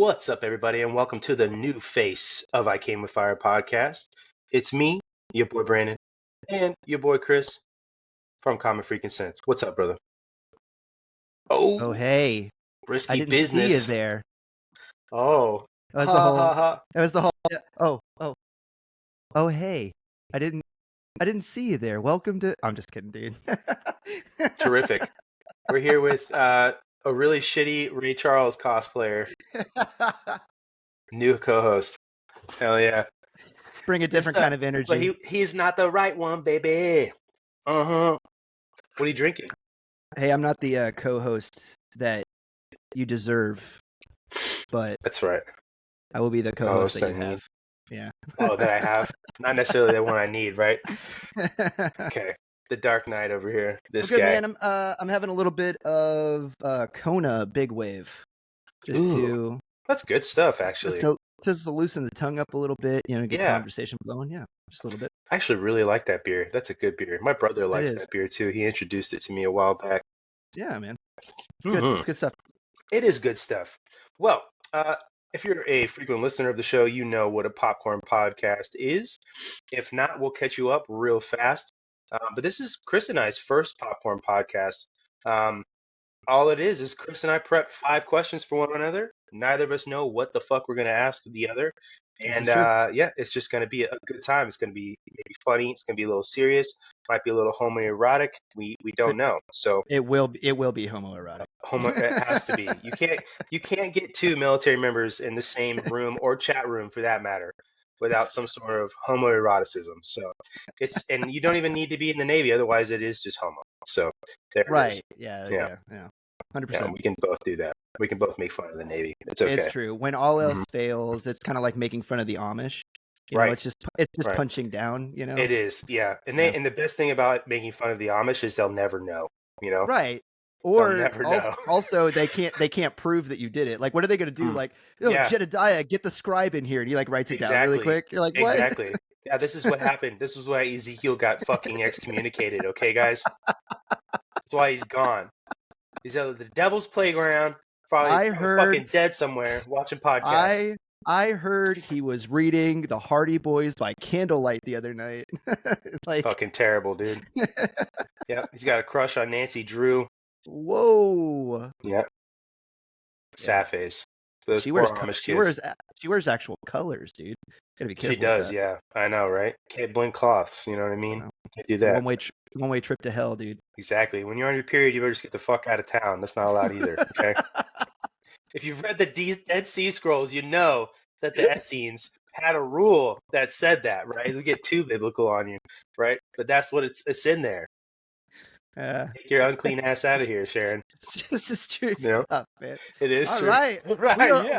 What's up, everybody, and welcome to the new face of I Came With Fire podcast. It's me, your boy Brandon, and your boy Chris from Common Freaking Sense. What's up, brother? Oh, hey. Risky I didn't business. see you there. Oh, That was ha the whole. ha ha. That was the whole. Oh, hey. I didn't see you there. Welcome to. I'm just kidding, dude. Terrific. We're here with a really shitty Ray Charles cosplayer, new co-host. Hell yeah. Bring a different kind of energy. But he's not the right one, baby. Uh-huh. What are you drinking? Hey, I'm not the co-host that you deserve, but That's right. I will be the co-host that you have. Yeah. Oh, that I have? Not necessarily the one I need, right? Okay. The Dark Knight over here. This good, guy. Man, I'm having a little bit of Kona Big Wave. That's good stuff, actually. Just to loosen the tongue up a little bit, get conversation flowing. Yeah, just a little bit. I actually really like that beer. That's a good beer. My brother likes that beer too. He introduced it to me a while back. Yeah, man. It's good. It's good stuff. It is good stuff. Well, if you're a frequent listener of the show, you know what a popcorn podcast is. If not, we'll catch you up real fast. But this is Chris and I's first popcorn podcast. All it is Chris and I prep 5 questions for one another. Neither of us know what the fuck we're going to ask the other. And it's just going to be a good time. It's going to be maybe funny. It's going to be a little serious. Might be a little homoerotic. We don't know. So it will be homoerotic. It has to be. You can't get 2 military members in the same room or chat room for that matter without some sort of homoeroticism. So and you don't even need to be in the Navy, otherwise it is just homo. So there it is. Yeah. 100%. Yeah, we can both do that. We can both make fun of the Navy. It's okay. It's true. When all else fails, it's kind of like making fun of the Amish. You know, it's just punching down. You know, it is. Yeah, and the best thing about making fun of the Amish is they'll never know. You know, right? Or also they can't prove that you did it. Like, what are they going to do? Like, Jedediah, get the scribe in here, and he like writes it down really quick. You're like, what? Exactly. Yeah, this is what happened. This is why Ezekiel got fucking excommunicated. Okay, guys, that's why he's gone. He's at the devil's playground, probably fucking dead somewhere, watching podcasts. I heard he was reading The Hardy Boys by candlelight the other night. Like, fucking terrible, dude. Yeah, he's got a crush on Nancy Drew. Whoa. Yep. Sad face. She wears actual colors, dude. Gotta be careful. She does, yeah. I know, right? Can't blink cloths. You know what I mean? Can't do that. One way trip to hell, dude. Exactly. When you're on your period, you better just get the fuck out of town. That's not allowed either. Okay. If you've read the Dead Sea Scrolls, you know that the Essenes had a rule that said that, right? We get too biblical on you, right? But that's what it's in there. Take your unclean ass out of here, Sharon. This is true stuff, man. It is true. Right.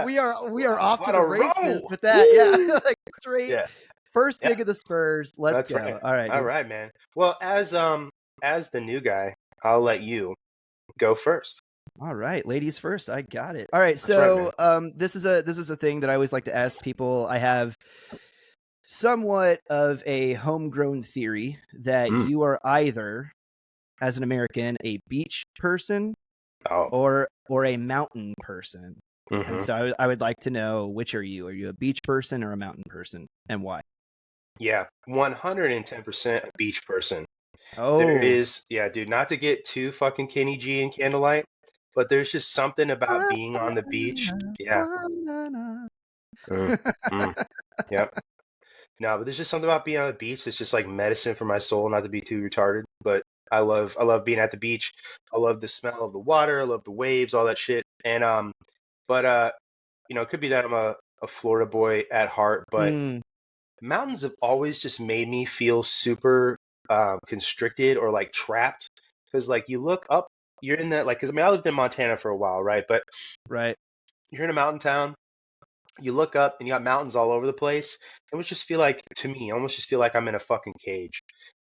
We are off to the races with that. Yeah. Like straight. Yeah. First dig of the Spurs. Let's go. Right. All right. All right, man. Well, as the new guy, I'll let you go first. All right, ladies first. I got it. All right. So this is a thing that I always like to ask people. I have somewhat of a homegrown theory that you are either, as an American, a beach person or a mountain person. Mm-hmm. And so I would like to know, which are you? Are you a beach person or a mountain person, and why? Yeah, 110% a beach person. Oh, there it is. Yeah, dude, not to get too fucking Kenny G and candlelight, but there's just something about being on the beach. Yeah. Yep. No, but there's just something about being on the beach that's just like medicine for my soul, not to be too retarded, but I love being at the beach. I love the smell of the water. I love the waves, all that shit. And it could be that I'm a Florida boy at heart, but mountains have always just made me feel super constricted or like trapped, because like you look up, you're in that, like, because I lived in Montana for a while, right? But you're in a mountain town. You look up and you got mountains all over the place. It would just feel like, to me, almost just feel like I'm in a fucking cage.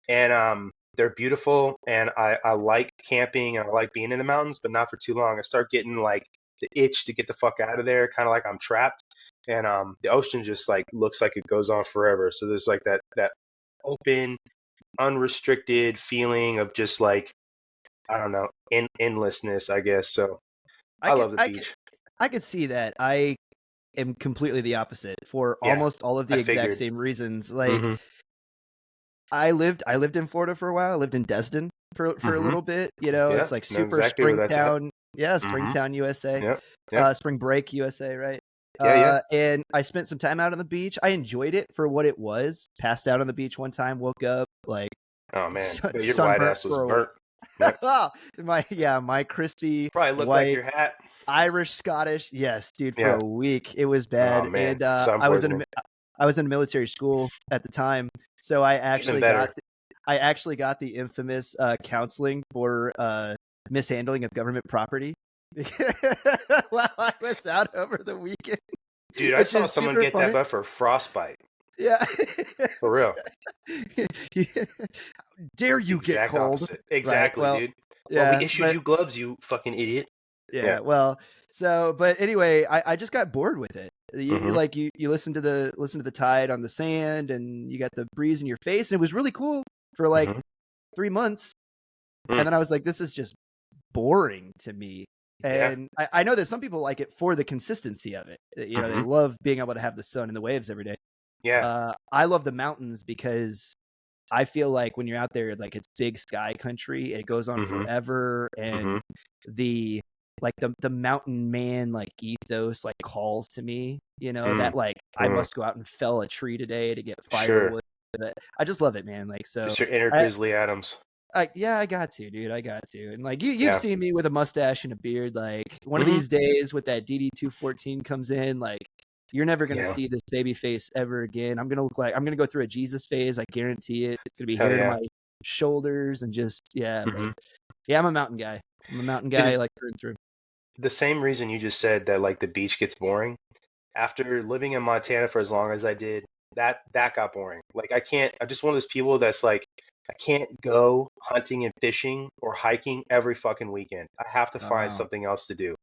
And they're beautiful, and I like camping and I like being in the mountains, but not for too long. I start getting like the itch to get the fuck out of there, kind of like I'm trapped. And the ocean just like looks like it goes on forever. So there's like that open, unrestricted feeling of just like, I don't know, endlessness, I guess. So I love the beach. I could see that. I am completely the opposite for Yeah, almost all of I the exact figured. same reasons. Like Mm-hmm. I lived in Florida for a while. I lived in Destin for a Mm-hmm. little bit. You know, Yeah, it's like know super exactly where that's at. Springtown. Yeah, Mm-hmm. Springtown, USA. Yep. Yep. Spring Break, USA, right? Yeah. Yeah. And I spent some time out on the beach. I enjoyed it for what it was. Passed out on the beach one time, woke up like Oh man, your white sunburnt ass was for a week. burnt. Yep. Oh, my crispy Probably looked like white your hat. Irish Scottish. Yes, dude, for Yeah. a week it was Oh bad. man, And sun poisoning. I was in military school at the time, so Even better. I actually got the infamous counseling for mishandling of government property while I was out over the weekend, Dude, I which saw is someone super get that funny. butt for frostbite. Yeah. For real. Dare you get Exact cold? opposite. Right. Exactly, Well, dude. Well, we yeah, issued but you gloves, you fucking idiot. Yeah. yeah, well, so but anyway, I just got bored with it. Mm-hmm. You listen to the tide on the sand, and you got the breeze in your face, and it was really cool for like Mm-hmm. 3 months, Mm. and then I was like, this is just boring to me. Yeah. And I know that some people like it for the consistency of it. You know, they Mm-hmm. love being able to have the sun and the waves every day. Yeah. I love the mountains because I feel like when you're out there, like it's big sky country, it goes on Mm-hmm. forever, Mm-hmm. and the the mountain man like ethos like calls to me, you know, Mm. that like I Mm. must go out and fell a tree today to get Sure. firewood. I just love it, man. Like so, Just your inner I Grizzly Adams. yeah, I got to, dude. I got to, and like you've Yeah. seen me with a mustache and a beard. Like one of Mm-hmm. these days, with that DD-214 comes in, like you're never gonna Yeah. see this baby face ever again. I'm gonna go through a Jesus phase. I guarantee it. It's gonna be Hell hair to yeah. my shoulders and just yeah. But Mm-hmm. yeah, I'm a mountain guy. I'm a mountain guy, Dude, like through and through. the same reason you just said that like the beach gets boring. After living in Montana for as long as I did, that got boring. Like I can't. I'm just one of those people that's like I can't go hunting and fishing or hiking every fucking weekend. I have to Oh find wow. something else to do.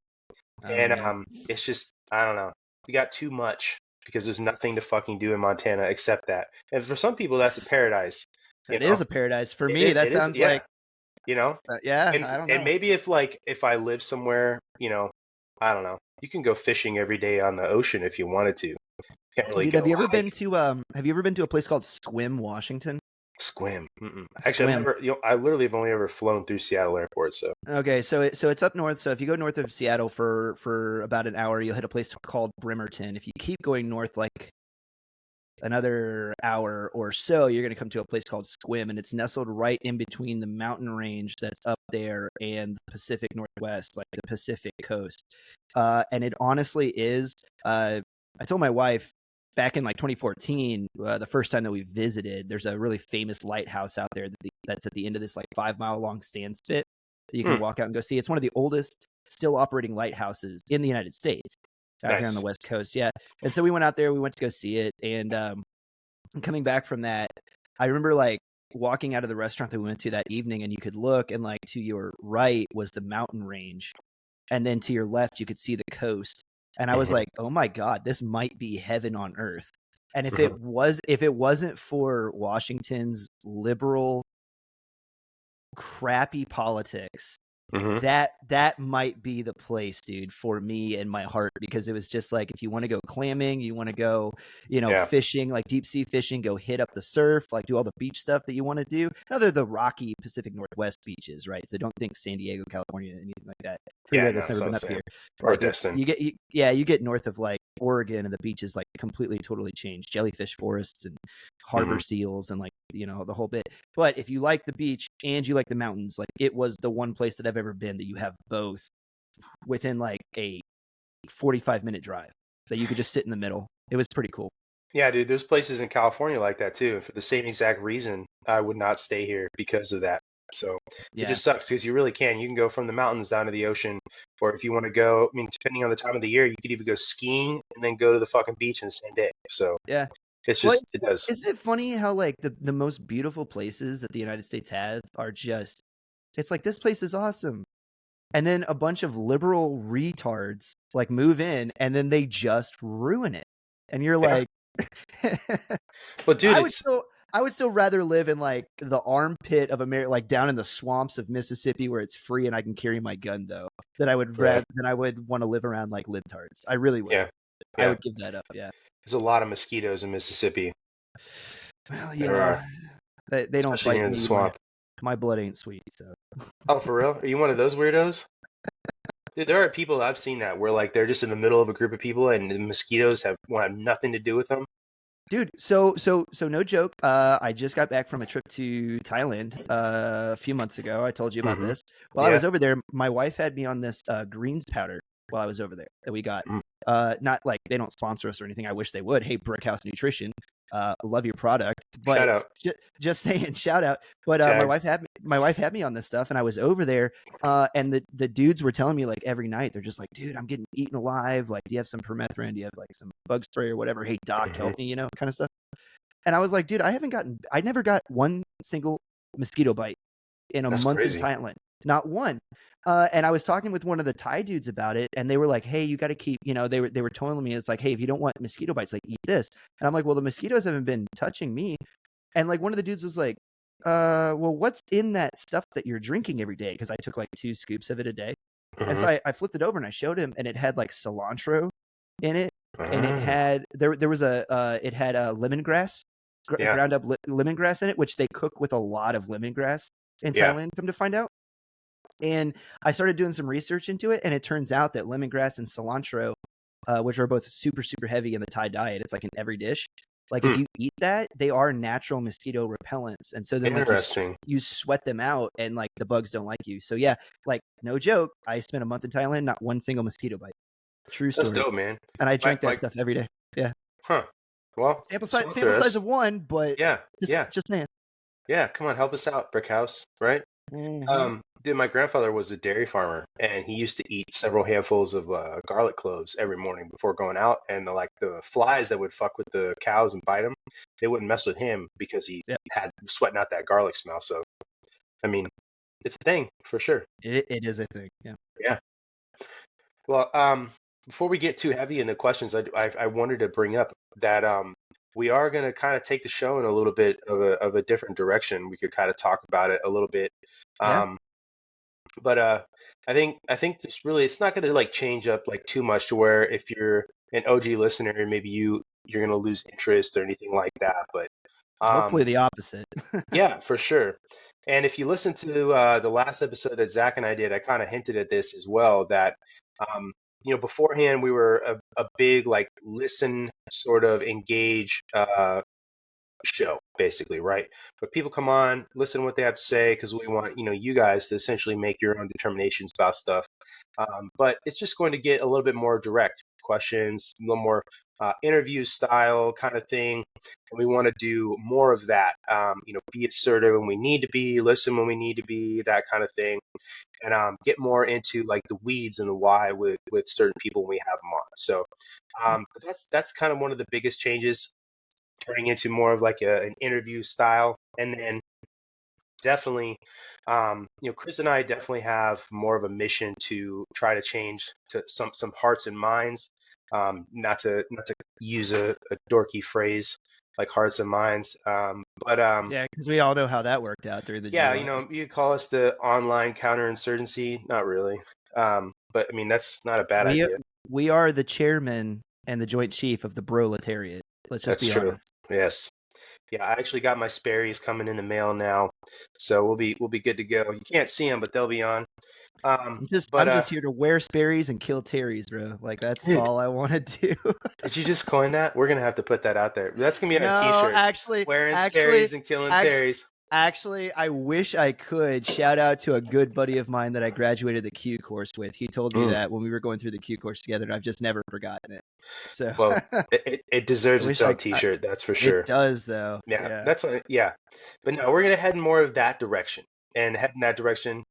Oh And man, it's just I don't know. We got too much because there's nothing to fucking do in Montana except that. And for some people, that's a paradise. You that know, is a paradise for it me. is. That It is. sounds Yeah. like You know, yeah. and I don't and know, maybe if I live somewhere, I don't know. You can go fishing every day on the ocean if you wanted to. Can't really dude. go hike. Have you ever been to a place called Sequim, Washington? Squim. Mm-mm. Actually, I've Sequim. never. I literally have only ever flown through Seattle Airport. So. Okay, so it's up north. So if you go north of Seattle for about an hour, you'll hit a place called Bremerton. If you keep going north like another hour or so, you're going to come to a place called Sequim, and it's nestled right in between the mountain range that's up there and the Pacific Northwest, like the Pacific coast. And it honestly is. I told my wife back in like 2014, the first time that we visited, there's a really famous lighthouse out there that's at the end of this like 5 mile long sand spit that you can Mm, walk out and go see. It's one of the oldest still operating lighthouses in the United States out here on the nice. West Coast. Yeah. And so we went out there, we went to go see it. And coming back from that, I remember like walking out of the restaurant that we went to that evening, and you could look, and like to your right was the mountain range. And then to your left, you could see the coast. And I was Hmm. like, oh my God, this might be heaven on earth. And Hmm. if it wasn't for Washington's liberal, crappy politics, Hmm. that might be the place, dude, for me and my heart, because it was just like if you want to go clamming, you want to go, Yeah. fishing, like deep sea fishing, go hit up the surf, like do all the beach stuff that you want to do. Now they're the rocky Pacific Northwest beaches, right? So don't think San Diego, California, anything like that. For Yeah. anybody No, that's never so been up same. here, Or like it's Destin. you get north of like Oregon, and the beaches like completely totally changed, jellyfish forests and harbor Hmm. seals and like the whole bit. But if you like the beach and you like the mountains, like it was the one place that I've ever been that you have both within like a 45-minute drive that you could just sit in the middle. It was pretty cool. Yeah, dude. There's places in California like that too. And for the same exact reason, I would not stay here because of that. So it Yeah. just sucks because you really can. You can go from the mountains down to the ocean, or if you want to go, I mean, depending on the time of the year, you could even go skiing and then go to the fucking beach in the same day. So Yeah. it's Well, just, it does. isn't it funny how like the most beautiful places that the United States have are just it's like this place is awesome. And then a bunch of liberal retards like move in and then they just ruin it. And you're Yeah. like But dude, it's, I would still rather live in like the armpit of America, like down in the swamps of Mississippi where it's free and I can carry my gun though, than I would right. want to live around like libtards. I really would. Yeah. I Yeah. would give that up. Yeah. There's a lot of mosquitoes in Mississippi. Well, There are, they don't especially bite near the me. swamp. My blood ain't sweet. So Oh, for real? Are you one of those weirdos? Dude, there are people I've seen that where like they're just in the middle of a group of people and the mosquitoes want have nothing to do with them. dude, so no joke. I just got back from a trip to Thailand a few months ago. I told you about Mm-hmm. this. While I Yeah. was over there, my wife had me on this greens powder while I was over there that we got. Mm. Not like they don't sponsor us or anything. I wish they would. Hey, Brickhouse Nutrition, love your product, Shout but out. just saying, shout out. But Tag. my wife had me on this stuff, and I was over there, and the dudes were telling me like every night they're just like, dude, I'm getting eaten alive. Like, do you have some permethrin? Do you have like some bug spray or whatever? Hey, doc, Mm-hmm. help me, kind of stuff. And I was like, dude, I never got one single mosquito bite in a That's month in crazy. Thailand. Not one. And I was talking with one of the Thai dudes about it, and they were like, "Hey, you got to keep," they were telling me it's like, "Hey, if you don't want mosquito bites, like eat this." And I'm like, "Well, the mosquitoes haven't been touching me." And like one of the dudes was like, well, what's in that stuff that you're drinking every day?" Because I took like 2 scoops of it a day. And Mm-hmm. so I flipped it over and I showed him, and it had like cilantro in it, and it Ah. had there was it had lemongrass, Yeah. ground up lemongrass in it, which they cook with a lot of lemongrass in Yeah. Thailand. Come to find out. And I started doing some research into it, and it turns out that lemongrass and cilantro, which are both super, super heavy in the Thai diet, it's like in every dish. Like if Hmm. you eat that, they are natural mosquito repellents, and so then like Interesting. you sweat them out, and like the bugs don't like you. So yeah, like no joke, I spent a month in Thailand, not one single mosquito bite. True That's story. dope, man. And I My, drank that my, stuff every day. Yeah, huh. Well, sample sponsor size us. of one, but Yeah. Yeah. just saying. Yeah. Come on, help us out, Brickhouse. Right? Mm-hmm. Dude, my grandfather was a dairy farmer, and he used to eat several handfuls of garlic cloves every morning before going out. And the flies that would fuck with the cows and bite them, they wouldn't mess with him because he Yep. had sweating out that garlic smell. So, I mean, it's a thing for sure. It is a thing. Yeah. Yeah. Well, before we get too heavy in the questions, I wanted to bring up that we are going to kind of take the show in a little bit of a different direction. We could kind of talk about it a little bit. Yeah. Um, but I think just really it's not going to like change up like too much to where if you're an OG listener, maybe you're going to lose interest or anything like that. But Hopefully um, the opposite. yeah, for sure. And if you listen to the last episode that Zach and I did, I kind of hinted at this as well that, um, beforehand we were a big like listen, sort of engage show, basically, right? But people come on, listen to what they have to say because we want, you guys to essentially make your own determinations about stuff. But it's just going to get a little bit more direct questions, a little more interview style kind of thing. And we want to do more of that. Be assertive when we need to be, listen when we need to be, that kind of thing, and get more into like the weeds and the why with certain people when we have them on. So but that's kind of one of the biggest changes, turning into more of like an interview style. And then definitely, Chris and I definitely have more of a mission to try to change to some hearts and minds. Not to use a dorky phrase like hearts and minds, but Yeah, because we all know how that worked out during the yeah, G1. you call us the online counterinsurgency. Not really, but I mean that's not a bad We idea. we are the chairman and the joint chief of the proletariat. Let's just That's be true. honest. Yes. Yeah, I actually got my Sperry's coming in the mail now, so we'll be good to go. You can't see them, but they'll be on. But I'm just here to wear Sperry's and kill Terry's, bro. Like that's dude, all I want to do. did you just coin that? We're gonna have to put that out there. That's gonna be on a No, T-shirt. Wearing actually, Sperry's and killing actually, Terry's. actually, I wish I could. Shout out to a good buddy of mine that I graduated the Q course with. He told me Mm. that when we were going through the Q course together, and I've just never forgotten it. So Well, it I deserves its wish own T-shirt. That's for it sure. does though. Yeah, Yeah, yeah. But no, we're gonna head more of that direction, and head in that direction.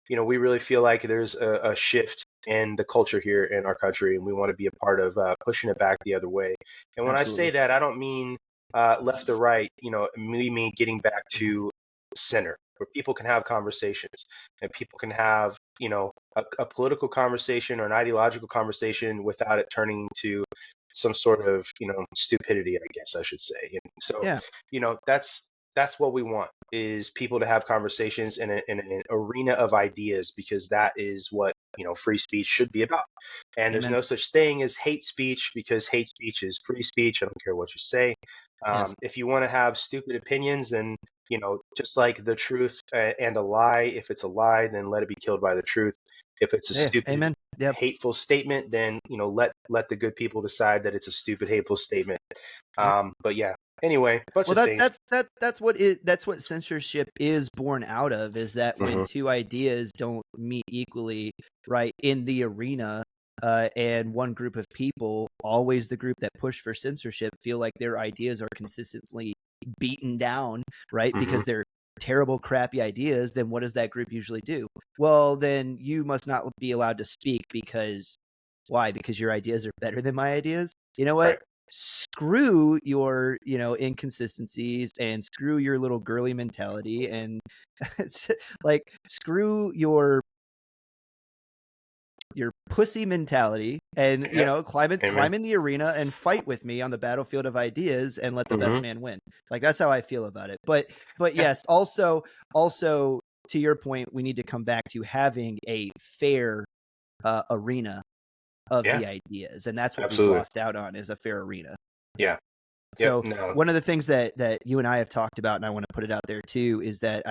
We really feel like there's a shift in the culture here in our country, and we want to be a part of pushing it back the other way. And when I say absolutely. that, I don't mean left or right. We mean getting back to center, where people can have conversations, and people can have a political conversation or an ideological conversation without it turning into some sort of stupidity, I guess I should say. So Yeah, that's what we want, is people to have conversations in an arena of ideas, because that is what free speech should be about. And there's Amen. no such thing as hate speech, because hate speech is free speech. I don't care what you say. Yes. If you want to have stupid opinions, then just like the truth and a lie, if it's a lie, then let it be killed by the truth. If it's a Yeah. stupid, Amen. Yep. hateful statement, then let the good people decide that it's a stupid, hateful statement. Yep. But yeah, anyway, bunch of things. That's what censorship is born out of, is that when two ideas don't meet equally, right, in the arena, and one group of people, always the group that push for censorship, feel like their ideas are consistently beaten down, right, because they're terrible, crappy ideas, then what does that group usually do? Well, then you must not be allowed to speak, because why? Because your ideas are better than my ideas? You know what? Right. Screw your inconsistencies, and screw your little girly mentality, and like screw your pussy mentality, and climb in the arena and fight with me on the battlefield of ideas, and let the best man win. Like, that's how I feel about it. But yes, also to your point, we need to come back to having a fair arena of the ideas, and that's what we've lost out on, is a fair arena. Yeah. So one of the things that you and I have talked about, and I want to put it out there too, is that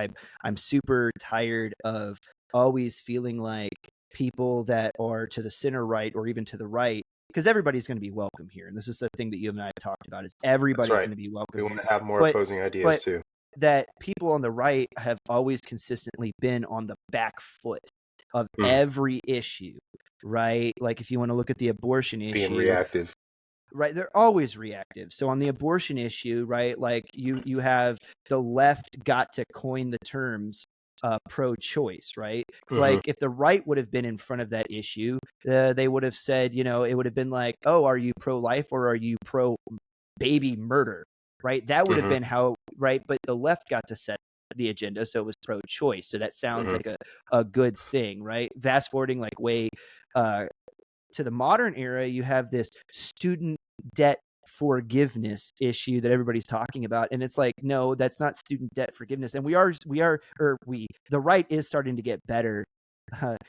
I'm super tired of always feeling like people that are to the center right, or even to the right, because everybody's going to be welcome here. And this is the thing that you and I have talked about, is everybody's going to be welcome. We want to have more opposing ideas too. That people on the right have always consistently been on the back foot of every issue, right? Like, if you want to look at the abortion issue, being reactive. Right, they're always reactive. So on the abortion issue, right, like you have the left got to coin the terms pro-choice, right? Like, if the right would have been in front of that issue, they would have said, it would have been like, oh, are you pro-life or are you pro-baby murder, right? That would have been how, right? But the left got to set the agenda, so it was pro-choice. So that sounds like a good thing, right? Fast forwarding like way to the modern era, you have this student debt forgiveness issue that everybody's talking about, and it's like, no, that's not student debt forgiveness. And the right is starting to get better.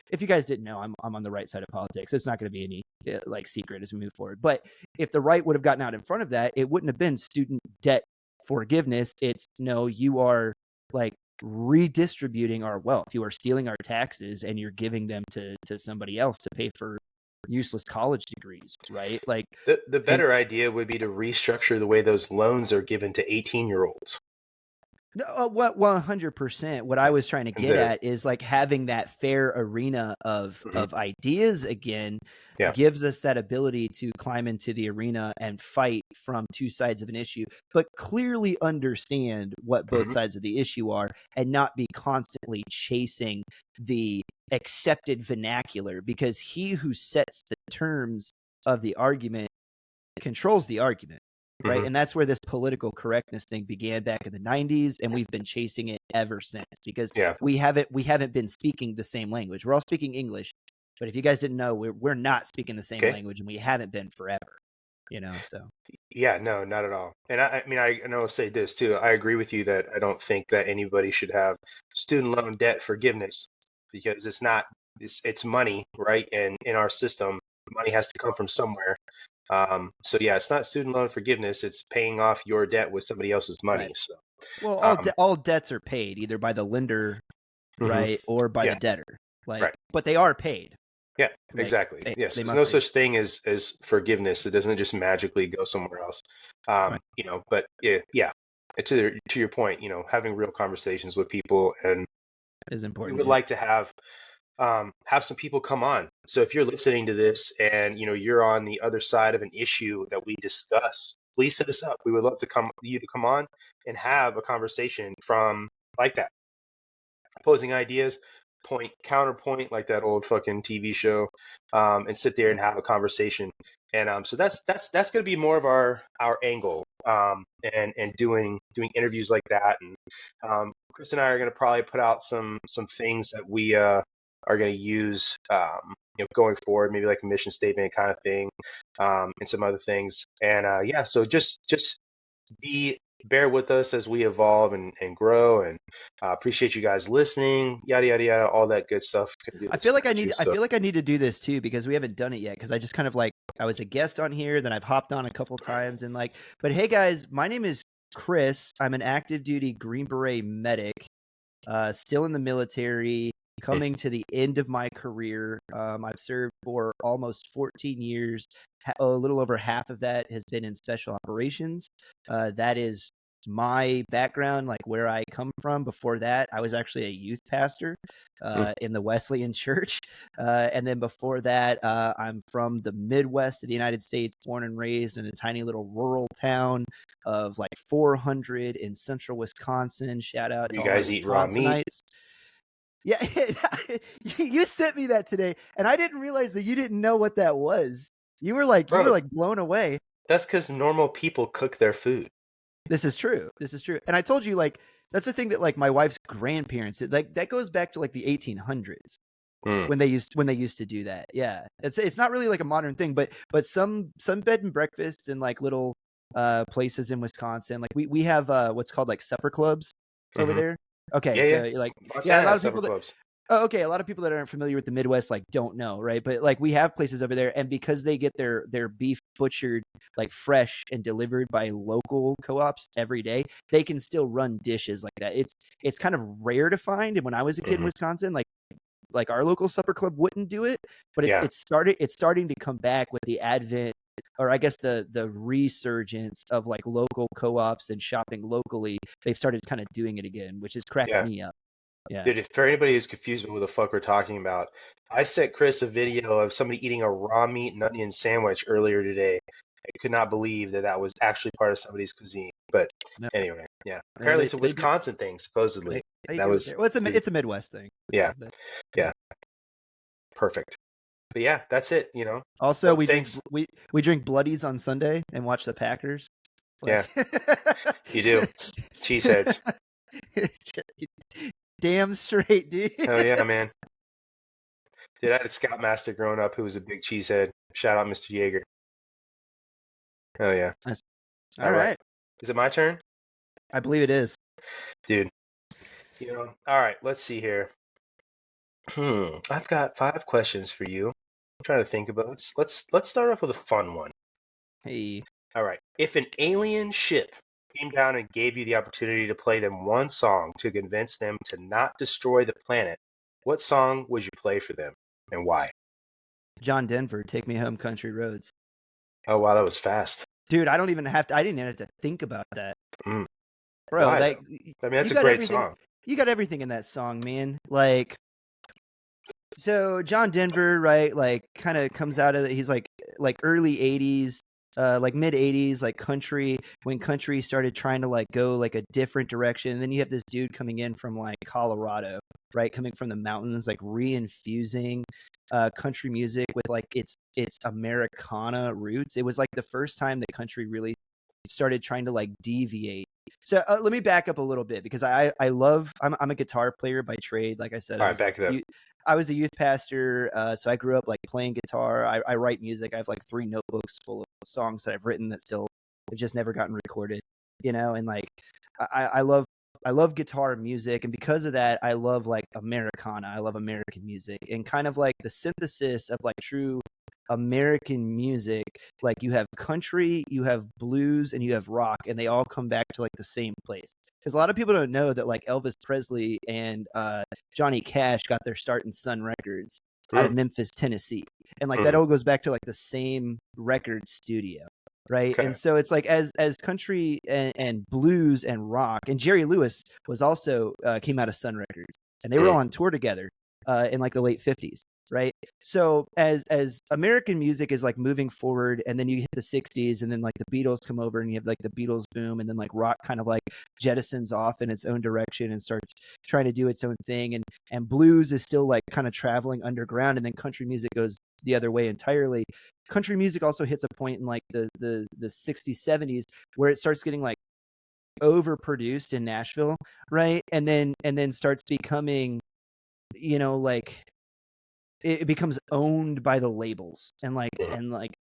If you guys didn't know, I'm on the right side of politics. It's not going to be any like secret as we move forward. But if the right would have gotten out in front of that, it wouldn't have been student debt forgiveness. It's, no, you are like redistributing our wealth. You are stealing our taxes and you're giving them to somebody else to pay for useless college degrees, right? Like, the better idea would be to restructure the way those loans are given to 18-year-olds. No, what 100%. What I was trying to get at is like having that fair arena of ideas again gives us that ability to climb into the arena and fight from two sides of an issue, but clearly understand what both sides of the issue are, and not be constantly chasing the accepted vernacular, because he who sets the terms of the argument controls the argument. Right. And that's where this political correctness thing began back in the 90s. And we've been chasing it ever since, because we haven't been speaking the same language. We're all speaking English. But if you guys didn't know, we're not speaking the same language, and we haven't been forever. So. Yeah, no, not at all. And I mean, I will say this too. I agree with you that I don't think that anybody should have student loan debt forgiveness, because it's money, right? And in our system, money has to come from somewhere. So yeah, it's not student loan forgiveness. It's paying off your debt with somebody else's money. Right. So, well, all debts are paid either by the lender, right, or by the debtor. Like, but they are paid. Yeah, like, exactly. Yes, there's no such thing as forgiveness. It doesn't just magically go somewhere else. But yeah. To your point, having real conversations with people, and is important. We would like to have some people come on. So if you're listening to this and you're on the other side of an issue that we discuss, please hit us up. We would love to come on and have a conversation from like that, opposing ideas, point counterpoint, like that old fucking TV show, and sit there and have a conversation. And so that's going to be more of our angle, and doing interviews like that. And Chris and I are going to probably put out some things that we are going to use going forward, maybe like a mission statement kind of thing, and some other things. And so just be bear with us as we evolve and grow. And appreciate you guys listening. Yada yada yada, all that good stuff. Can do I this feel like I juice need. I stuff. feel like I need to do this too because we haven't done it yet. Because I just kind of like I was a guest on here, then I've hopped on a couple times, and like. But hey, guys, my name is Chris. I'm an active duty Green Beret medic, still in the military, coming to the end of my career. I've served for almost 14 years. A little over half of that has been in special operations. That is my background, like where I come from. Before that, I was actually a youth pastor in the Wesleyan Church. And then before that, I'm from the Midwest of the United States, born and raised in a tiny little rural town of like 400 in central Wisconsin. Shout out to You all my guys eat raw meat? Wisconsinites. Yeah, you sent me that today, and I didn't realize that you didn't know what that was. You were like Bro, blown away. that's because normal people cook their food. This is true. This is true. And I told you, like, that's the thing that like my wife's grandparents did. Like that goes back to like the 1800s when they used to do that. Yeah, it's not really like a modern thing, but some bed and breakfasts in like little places in Wisconsin, like we have what's called like supper clubs over there. Okay, Yeah, so yeah. like yeah, a Montana lot has of supper people that clubs. oh, okay, a lot of people that aren't familiar with the Midwest like don't know, right? But like we have places over there, and because they get their beef butchered like fresh and delivered by local co-ops every day, they can still run dishes like that. It's kind of rare to find. And when I was a kid in Wisconsin, like our local supper club wouldn't do it, but it's starting to come back with the advent, or I guess the resurgence of like local co-ops and shopping locally. They've started kind of doing it again, which is cracking me up. Yeah. Dude, if for anybody who's confused with what the fuck we're talking about, I sent Chris a video of somebody eating a raw meat and onion sandwich earlier today. I could not believe that that was actually part of somebody's cuisine. But No, anyway, yeah. no, Apparently it's a Wisconsin thing, supposedly. they That do it was, there. Well, it's a Midwest thing. yeah, But yeah, perfect. But yeah, that's it, you know. also, But thanks. we drink bloodies on Sunday and watch the Packers. Yeah, Like, you do. Cheeseheads. damn straight, dude. Hell yeah, man. Dude, I had a scoutmaster growing up who was a big cheesehead. Shout out Mr. Yeager. Hell yeah. All right. Is it my turn? I believe it is. Dude, you know, all right, let's see here. I've got 5 questions for you. I'm trying to think about it. Let's start off with a fun one. Hey. All right. If an alien ship came down and gave you the opportunity to play them one song to convince them to not destroy the planet, what song would you play for them and why? John Denver, Take Me Home, Country Roads. Oh wow, that was fast. Dude, I didn't even have to think about that. Bro, Why like though? I mean, that's you a got great everything. song. You got everything in that song, man. Like, so John Denver, right? Like, kind of comes out of he's like early '80s, like mid '80s, like country. When country started trying to like go like a different direction, and then you have this dude coming in from like Colorado, right? Coming from the mountains, like reinfusing country music with like its Americana roots. It was like the first time that country really started trying to like deviate. So let me back up a little bit because I'm a guitar player by trade. Like I said, All right, back it up. I was a youth pastor, so I grew up like playing guitar. I write music. I have like 3 notebooks full of songs that I've written that still have just never gotten recorded. You know, and like I love guitar music, and because of that, I love like Americana. I love American music, and kind of like the synthesis of like true American music. Like you have country, you have blues, and you have rock, and they all come back to like the same place. Because a lot of people don't know that like Elvis Presley and Johnny Cash got their start in Sun Records out of Memphis, Tennessee, and like that all goes back to like the same record studio. Right. Okay. And so it's like as country and blues and rock, and Jerry Lewis was also came out of Sun Records, and they were all on tour together in like the late 50s. Right. So as American music is like moving forward, and then you hit the 60s, and then like the Beatles come over, and you have like the Beatles boom, and then like rock kind of like jettisons off in its own direction and starts trying to do its own thing, and blues is still like kind of traveling underground, and then country music goes the other way entirely. Country music also hits a point in like the 60s, 70s where it starts getting like overproduced in Nashville, right? And then starts becoming, you know, like it becomes owned by the labels, and like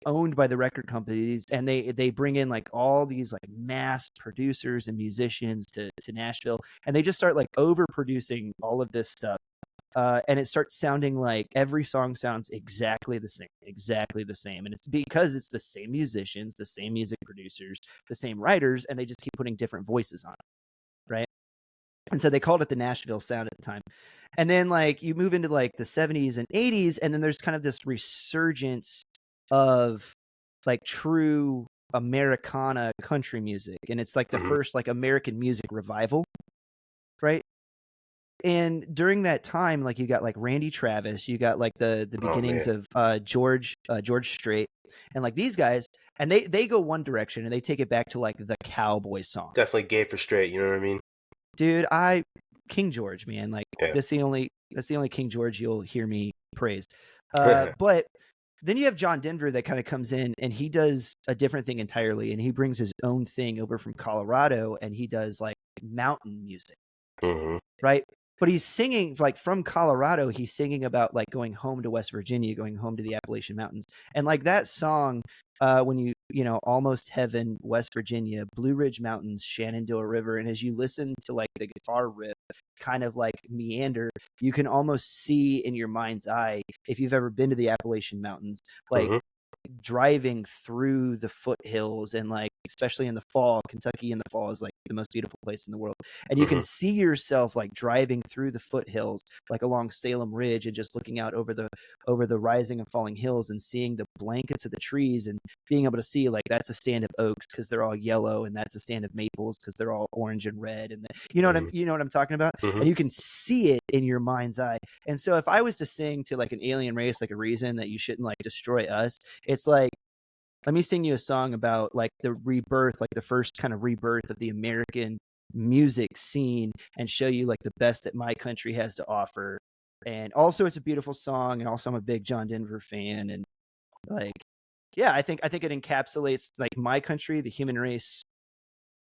owned by the record companies, and they bring in like all these like mass producers and musicians to Nashville, and they just start like overproducing all of this stuff. And it starts sounding like every song sounds exactly the same. And it's because it's the same musicians, the same music producers, the same writers, and they just keep putting different voices on it, right? And so they called it the Nashville sound at the time. And then like you move into like the 70s and 80s, and then there's kind of this resurgence of like true Americana country music. And it's like the first like American music revival, right? And during that time, like you got like Randy Travis, you got like the beginnings of George Strait, and like these guys, and they go one direction and they take it back to like the cowboy song. Definitely gay for straight, you know what I mean? Dude, King George, man, like that's the only King George you'll hear me praise. But then you have John Denver that kind of comes in and he does a different thing entirely, and he brings his own thing over from Colorado, and he does like mountain music, right? But he's singing like from Colorado. He's singing about like going home to West Virginia, going home to the Appalachian Mountains. And like that song, when you know, Almost Heaven, West Virginia, Blue Ridge Mountains, Shenandoah River. And as you listen to like the guitar riff kind of like meander, you can almost see in your mind's eye, if you've ever been to the Appalachian Mountains, like driving through the foothills, and like especially in the fall, Kentucky in the fall is like the most beautiful place in the world, and you can see yourself like driving through the foothills like along Salem Ridge and just looking out over the rising and falling hills and seeing the blankets of the trees, and being able to see like that's a stand of oaks because they're all yellow, and that's a stand of maples because they're all orange and red, and you know what I'm talking about, and you can see it in your mind's eye. And so if I was to sing to like an alien race like a reason that you shouldn't like destroy us, it's like, let me sing you a song about like the rebirth, like the first kind of rebirth of the American music scene, and show you like the best that my country has to offer. And also it's a beautiful song, and also I'm a big John Denver fan, and like, yeah, I think it encapsulates like my country, the human race,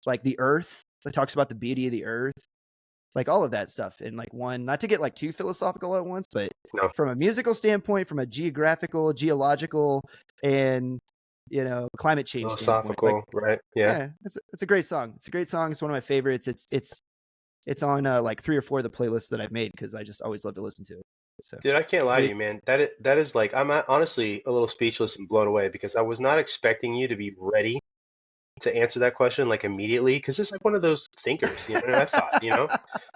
like the earth. It talks about the beauty of the earth, like all of that stuff in like one, not to get like too philosophical at once, but from a musical standpoint, from a geological, and you know, climate change philosophical standpoint, like, right? Yeah, it's a great song. It's a great song. It's one of my favorites. It's on like 3 or 4 of the playlists that I've made because I just always love to listen to it. So, dude, I can't lie to you, man. That is like, I'm honestly a little speechless and blown away because I was not expecting you to be ready to answer that question like immediately, because it's like one of those thinkers, you know. And I thought, you know,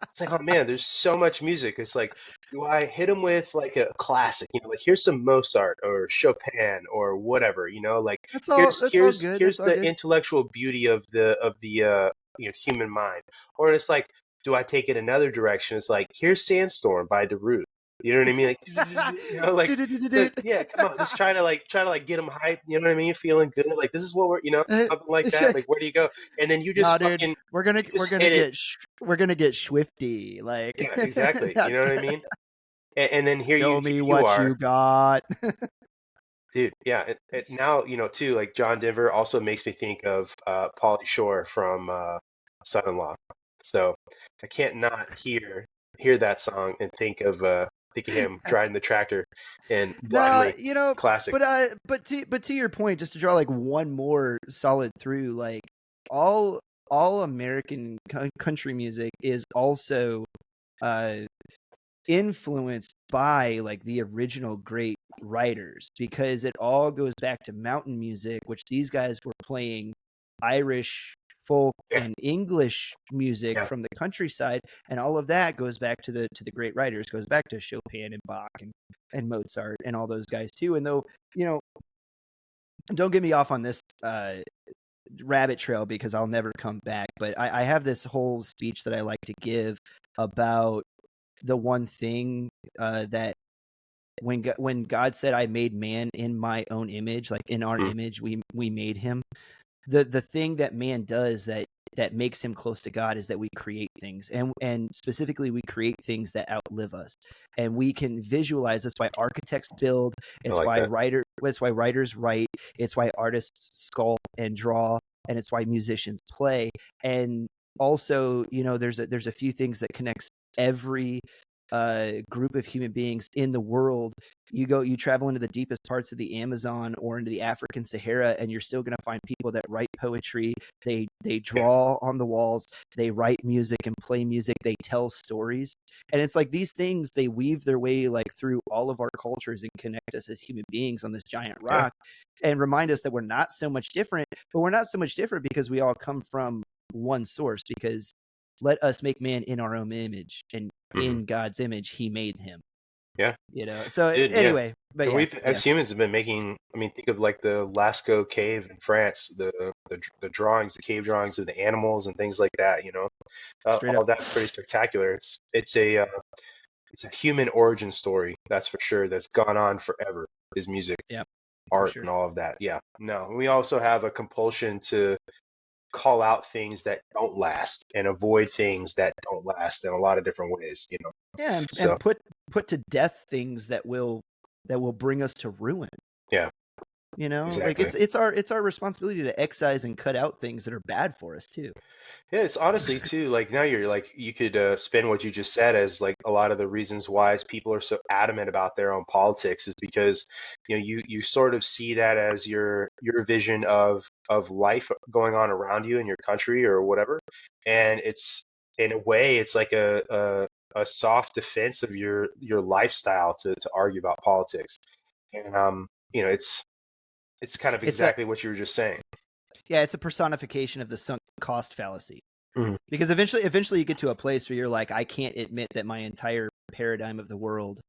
it's like, oh man, there's so much music. It's like, do I hit him with like a classic, you know, like here's some Mozart or Chopin or whatever, you know, like that's all good. here's the intellectual beauty of the you know, human mind. Or it's like, do I take it another direction? It's like, here's Sandstorm by Darude. You know what I mean? Like, you know, like, yeah, come on, just try to like get them hyped. You know what I mean? Feeling good. Like, this is what we're, you know, something like that. Like, where do you go? And then you just fucking, dude, we're gonna get swifty. Like, yeah, exactly. You know what I mean? And then here show me you what are, you got, dude. Yeah. And now, you know, too, like John Denver also makes me think of Pauly Shore from Son-in-Law. So I can't not hear that song and think of him driving the tractor and blindly. No, you know, classic. But to your point, just to draw like one more solid through, like all American country music is also influenced by like the original great writers, because it all goes back to mountain music, which these guys were playing Irish folk and English music from the countryside, and all of that goes back to the great writers, goes back to Chopin and Bach and Mozart and all those guys too. And though, you know, don't get me off on this rabbit trail because I'll never come back, but I have this whole speech that I like to give about the one thing that when God said, I made man in my own image, like in our image we made him, the thing that man does that makes him close to God is that we create things, and specifically we create things that outlive us, and we can visualize this. Why architects build, it's why writers write, it's why artists sculpt and draw, and it's why musicians play. And also, you know, there's a few things that connects every group of human beings in the world. You travel into the deepest parts of the Amazon or into the African Sahara, and you're still going to find people that write poetry. They draw on the walls. They write music and play music. They tell stories. And it's like these things, they weave their way like through all of our cultures and connect us as human beings on this giant rock and remind us that we're not so much different, but we're not so much different because we all come from one source, because let us make man in our own image, and in God's image he made him. Yeah. So Dude, anyway, but and we've as humans have been making, I mean, think of like the Lascaux cave in France, the drawings, the cave drawings of the animals and things like that, straight all up. that's pretty spectacular. It's a human origin story, that's for sure, that's gone on forever, is music, art, and all of that. Yeah. No, we also have a compulsion to call out things that don't last and avoid things that don't last in a lot of different ways, Yeah, So and put to death things that will bring us to ruin. yeah, like exactly. it's our responsibility to excise and cut out things that are bad for us too. Yeah, it's honestly too, like, now you're like, you could spin what you just said as like a lot of the reasons why people are so adamant about their own politics is because you sort of see that as your vision of life going on around you in your country or whatever, and it's, in a way, it's like a soft defense of your lifestyle to argue about politics, and it's kind of It's exactly what you were just saying. it's a personification of the sunk cost fallacy. Mhm. Because eventually you get to a place where you're like, I can't admit that my entire paradigm of the world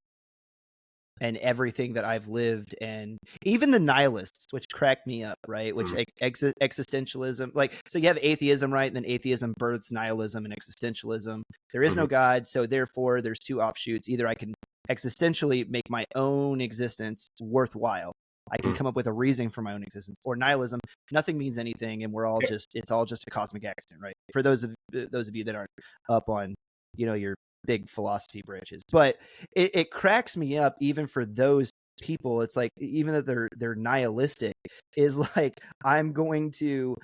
and everything that I've lived, and even the nihilists, which crack me up, right? Which existentialism, like, so you have atheism, right? And then atheism births nihilism and existentialism. There is no God, so therefore there's two offshoots. Either I can existentially make my own existence worthwhile, I can come up with a reason for my own existence, or nihilism, nothing means anything, and we're all it's all just a cosmic accident, right? For those of you that aren't up on your big philosophy branches. But it cracks me up, even for those people. It's like, even that they're nihilistic, is like, I'm going to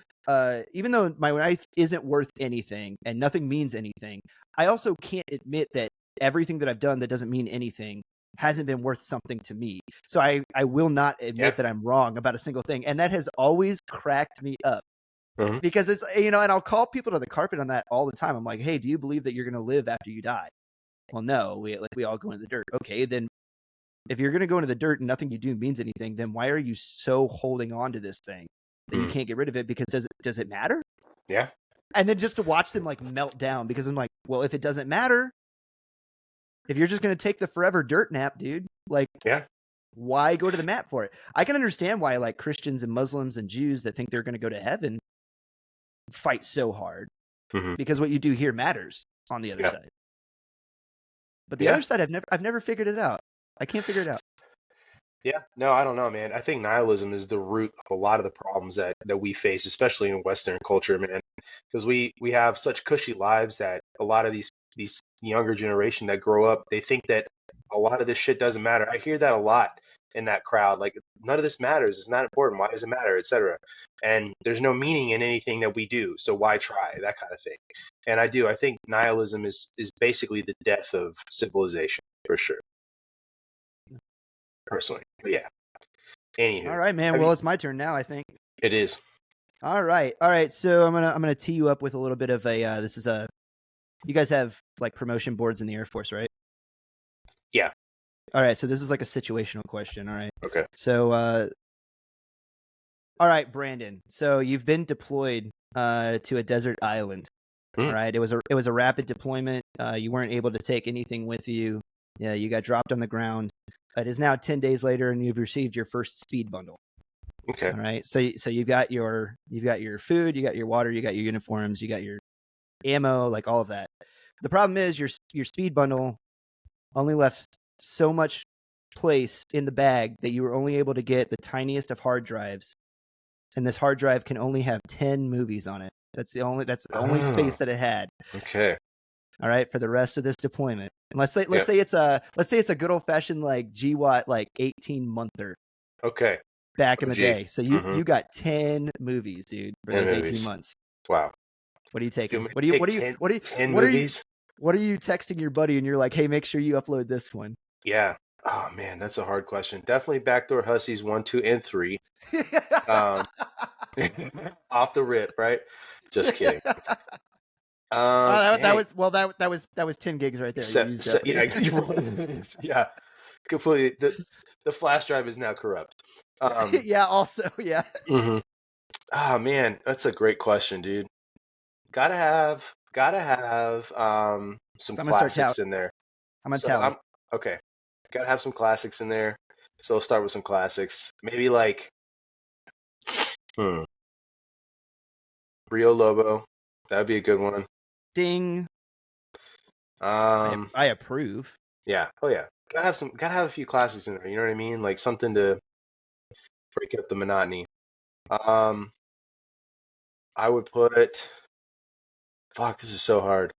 even though my life isn't worth anything and nothing means anything, I also can't admit that everything that I've done that doesn't mean anything hasn't been worth something to me. So I will not admit that I'm wrong about a single thing. And that has always cracked me up. Because it's, and I'll call people to the carpet on that all the time. I'm like, hey, do you believe that you're going to live after you die? Well, no, we all go into the dirt. Okay, then if you're going to go into the dirt and nothing you do means anything, then why are you so holding on to this thing that you can't get rid of it? Because does it matter? Yeah. And then just to watch them like melt down, because I'm like, well, if it doesn't matter, if you're just going to take the forever dirt nap, dude, like, why go to the mat for it? I can understand why like Christians and Muslims and Jews that think they're going to go to heaven fight so hard, because what you do here matters on the other side. But the other side, I've never figured it out. I can't figure it out. Yeah, no, I don't know, man. I think nihilism is the root of a lot of the problems that we face, especially in Western culture, man. Because we have such cushy lives that a lot of these younger generation that grow up, they think that a lot of this shit doesn't matter. I hear that a lot in that crowd. Like, none of this matters. It's not important. Why does it matter, etc. And there's no meaning in anything that we do, so why try? That kind of thing. And I think nihilism is basically the death of civilization, for sure. Personally, but yeah. Anywho, all right, man. Well, it's my turn now, I think. It is. All right. So I'm gonna tee you up with a little bit of a. This is a. You guys have like promotion boards in the Air Force, right? Yeah. All right. So this is like a situational question. All right. Okay. So, all right, Brandon. So you've been deployed to a desert island. All right. It was a rapid deployment. You weren't able to take anything with you. Yeah. You got dropped on the ground. It is now 10 days later, and you've received your first speed bundle. Okay. All right. So you got your food, you got your water, you got your uniforms, you got your ammo, like all of that. The problem is your speed bundle only left so much place in the bag that you were only able to get the tiniest of hard drives, and this hard drive can only have 10 movies on it. That's the only space that it had. Okay. All right, for the rest of this deployment. And let's say it's a good old fashioned like GWAT like 18-monther. Okay. Back in the day. So you got 10 movies, dude, for those 18 months. Wow. What are you taking? 10 movies? What are you texting your buddy and you're like, hey, make sure you upload this one? Yeah. Oh man, that's a hard question. Definitely Backdoor Hussies 1, 2, and 3. Um, off the rip, right? Just kidding. Hey, that was 10 gigs right there. You used up. yeah, yeah, completely. The flash drive is now corrupt. Yeah. Also, yeah. Mm-hmm. Oh man, that's a great question, dude. Gotta have some So I'm gonna start classics in there. I'm gonna So tally. I'm okay. Gotta have some classics in there. So I'll start with some classics. Maybe like Rio Lobo. That'd be a good one. Ding. Um, I approve. yeah. Oh yeah. Gotta have a few classics in there. You know what I mean? Like something to break up the monotony. Um, I would put. Fuck, this is so hard.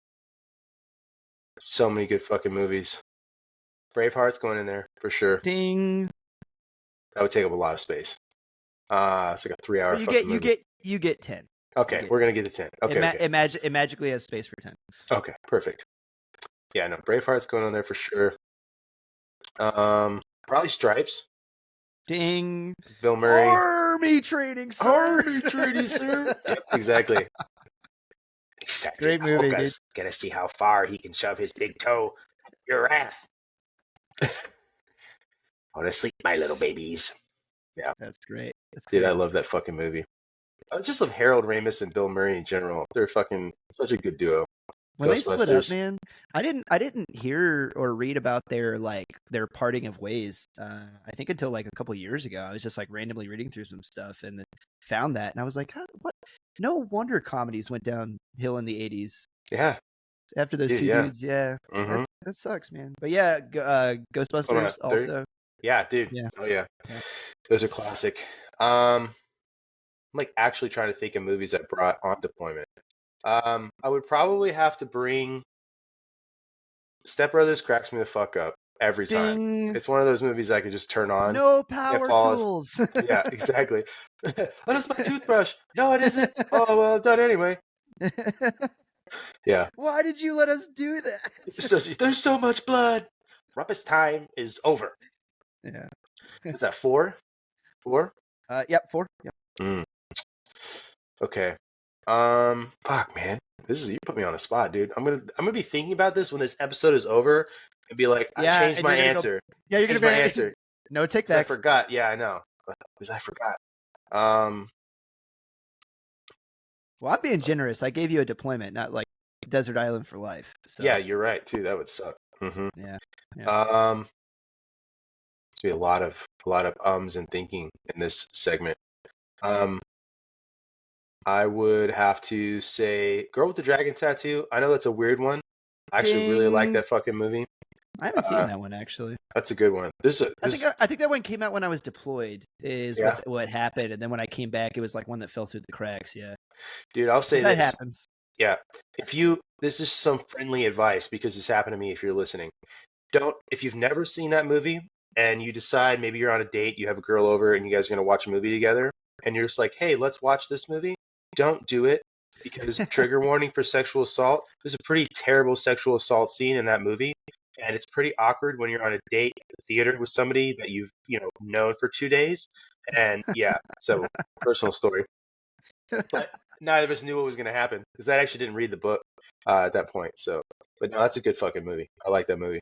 So many good fucking movies. Braveheart's going in there for sure. Ding. That would take up a lot of space. It's like a 3-hour Well, fucking movie. you get 10. Okay, we're gonna get to 10. Okay, okay. It magically has space for 10. Okay, perfect. Yeah, no, Braveheart's going on there for sure. Probably Stripes. Ding. Bill Murray. Army training, sir. Army training, sir. Yep, exactly. Great movie, dude. Gonna see how far he can shove his big toe up your ass. Go to sleep, my little babies. Yeah, that's great. Dude, I love that fucking movie. I just love Harold Ramis and Bill Murray in general. They're fucking such a good duo. When they split up, man, I didn't hear or read about their parting of ways. I think until like a couple years ago. I was just like randomly reading through some stuff and then found that, and I was like, what? No wonder comedies went downhill in the 80s. Yeah. After those two dudes, yeah. Mm-hmm. That sucks, man. But yeah, Ghostbusters also. Yeah, dude. Yeah. Oh yeah. Those are classic. I'm like actually trying to think of movies that brought on deployment. I would probably have to bring Step Brothers. Cracks me the fuck up every time. It's one of those movies I could just turn on. No power tools. Yeah, exactly. Oh, that's my toothbrush. No, it isn't. Oh, well, done anyway. Yeah. Why did you let us do that? There's so much blood. Rumpus time is over. Yeah. Is that 4? 4? Yep, 4. Yep. Okay. Fuck, man. You put me on the spot, dude. I'm gonna be thinking about this when this episode is over and be like, I changed my answer. You're gonna be my answer. No take backs. I forgot. Yeah, I know. Because I forgot. Well, I'm being generous. I gave you a deployment, not like desert island for life. So. Yeah, you're right too. That would suck. Mm-hmm. Yeah. There's be a lot of ums and thinking in this segment. I would have to say Girl with the Dragon Tattoo. I know that's a weird one. I actually really like that fucking movie. I haven't seen that one actually. That's a good one. I think that one came out when I was deployed. What happened, and then when I came back, it was like one that fell through the cracks. Yeah, dude, I'll say that happens. Yeah, this is some friendly advice because this happened to me. If you're listening, if you've never seen that movie and you decide maybe you're on a date, you have a girl over, and you guys are gonna watch a movie together, and you're just like, hey, let's watch this movie. Don't do it because trigger warning for sexual assault. There's a pretty terrible sexual assault scene in that movie, and it's pretty awkward when you're on a date at the theater with somebody that you've known for 2 days. And yeah, so personal story. But neither of us knew what was going to happen because I actually didn't read the book at that point. So, but no, that's a good fucking movie. I like that movie.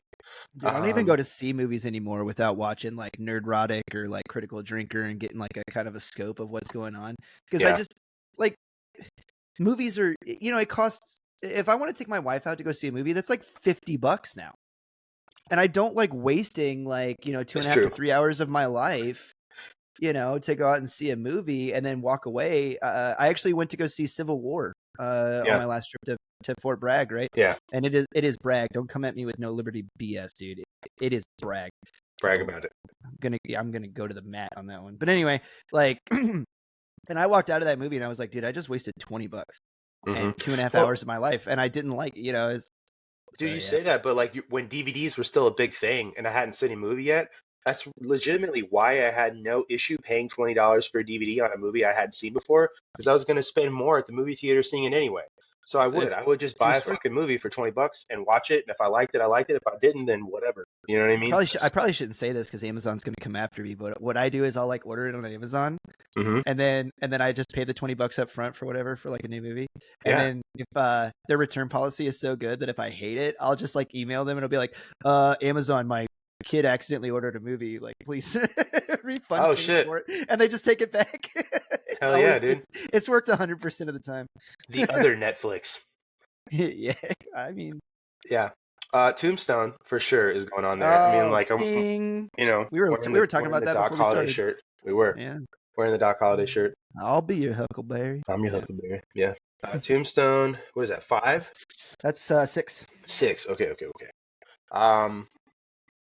Dude, I don't even go to see movies anymore without watching like Nerdrotic or like Critical Drinker and getting like a kind of a scope of what's going on because I just like movies are it costs. If I want to take my wife out to go see a movie, that's like $50 now, and I don't like wasting like 2.5 to 3 hours of my life to go out and see a movie and then walk away. I actually went to go see Civil War on my last trip to Fort Bragg, right? Yeah. And it is Bragg. Don't come at me with no Liberty BS, dude. It is Bragg. Brag about it. I'm gonna go to the mat on that one. But anyway, like, and I walked out of that movie and I was like, dude, I just wasted $20 and 2.5 hours of my life, and I didn't like it. Dude, you say that, but like when DVDs were still a big thing and I hadn't seen a movie yet, that's legitimately why I had no issue paying $20 for a DVD on a movie I hadn't seen before, because I was going to spend more at the movie theater seeing it anyway. So I would just True buy a story. fucking movie for $20 and watch it. And if I liked it, I liked it. If I didn't, then whatever. You know what I mean? I probably shouldn't say this because Amazon's going to come after me. But what I do is I'll like order it on Amazon, Mm-hmm. and then I just pay the $20 up front for whatever for like a new movie. And Yeah. then if their return policy is so good that if I hate it, I'll just like email them and it'll be like, Amazon, my kid accidentally ordered a movie. Like, please refund Oh me shit. for it. And they just take it back. Hell yeah, dude. It's worked 100% of the time. The other Netflix. Yeah, I mean, Yeah. Tombstone for sure is going on there. I mean, like, ding. you know, We were talking about that Doc before we Holiday started. shirt. We were Yeah. wearing the Doc Holiday shirt. I'll be your Huckleberry. I'm your Huckleberry. Yeah. Tombstone. What is that? 5? That's 6. 6. Okay.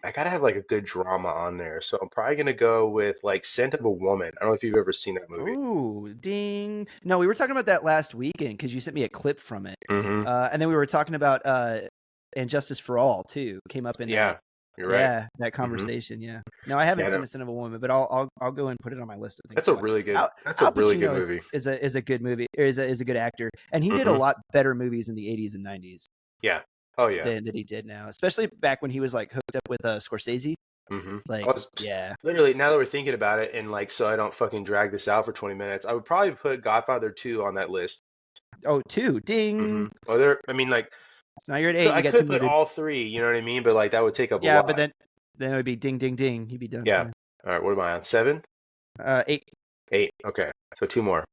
I gotta have like a good drama on there, so I'm probably gonna go with like Scent of a Woman. I don't know if you've ever seen that movie. Ooh, ding! No, we were talking about that last weekend because you sent me a clip from it, Mm-hmm. And then we were talking about and Justice for All too came up in that. You're right. Yeah, that conversation. Mm-hmm. Yeah. No, I haven't seen A Scent of a Woman, but I'll go and put it on my list of things. That's a really good. That's a really good movie. Is a good movie. Is a good actor, and he did a lot better movies in the 80s and 90s. Yeah. Oh yeah. Than he did now, especially back when he was like hooked up with Scorsese. Mm-hmm. Like, yeah. Literally, now that we're thinking about it, and like, so I don't fucking drag this out for 20 minutes, I would probably put Godfather 2 on that list. Oh, 2, ding. Mm-hmm. Well, I mean, like, so now you're at 8. I could put all 3. You know what I mean? But like, that would take up a lot. Yeah, but then it would be ding, ding, ding. You'd be done. Yeah. All right. What am I on? 7? 8. 8. Okay. So 2 more.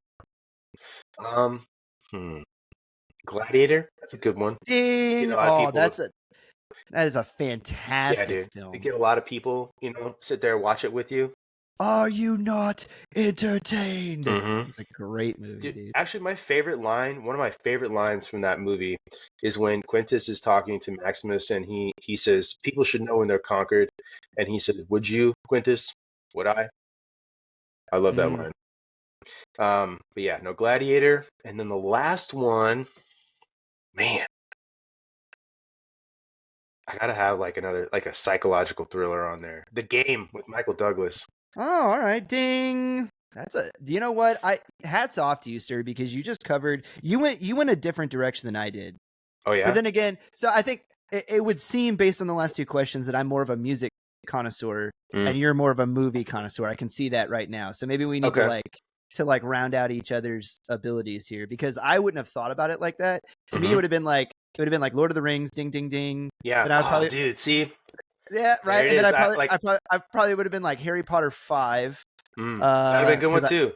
Gladiator. That's a good one. Ding. Oh, that is a fantastic film. You get a lot of people, sit there and watch it with you. Are you not entertained? Mm-hmm. It's a great movie, dude. Actually, one of my favorite lines from that movie is when Quintus is talking to Maximus and he says, people should know when they're conquered. And he said, would you, Quintus? Would I? I love that line. But yeah, no, Gladiator. And then the last one, man, I gotta have like a psychological thriller on there. The Game with Michael Douglas. Oh, all right, ding. You know what? Hats off to you, sir, because you just covered. You went a different direction than I did. Oh yeah. But then again, so I think it would seem based on the last 2 questions that I'm more of a music connoisseur and you're more of a movie connoisseur. I can see that right now. So maybe we need to round out each other's abilities here, because I wouldn't have thought about it like that. To me, it would have been like Lord of the Rings, ding, ding, ding. Yeah. Dude, see. Yeah, right. And then I probably would have been like Harry Potter 5. That'd have been a good one too.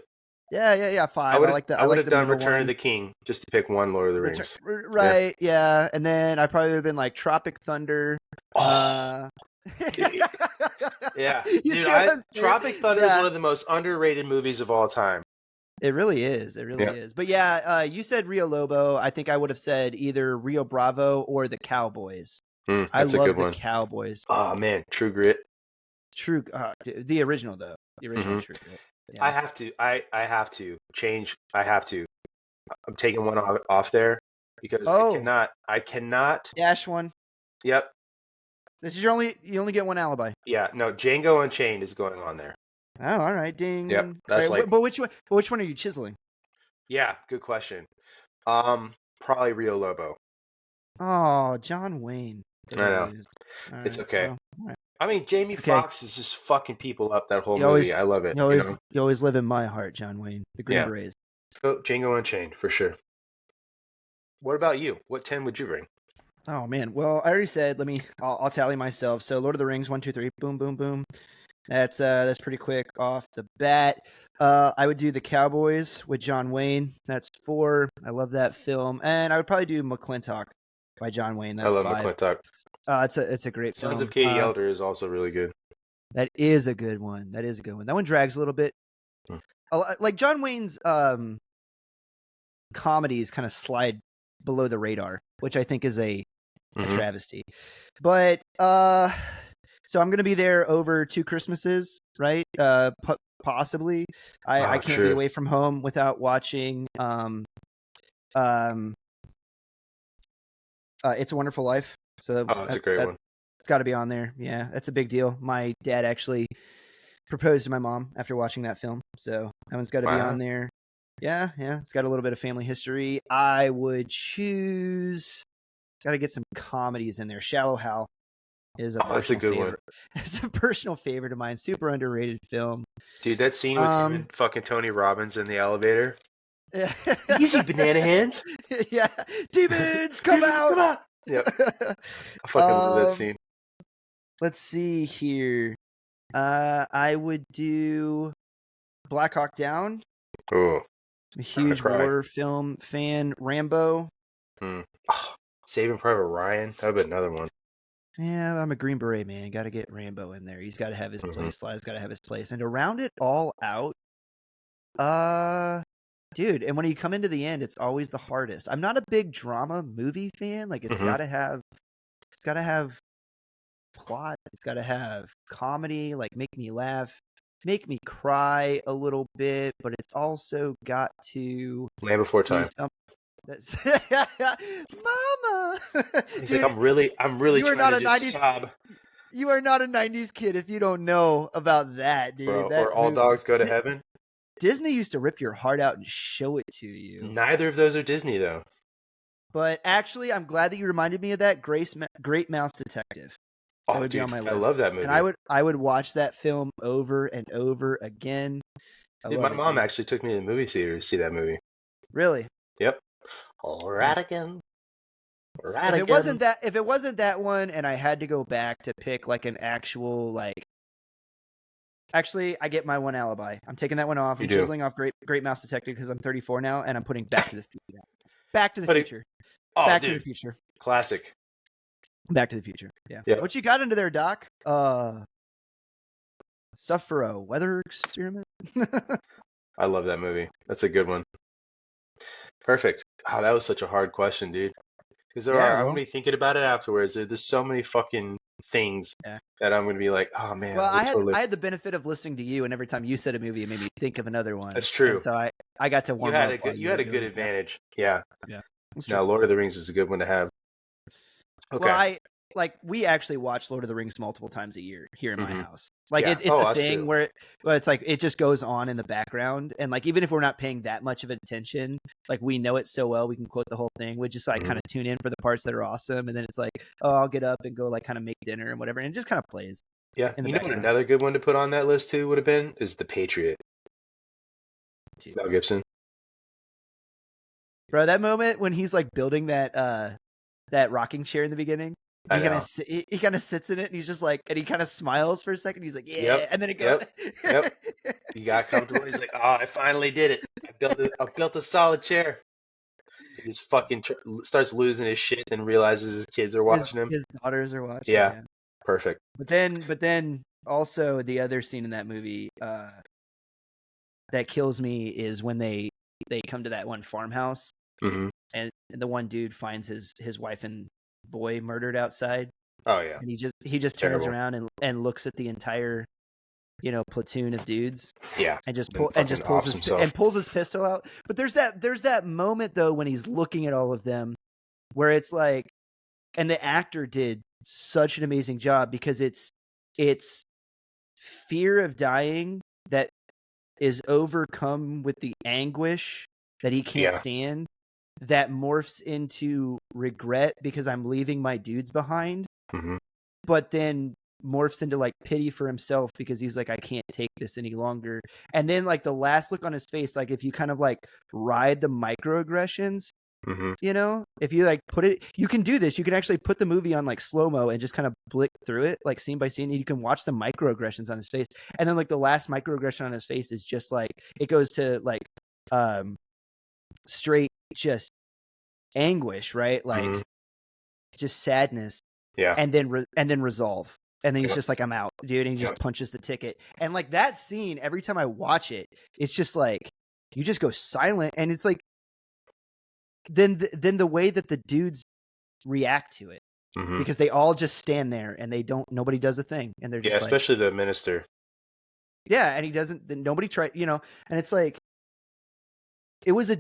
Yeah, 5. I would have done Return of the King just to pick one Lord of the Rings. Right, yeah. And then I probably would have been like Tropic Thunder. Yeah. Dude, Tropic Thunder is one of the most underrated movies of all time. It really is. It really is. But yeah, you said Rio Lobo. I think I would have said either Rio Bravo or The Cowboys. I love The Cowboys. Oh man, True Grit. The original though. The original True Grit. Yeah. I have to change. I'm taking one off there because I cannot. Dash one. Yep. This is you only get one alibi. Yeah, no, Django Unchained is going on there. Oh, all right, ding. Yep, that's but which one are you chiseling? Yeah, good question. Probably Rio Lobo. Oh, John Wayne. I know. It's okay. Well, right. I mean, Jamie Foxx is just fucking people up that whole movie. I love it. You always live in my heart, John Wayne. The Green Berets. So Django Unchained for sure. What about you? What 10 would you bring? Oh man, well I already said. I'll tally myself. So Lord of the Rings, 1, 2, 3, boom, boom, boom. That's pretty quick off the bat. I would do The Cowboys with John Wayne. That's 4. I love that film, and I would probably do McClintock by John Wayne. That's 5. I love McClintock. It's a great film. Sons of Katie Elder is also really good. That is a good one. That one drags a little bit. Like John Wayne's comedies kind of slide below the radar, which I think is a travesty. But so I'm going to be there over 2 Christmases, right? Possibly. I can't be away from home without watching It's a Wonderful Life. So that's a great one. It's got to be on there. Yeah, that's a big deal. My dad actually proposed to my mom after watching that film, so that one's got to be on there. Yeah, it's got a little bit of family history. I would choose. Got to get some comedies in there. Shallow Hal is a That's a personal good one. favorite. It's a personal favorite of mine. Super underrated film. Dude, that scene with him and fucking Tony Robbins in the elevator. Yeah. Easy, banana hands. Yeah. Demons, come Demons, out. come out. Yep. I fucking love that scene. Let's see here. I would do Black Hawk Down. Oh, I'm a huge war film fan. Rambo. Oh, Saving Private Ryan. That would be another one. Yeah, I'm a Green Beret man. Got to get Rambo in there. He's got to have his place. Sly's got to have his place. And to round it all out, dude. And when you come into the end, it's always the hardest. I'm not a big drama movie fan. Like it's got to have plot. It's got to have comedy. Like make me laugh, make me cry a little bit. But it's also got to Land Before Time. That's Mama. He's like, I'm really you trying to just sob. You are not a 90s kid if you don't know about that, dude. Bro, or All Dogs Go to Heaven. Disney used to rip your heart out and show it to you. Neither of those are Disney, though. But actually, I'm glad that you reminded me of that. Great Mouse Detective. That would be on my list. I love that movie. And I would watch that film over and over again. Dude, my mom actually took me to the movie theater to see that movie. Really? Yep. All right again. If it wasn't that one, and I had to go back to pick like an actual like. Actually, I get my one alibi. I'm taking that one off. I'm chiseling off Great Mouse Detective because I'm 34 now, and I'm putting Back to the Future. Back to the Future. Oh, Back dude. to the Future. Classic. Back to the Future. Yeah. What you got into there, Doc? Stuff for a weather experiment. I love that movie. That's a good one. Perfect. Oh, that was such a hard question, dude. Because I'm going to be thinking about it afterwards. There's so many fucking things that I'm going to be like, oh, man. Well, I had the benefit of listening to you, and every time you said a movie, it made me think of another one. That's true. And so I got to warm up. You had a good advantage. Yeah. Yeah. Now, Lord of the Rings is a good one to have. Okay. Well, we actually watch Lord of the Rings multiple times a year here in my house. Like it's a thing where it's like it just goes on in the background, and like even if we're not paying that much of attention, like we know it so well, we can quote the whole thing. We just like kind of tune in for the parts that are awesome, and then it's like, oh, I'll get up and go like kind of make dinner and whatever, and it just kind of plays. Yeah, you know what another good one to put on that list too would have been is The Patriot. Mel Gibson. Bro, that moment when he's like building that rocking chair in the beginning. He kind of sits in it and he's just like, and he kind of smiles for a second. He's like, yeah. And then it goes. Yep. He got comfortable. He's like, oh, I finally did it. I built a solid chair. He just fucking starts losing his shit and realizes his kids are watching him. His daughters are watching. Yeah. Perfect. But then also the other scene in that movie that kills me is when they come to that one farmhouse and the one dude finds his wife and boy murdered outside. Oh yeah. And he just turns around and looks at the entire platoon of dudes. Yeah. And pulls his pistol out. But there's that moment though when he's looking at all of them where it's like, and the actor did such an amazing job because it's fear of dying that is overcome with the anguish that he can't stand, that morphs into regret because I'm leaving my dudes behind, but then morphs into like pity for himself because he's like, I can't take this any longer. And then like the last look on his face, like if you kind of like ride the microaggressions, if you like put it, you can do this. You can actually put the movie on like slow-mo and just kind of blick through it like scene by scene, and you can watch the microaggressions on his face. And then like the last microaggression on his face is just like, it goes to like straight just anguish, right? Like just sadness. Yeah. And then resolve. And then he's just like, I'm out, dude. And he just punches the ticket. And like that scene, every time I watch it, it's just like, you just go silent. And it's like, then the way that the dudes react to it, because they all just stand there and nobody does a thing. And they're just especially the minister. Yeah. And he doesn't, nobody tried, and it's like, it was a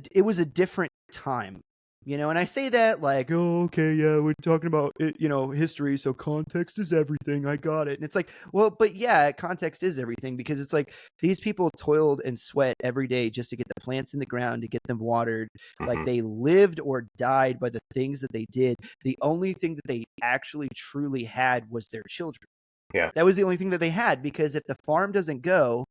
different time. And I say that like, oh, okay, yeah, we're talking about it, history, so context is everything. I got it. And it's like, well, but yeah, context is everything, because it's like these people toiled and sweat every day just to get the plants in the ground, to get them watered. Like, they lived or died by the things that they did. The only thing that they actually truly had was their children. Yeah. That was the only thing that they had, because if the farm doesn't go,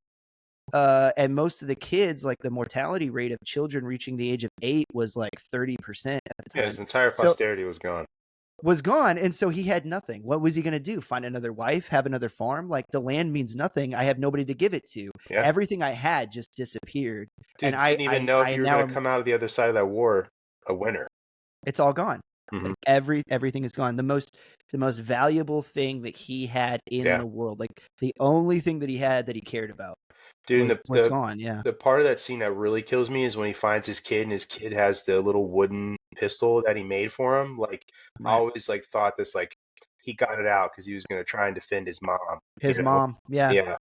and most of the kids, like, the mortality rate of children reaching the age of 8 was like 30% at the time. Yeah, his entire So posterity was gone. and so he had nothing. What was he going to do? Find another wife, have another farm? Like, the land means nothing. I have nobody to give it to. Yeah. Everything I had just disappeared. Dude, And didn't even know if you were now going to come out of the other side of that war a winner. it's all gone. Mhm. Like, everything is gone. The most valuable thing that he had in the world, like the only thing that he had that he cared about, Dude, was gone. Yeah. the part of that scene that really kills me is when he finds his kid, and his kid has the little wooden pistol that he made for him. Like, I Right. always like thought this, like, he got it out because he was going to try and defend his mom. His mom. Yeah. Yeah.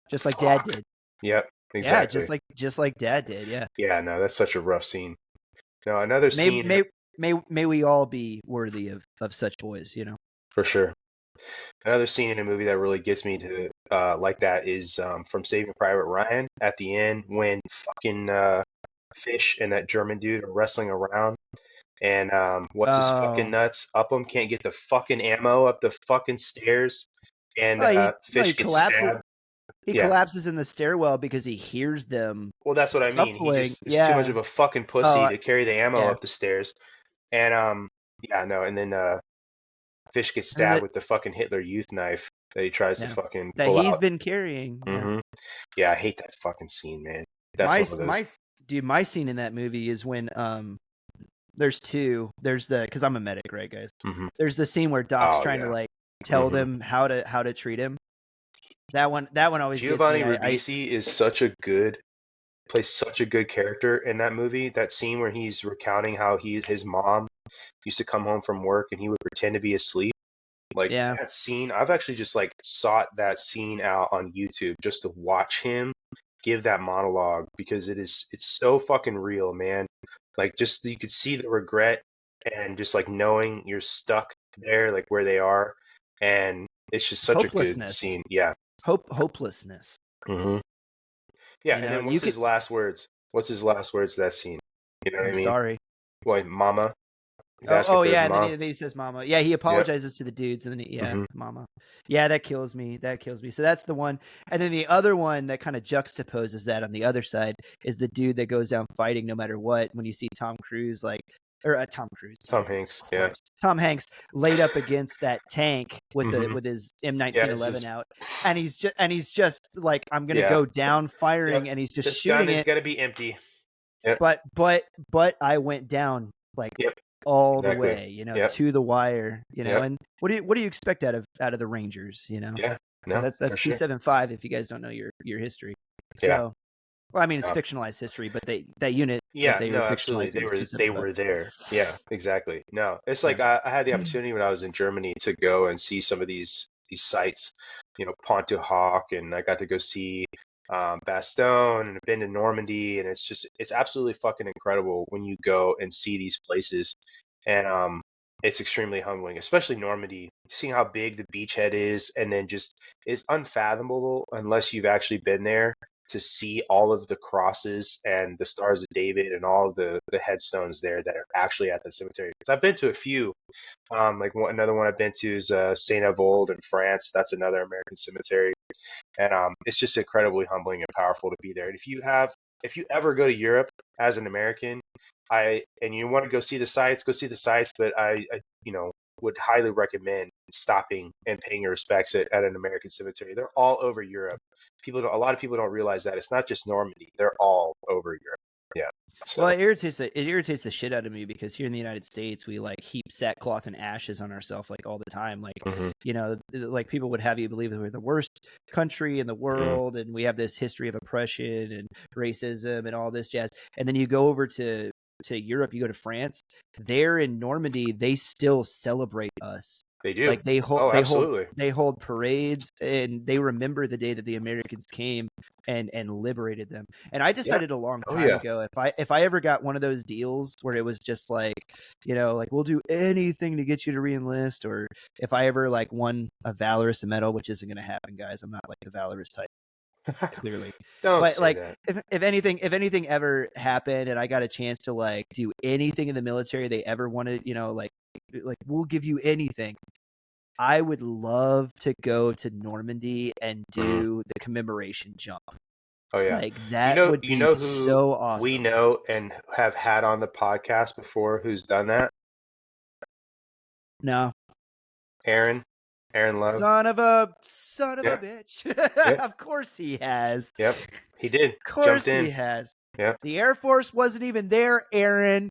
Just like Dad did. Yep. Exactly. Yeah, just like Dad did. Yeah. Yeah. No, that's such a rough scene. No, another scene. May we all be worthy of such boys, For sure. Another scene in a movie that really gets me to like that is from Saving Private Ryan at the end, when fucking Fish and that German dude are wrestling around, and what's his fucking nuts? Upham can't get the fucking ammo up the fucking stairs, and Fish gets stabbed. He collapses in the stairwell because he hears them. Well, that's what I mean. He just is too much of a fucking pussy to carry the ammo up the stairs, and and then Fish gets stabbed with the fucking Hitler Youth knife that he tries to fucking pull he's out. been carrying. Mm-hmm. Yeah, I hate that fucking scene, man. That's one of those. My scene in that movie is when there's two. There's because I'm a medic, right, guys? Mm-hmm. There's the scene where Doc's trying to like tell them how to treat him. That one always Giovanni gets me. Ribisi is plays such a good character in that movie. That scene where he's recounting how his mom used to come home from work and he would pretend to be asleep. Like, that scene, I've actually just like sought that scene out on YouTube just to watch him give that monologue, because it's so fucking real, man. Like, just you could see the regret and just like knowing you're stuck there, like where they are, and it's just such a good scene. Yeah. Hopelessness. Mm-hmm. Yeah, and then what's his last words? What's his last words to that scene? You know what I mean? Sorry. Boy, mama. And then he says mama. Yeah, he apologizes to the dudes, and then mama. Yeah, that kills me. So that's the one. And then the other one that kind of juxtaposes that on the other side is the dude that goes down fighting no matter what. When you see Tom Hanks, Tom Hanks laid up against that tank with his M1911 out, and he's just like, I'm gonna go down firing, and he's just this shooting gun is it. Gonna be empty. Yep. But I went down like all the way, to the wire, And what do you expect out of the Rangers, Yeah, no, that's 275 if you guys don't know your history. So, well, I mean, it's fictionalized history, but that unit. Yeah, they no, were absolutely. They were there. Yeah, exactly. No, it's like I had the opportunity when I was in Germany to go and see some of these sites, Pont du Hoc, and I got to go see Bastogne, and I've been to Normandy, and it's absolutely fucking incredible when you go and see these places, and it's extremely humbling, especially Normandy, seeing how big the beachhead is, and then just it's unfathomable unless you've actually been there to see all of the crosses and the Stars of David and all of the headstones there that are actually at the cemetery. Because I've been to a few. Another one I've been to is Saint Avold in France. That's another American cemetery, and it's just incredibly humbling and powerful to be there. And if you ever go to Europe as an American, and you want to go see the sites, But I would highly recommend stopping and paying your respects at an American cemetery. They're all over Europe. A lot of people don't realize that it's not just Normandy; they're all over Europe. Yeah. So. Well, it irritates the shit out of me, because here in the United States, we like heap sackcloth and ashes on ourselves like all the time. Like, like people would have you believe that we're the worst country in the world, and we have this history of oppression and racism and all this jazz. And then you go over to Europe, you go to France, there in Normandy, they still celebrate us. They do. Like they hold Oh, absolutely. they hold parades, and they remember the day that the Americans came and liberated them. And I Yeah. decided a long Oh, time yeah. ago, if I ever got one of those deals where it was just like, like we'll do anything to get you to reenlist, or if I ever like won a Valorous medal, which isn't going to happen, guys. I'm not like the Valorous type, clearly. Don't But say like that. if anything ever happened and I got a chance to like do anything in the military they ever wanted, like we'll give you anything. I would love to go to Normandy and do the commemoration jump. Oh, yeah. Like that would You be know who so we awesome. know and have had on the podcast before who's done that? No. Aaron Love. Son of a Yeah. bitch. Yep. Of course he has. Yep. He did. Of Jumped course he in. has. Yep. The Air Force wasn't even there, Aaron.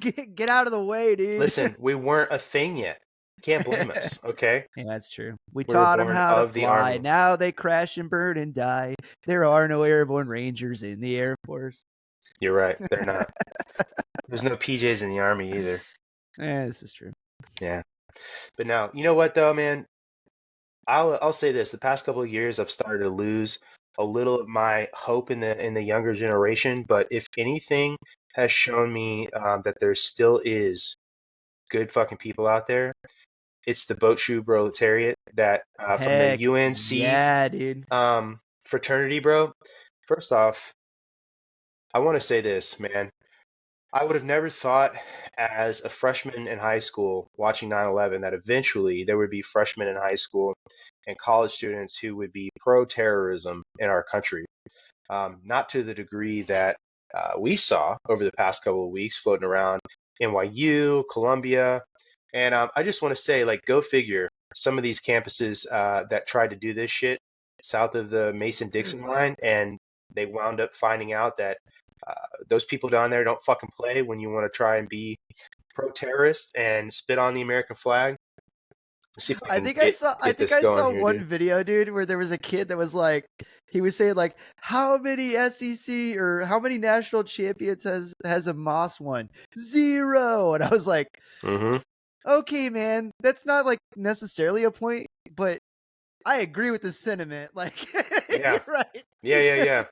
Get out of the way, dude. Listen, we weren't a thing yet. Can't blame us, okay? Yeah, that's true. We We were taught them born how to of the fly. Army. Now they crash and burn and die. There are no airborne rangers in the Air Force. You're right. They're not. There's no PJs in the Army either. This is true. Yeah. But now, you know what though, man? I'll say this: the past couple of years, I've started to lose a little of my hope in the younger generation. But if anything has shown me that there still is good fucking people out there, it's the boat shoe proletariat that from the Heck UNC yeah, dude. fraternity, bro. First off, I want to say this, man. I would have never thought as a freshman in high school watching 9/11 that eventually there would be freshmen in high school and college students who would be pro-terrorism in our country. Not to the degree that we saw over the past couple of weeks floating around NYU, Columbia. And I just want to say, like, go figure, some of these campuses that tried to do this shit south of the Mason-Dixon line, and they wound up finding out that those people down there don't fucking play when you want to try and be pro-terrorist and spit on the American flag. Let's see if I I can think I saw get this going here, one dude. video, dude, where there was a kid that was like, he was saying like, how many SEC or how many national champions has a Moss won? 0. And I was like, Mm-hmm. okay, man, that's not like necessarily a point, but I agree with the sentiment. Like, Yeah. you're right. Yeah.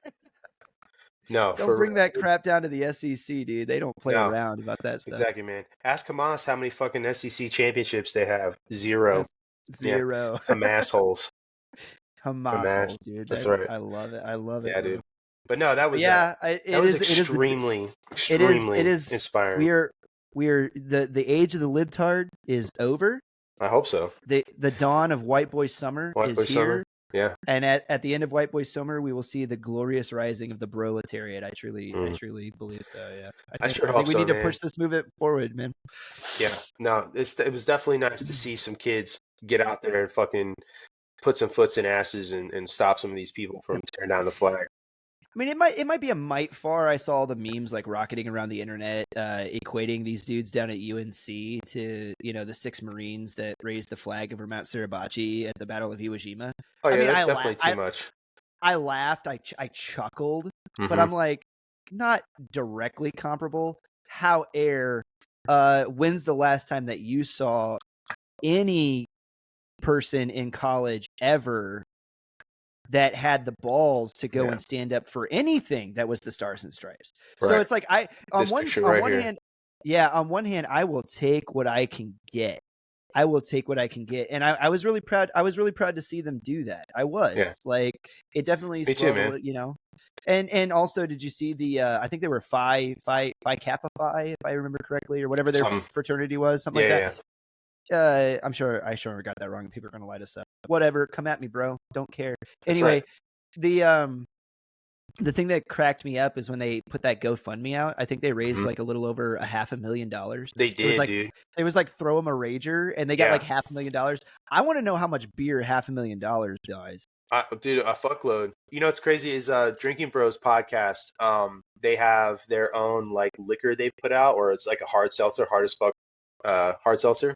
No, Don't for bring real, that dude. crap down to the SEC, dude. They don't play No, around about that stuff. exactly, man. Ask Hamas how many fucking SEC championships they have. 0. That's Yeah. 0. Hamas holes. Hamas Hamas. hole, dude. That's right. I love it. I love it, Yeah, bro. dude. But no, that But was yeah, extremely, it extremely is inspiring. we are the age of the libtard is over. I hope so. The dawn of white boy summer White is Boy here. Summer. Yeah. And at the end of white boy summer, we will see the glorious rising of the proletariat. I truly believe so. Yeah. I sure I hope think we so, need to man. push this movement forward, man. Yeah. No, it was definitely nice to see some kids get out there and fucking put some foots in asses and stop some of these people from tearing down the flag. I mean, it might be a mite far. I saw all the memes like rocketing around the internet, equating these dudes down at UNC to the 6 Marines that raised the flag over Mount Suribachi at the Battle of Iwo Jima. Oh yeah, I mean, that's definitely too much. I laughed, I chuckled, but Mm-hmm. I'm like, not directly comparable. However, when's the last time that you saw any person in college ever that had the balls to go and stand up for anything that was the Stars and Stripes? Right. So it's like on one hand, I will take what I can get. And I was really proud. I was really proud to see them do that. I was like, it definitely swelled a little, And also, did you see the? I think they were Phi Kappa Phi, if I remember correctly, or whatever their fraternity was, something like that. Yeah. I'm sure I got that wrong. People are gonna light us up. Whatever, come at me, bro. Don't care. Anyway, the thing that cracked me up is when they put that GoFundMe out. I think they raised like a little over $500,000. They did, dude. It was like throw them a rager, and they got like $500,000. I want to know how much beer $500,000 buys. Dude, a fuckload. You know what's crazy is Drinking Bros podcast. They have their own like liquor they've put out, or it's like a hard seltzer, hard as fuck, hard seltzer.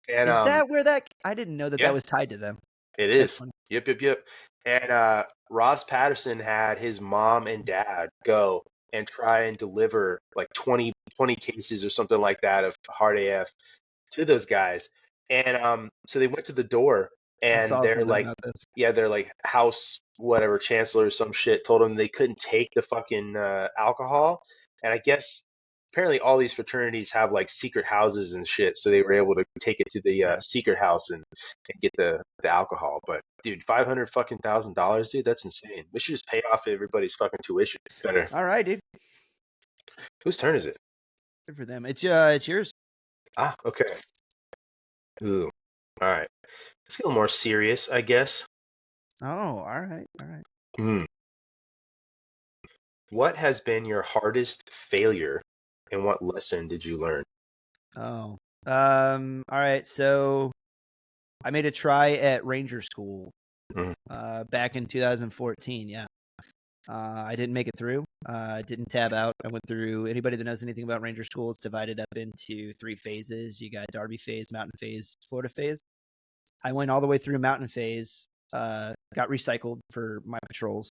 And is that where that? I didn't know that was tied to them. It is. Yep. And Ross Patterson had his mom and dad go and try and deliver like 20 cases or something like that of hard AF to those guys. And so they went to the door, I and saw they're something like, about this. yeah, they're like house whatever chancellor or some shit told them they couldn't take the fucking alcohol. And I guess apparently all these fraternities have like secret houses and shit, so they were able to take it to the Yeah. secret house and get the alcohol. But dude, 500 fucking $1,000, dude, that's insane. We should just pay off everybody's fucking tuition. Better. All right, dude. Whose turn is it? Good for them. It's yours. Ah, okay. Ooh, all right. Let's get a little more serious, I guess. Oh, all right, all right. Hmm. What has been your hardest failure, and what lesson did you learn? Oh, all right. So I made a try at Ranger School, Mm, back in 2014. Yeah. I didn't make it through. Didn't tab out. I went through. Anybody that knows anything about Ranger School, it's divided up into 3 phases. You got Derby phase, Mountain phase, Florida phase. I went all the way through Mountain phase. Got recycled for my patrols,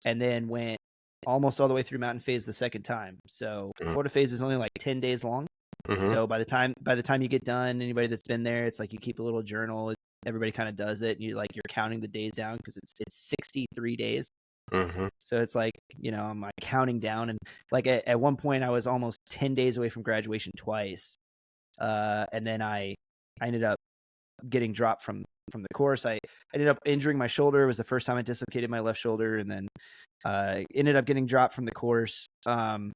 and then went almost all the way through Mountain phase the second time. So mm, Florida phase is only like 10 days long. mm-hmm, So by the time you get done, anybody that's been there, it's like you keep a little journal. Everybody kind of does it, and you're counting the days down because it's 63 days. mm-hmm, So it's like, I'm like counting down, and like at one point I was almost 10 days away from graduation twice. And then I ended up getting dropped from the course. I ended up injuring my shoulder. It was the first time I dislocated my left shoulder, and then ended up getting dropped from the course for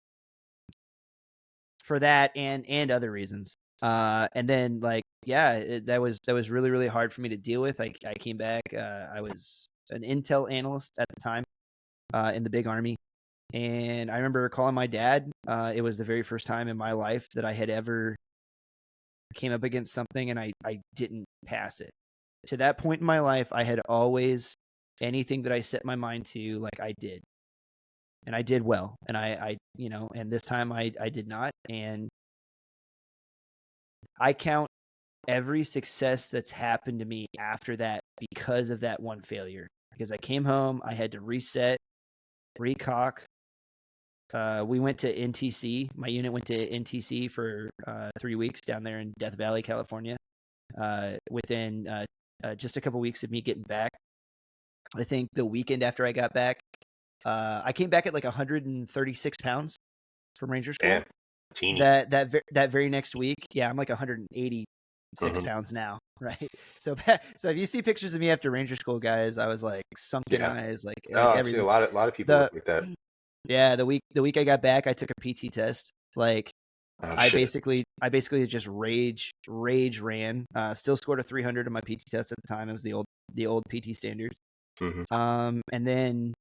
that and other reasons. And then that was really, really hard for me to deal with. I came back. I was an intel analyst at the time in the big army. And I remember calling my dad. It was the very first time in my life that I had ever came up against something and I didn't pass it. To that point in my life, I had always, anything that I set my mind to, like, I did. And I did well. And and this time I did not. And I count every success that's happened to me after that because of that one failure. Because I came home, I had to reset, recock. We went to NTC. My unit went to NTC for 3 weeks down there in Death Valley, California. Within just a couple weeks of me getting back, I think the weekend after I got back, I came back at like 136 pounds from Ranger School. damn, teeny. That very next week, yeah, I'm like 186 Mm-hmm, pounds now, right? So if you see pictures of me after Ranger School, guys, I was like sunken yeah. eyes, like Oh, I see a everything. lot of people The look like that. Yeah, the week I got back, I took a PT test. Like Oh I shit. basically just rage ran. Still scored a 300 on my PT test at the time. It was the old PT standards. Mm-hmm, And then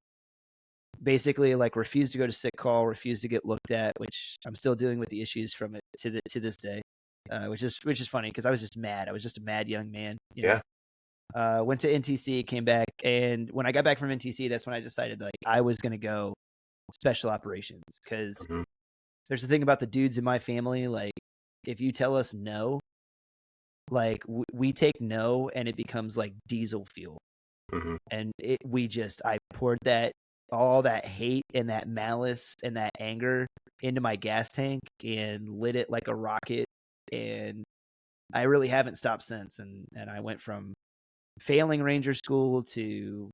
basically like refused to go to sick call, refused to get looked at, which I'm still dealing with the issues from it to this day. Which is funny because I was just mad. I was just a mad young man, yeah. Went to NTC, came back, and when I got back from NTC, that's when I decided like I was gonna go special operations because Mm-hmm, there's the thing about the dudes in my family. Like, if you tell us no, like we take no, and it becomes like diesel fuel, mm-hmm, and I poured that all that hate and that malice and that anger into my gas tank and lit it like a rocket, and I really haven't stopped since. And I went from failing Ranger School to,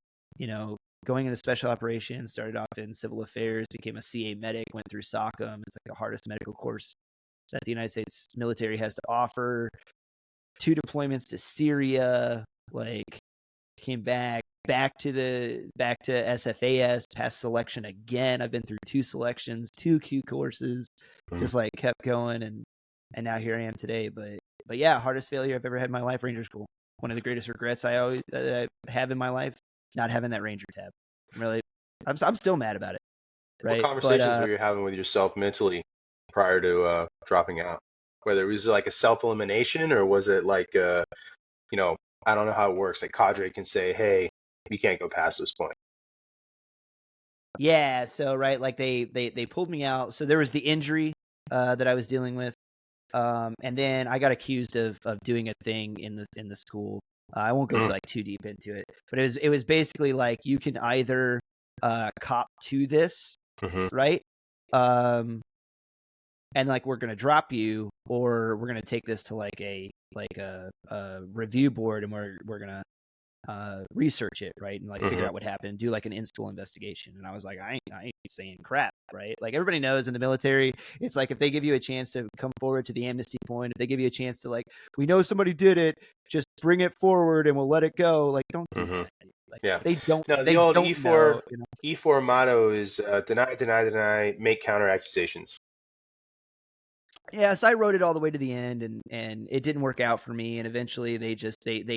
going into special operations, started off in civil affairs, became a CA medic, went through SOCM. It's like the hardest medical course that the United States military has to offer. 2 deployments to Syria, like came back to SFAS, passed selection again. I've been through 2 selections, 2 Q courses, mm-hmm. just like kept going, and now here I am today. But yeah, hardest failure I've ever had in my life, Ranger School. One of the greatest regrets I have in my life, not having that Ranger tab. I'm still mad about it, What right? But conversations were you having with yourself mentally prior to dropping out? Whether it was like a self elimination or was it like you know, I don't know how it works. Like cadre can say, "Hey, you can't go past this point." yeah, so right, like they pulled me out. So there was the injury that I was dealing with. And then I got accused of doing a thing in the school. I won't go Mm, like too deep into it, but it was basically like you can either cop to this, mm-hmm, right? Um, and like we're gonna drop you, or we're gonna take this to like a review board, and we're gonna research it, right, and like figure out what happened, do like an in-school investigation. And I was like, I ain't saying crap, right? Like everybody knows in the military, it's like if they give you a chance to come forward to the amnesty point, if they give you a chance to like, we know somebody did it, just bring it forward and we'll let it go. Like don't do that. Like Yeah. they don't No, the they old don't E4 know, you know? E4 motto is deny, deny, deny, make counter accusations. Yeah, so I wrote it all the way to the end, and it didn't work out for me. And eventually, they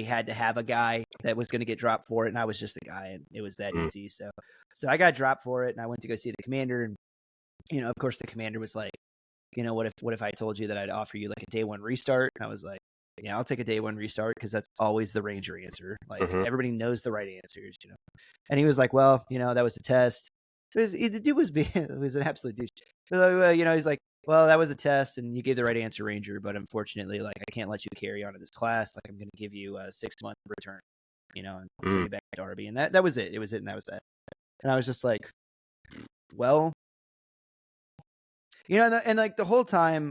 had to have a guy that was going to get dropped for it, and I was just a guy, and it was that easy. So I got dropped for it, and I went to go see the commander, and of course, the commander was like, what if I told you that I'd offer you like a day one restart? And I was like, yeah, I'll take a day one restart because that's always the Ranger answer. Like everybody knows the right answers, And he was like, well, that was a test. So the dude was was an absolute douche. He's like, well, that was a test, and you gave the right answer, Ranger. But unfortunately, like I can't let you carry on in this class. Like I'm going to give you a 6-month return, and send you back to Arby. And that was it. It was it, and that was that. And I was just like, well, and like the whole time,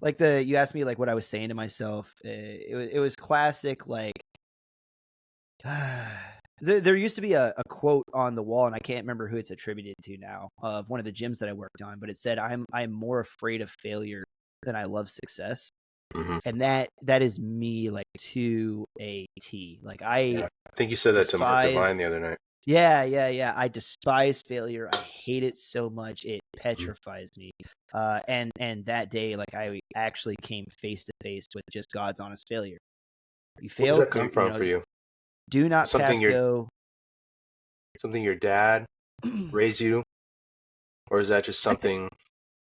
like you asked me like what I was saying to myself. It was classic. Like there used to be a quote on the wall, and I can't remember who it's attributed to now, of one of the gyms that I worked on, but it said, I'm more afraid of failure than I love success. And that is me, like, to a T. Like I think you said that to Mark Divine the other night. Yeah. I despise failure. I hate it so much. It petrifies me. And that day, like I actually came face to face with just God's honest failure. You failed. Where does that come from for you? Do not pass go. Something your dad raised you, or is that just something?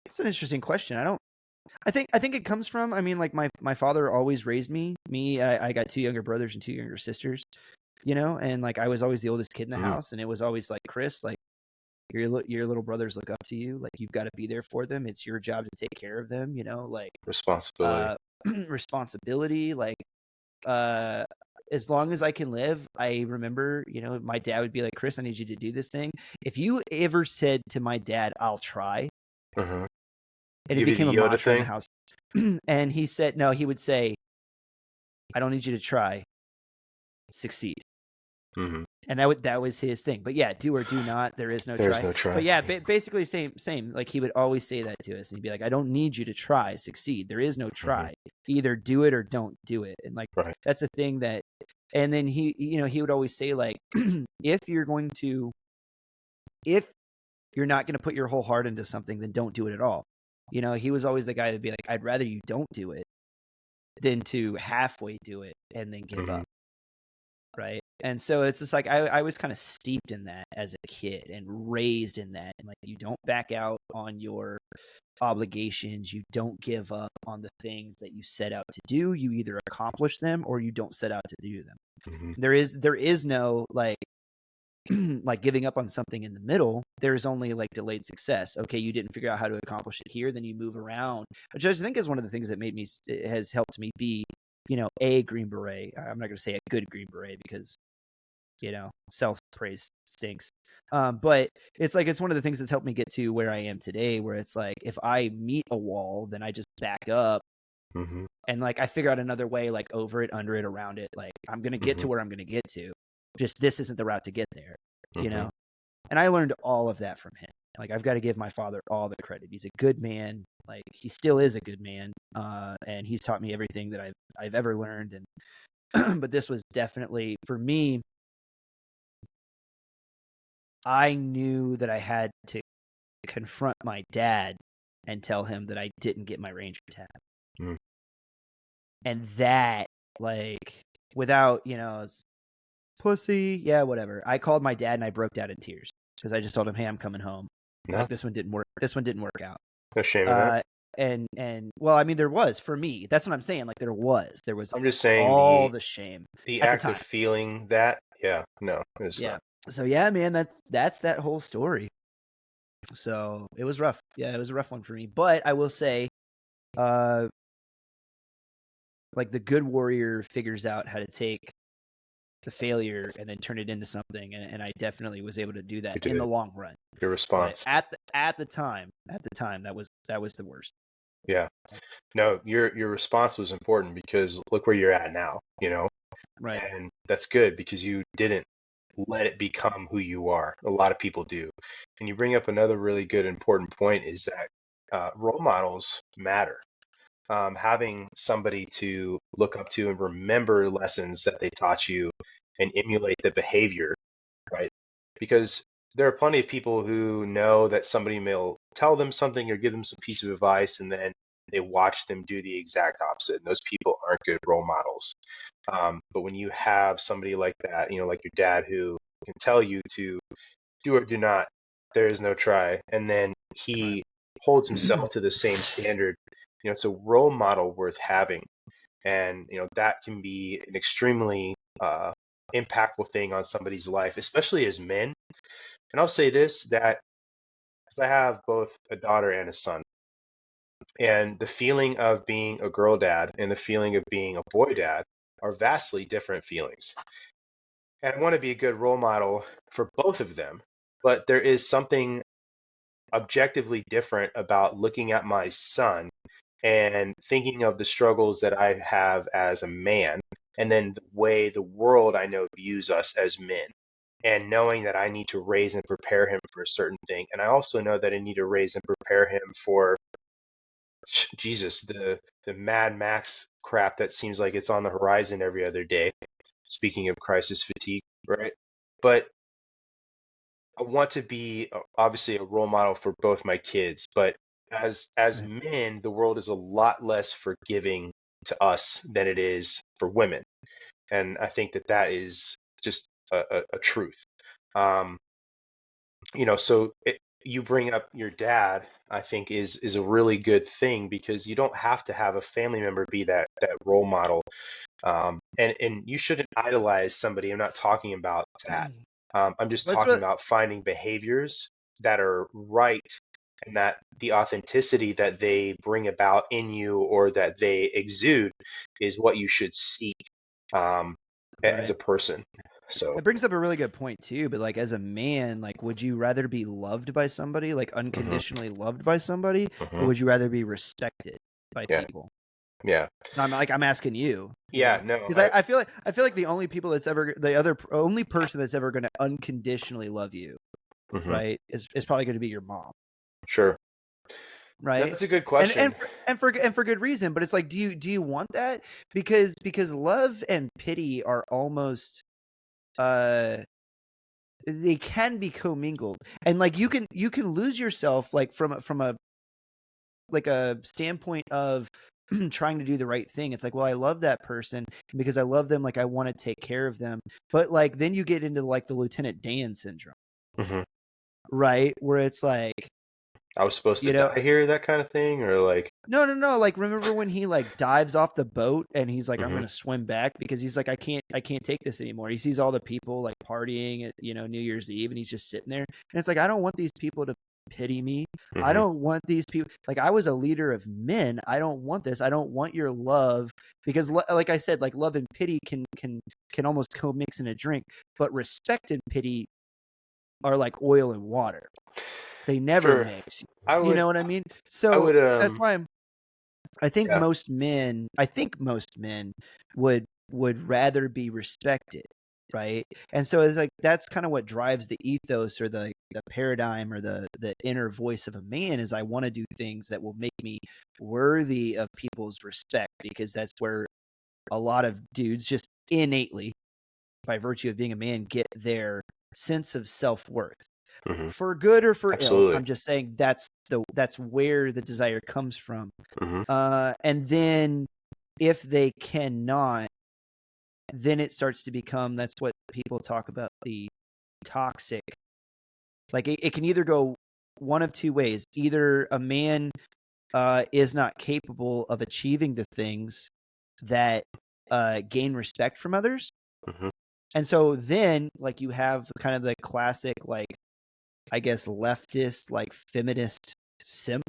It's an interesting question. I think it comes from. I mean, like my father always raised me. I got 2 younger brothers and 2 younger sisters. And like I was always the oldest kid in the house, and it was always like, Chris, like your little brothers look up to you. Like you've got to be there for them. It's your job to take care of them. Like responsibility. Like as long as I can live, I remember, my dad would be like, Chris, I need you to do this thing. If you ever said to my dad, I'll try, and it became a mantra in the house. And he said, no, he would say, I don't need you to try, succeed. And that was his thing. But yeah, do or do not. There's no try. But yeah, basically same. Like he would always say that to us, and he'd be like, I don't need you to try, succeed. There is no try. Either do it or don't do it. And like that's a thing that. And then he would always say, like, if you're not going to put your whole heart into something, then don't do it at all. He was always the guy that'd be like, I'd rather you don't do it than to halfway do it and then give up. Right. And so it's just like I was kind of steeped in that as a kid and raised in that. And like, you don't back out on your obligations. You don't give up on the things that you set out to do. You either accomplish them or you don't set out to do them. There is no like like giving up on something in the middle. There's only like delayed success. Okay, you didn't figure out how to accomplish it here, then you move around, which I think is one of the things that has helped me be a Green Beret. I'm not going to say a good Green Beret because self-praise stinks. But it's like, it's one of the things that's helped me get to where I am today, where it's like, if I meet a wall, then I just back up and like, I figure out another way, like over it, under it, around it. Like I'm going to get to where I'm going to get to. Just, this isn't the route to get there, And I learned all of that from him. Like I've got to give my father all the credit. He's a good man. Like he still is a good man. And he's taught me everything that I've ever learned. And but this was definitely, for me, I knew that I had to confront my dad and tell him that I didn't get my Ranger tab. And that, like, without, pussy, yeah, whatever. I called my dad and I broke down in tears because I just told him, hey, I'm coming home. No. Like, this one didn't work. This one didn't work out. No shame in that. And well, I mean, there was, for me. That's what I'm saying. Like, there was. I'm just saying all the shame. The act of feeling that, yeah, no, it's not. So yeah, man, that's that whole story. So it was rough. Yeah, it was a rough one for me. But I will say, like, the good warrior figures out how to take the failure and then turn it into something, and I definitely was able to do that in the long run. Your But response. at the time, that was the worst. Yeah. No, your response was important because look where you're at now, you know, Right. and that's good because you didn't let it become who you are. A lot of people do. And you bring up another really good important point is that role models matter. Having somebody to look up to and remember lessons that they taught you and emulate the behavior, right? Because there are plenty of people who know that somebody may tell them something or give them some piece of advice, and then they watch them do the exact opposite. And those people aren't good role models. But when you have somebody like that, you know, like your dad, who can tell you to do or do not, there is no try, and then Right. he holds himself to the same standard, you know, it's a role model worth having. And, you know, that can be an extremely impactful thing on somebody's life, especially as men. And I'll say this, that because I have both a daughter and a son, and the feeling of being a girl dad and the feeling of being a boy dad are vastly different feelings. And I want to be a good role model for both of them. But there is something objectively different about looking at my son and thinking of the struggles that I have as a man, and then the way the world I know views us as men, and knowing that I need to raise and prepare him for a certain thing. And I also know that I need to raise and prepare him for Jesus, the Mad Max crap that seems like it's on the horizon every other day. Speaking of crisis fatigue, right? But I want to be obviously a role model for both my kids, but as Right. men, the world is a lot less forgiving to us than it is for women, and I think that that is just a truth. Um, you know, so you bring up your dad, I think is a really good thing because you don't have to have a family member be that role model. And you shouldn't idolize somebody. I'm not talking about that. I'm just Let's talking re- about finding behaviors that are right, and that the authenticity that they bring about in you or that they exude is what you should seek um, as right. a person. So, That brings up a really good point too, but like as a man, like would you rather be loved by somebody, like hmm unconditionally loved by somebody, or hmm would you rather be respected by yeah, people? yeah, No, I'm asking you, yeah. No, because I feel like the only people that's ever the other only person that's ever going to unconditionally love you, hmm right, is probably going to be your mom, sure. right? That's a good And question. for good reason, but it's like, do you want that? Because love and pity are almost uh they can be commingled, and like you can lose yourself, like from a like a standpoint of trying to do the right thing. It's like, well, I love that person, and because I love them, like I want to take care of them. But like then you get into like the Lieutenant Dan syndrome, hmm right? Where it's like, I was supposed to you know, die here, that kind of thing, or like, no. Like, remember when he like dives off the boat and he's like, I'm hmm gonna swim back because he's like, I can't take this anymore. He sees all the people like partying at New Year's Eve, and he's just sitting there, and it's like, I don't want these people to pity me. I hmm don't want these people, like, I was a leader of men. I don't want this. I don't want your love, because like I said, like love and pity can almost co-mix in a drink, but respect and pity are like oil and water. They never sure. mix. I You would, know what I mean? I So would, that's why yeah. I think most men would rather be respected, right? And so it's like that's kind of what drives the ethos, or the paradigm, or the inner voice of a man, is I want to do things that will make me worthy of people's respect, because that's where a lot of dudes just innately, by virtue of being a man, get their sense of self-worth. hmm For good or for ill, Absolutely. I'm just saying that's where the desire comes from. hmm And then if they cannot, then it starts to become, that's what people talk about, the toxic. Like it can either go one of two ways. Either a man is not capable of achieving the things that gain respect from others. hmm And so then, like, you have kind of the classic, like, I guess, leftist, like, feminist simp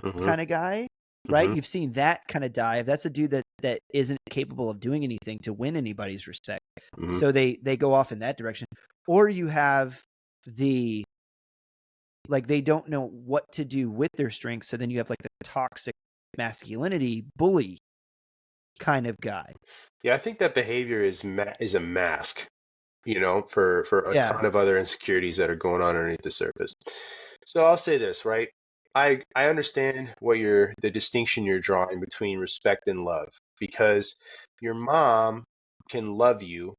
hmm kind of guy, right? hmm You've seen that kind of dive. That's a dude that isn't capable of doing anything to win anybody's respect. hmm So they go off in that direction. Or you have the Like they don't know what to do with their strengths. So then you have like the toxic masculinity bully kind of guy. Yeah, I think that behavior is a mask, for a Yeah. ton of other insecurities that are going on underneath the surface. So I'll say this, right? I understand the distinction you're drawing between respect and love, because your mom can love you,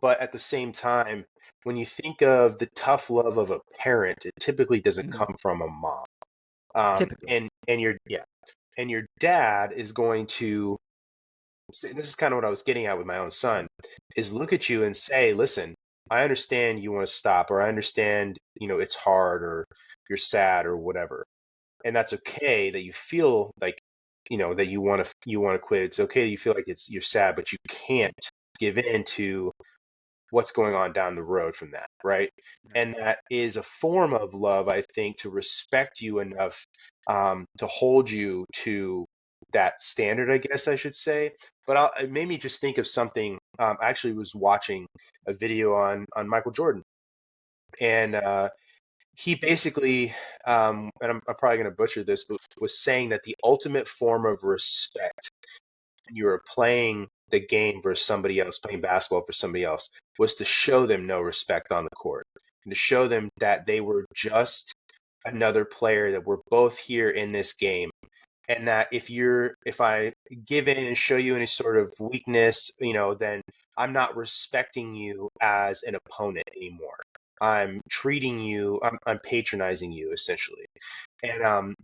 but at the same time, when you think of the tough love of a parent, it typically doesn't come from a mom. Typically. And your dad is going to say, this is kind of what I was getting at with my own son, is look at you and say, listen, I understand you want to stop, or I understand, it's hard, or you're sad, or whatever. And that's okay that you feel like, that you want to quit. It's okay that you feel like you're sad, but you can't give in to what's going on down the road from that, right? And that is a form of love, I think, to respect you enough, to hold you to that standard, I guess I should say. But it made me just think of something. I actually was watching a video on Michael Jordan, and he basically, and I'm probably going to butcher this, but was saying that the ultimate form of respect when you were playing the game versus somebody else, playing basketball for somebody else, was to show them no respect on the court, and to show them that they were just another player, that we're both here in this game. And that if I give in and show you any sort of weakness, then I'm not respecting you as an opponent anymore. I'm treating you, I'm patronizing you essentially. And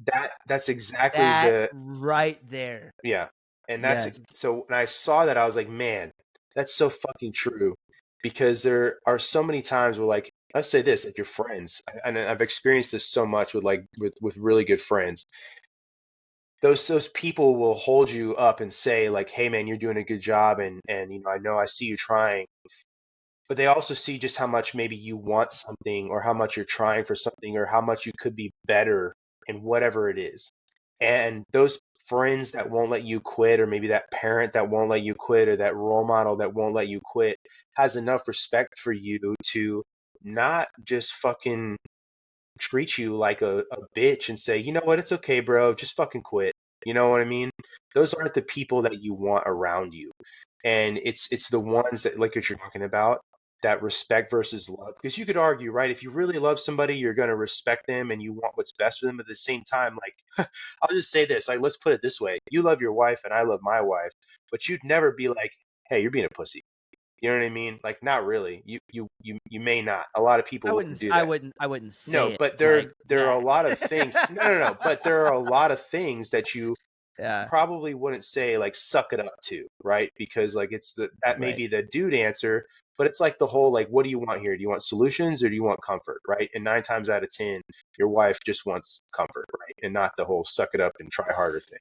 that's exactly That the right there. yeah. And Yes. so when I saw that, I was like, man, that's so fucking true. Because there are so many times where, like, let's say this, like your friends, and I've experienced this so much with with really good friends. Those people will hold you up and say, like, hey man, you're doing a good job, and I know I see you trying. But they also see just how much maybe you want something, or how much you're trying for something, or how much you could be better in whatever it is. And those friends that won't let you quit, or maybe that parent that won't let you quit, or that role model that won't let you quit, has enough respect for you to not just fucking treat you like a bitch and say, you know what, it's okay, bro, just fucking quit. You know what I mean? Those aren't the people that you want around you. And it's the ones that, like what you're talking about, that respect versus love. Because you could argue, right? If you really love somebody, you're going to respect them and you want what's best for them. At the same time, like, I'll just say this, like, let's put it this way. You love your wife and I love my wife, but you'd never be like, hey, you're being a pussy. You know what I mean? Like, not really. You may not. A lot of people wouldn't do that. I wouldn't say No, it but like there are a that. lot of things. No. But there are a lot of things that you Yeah. probably wouldn't say, like, suck it up to, right? Because, like, that may Right. be the dude answer, but it's like the whole, like, what do you want here? Do you want solutions or do you want comfort, right? And 9 times out of 10, your wife just wants comfort, right? And not the whole suck it up and try harder thing.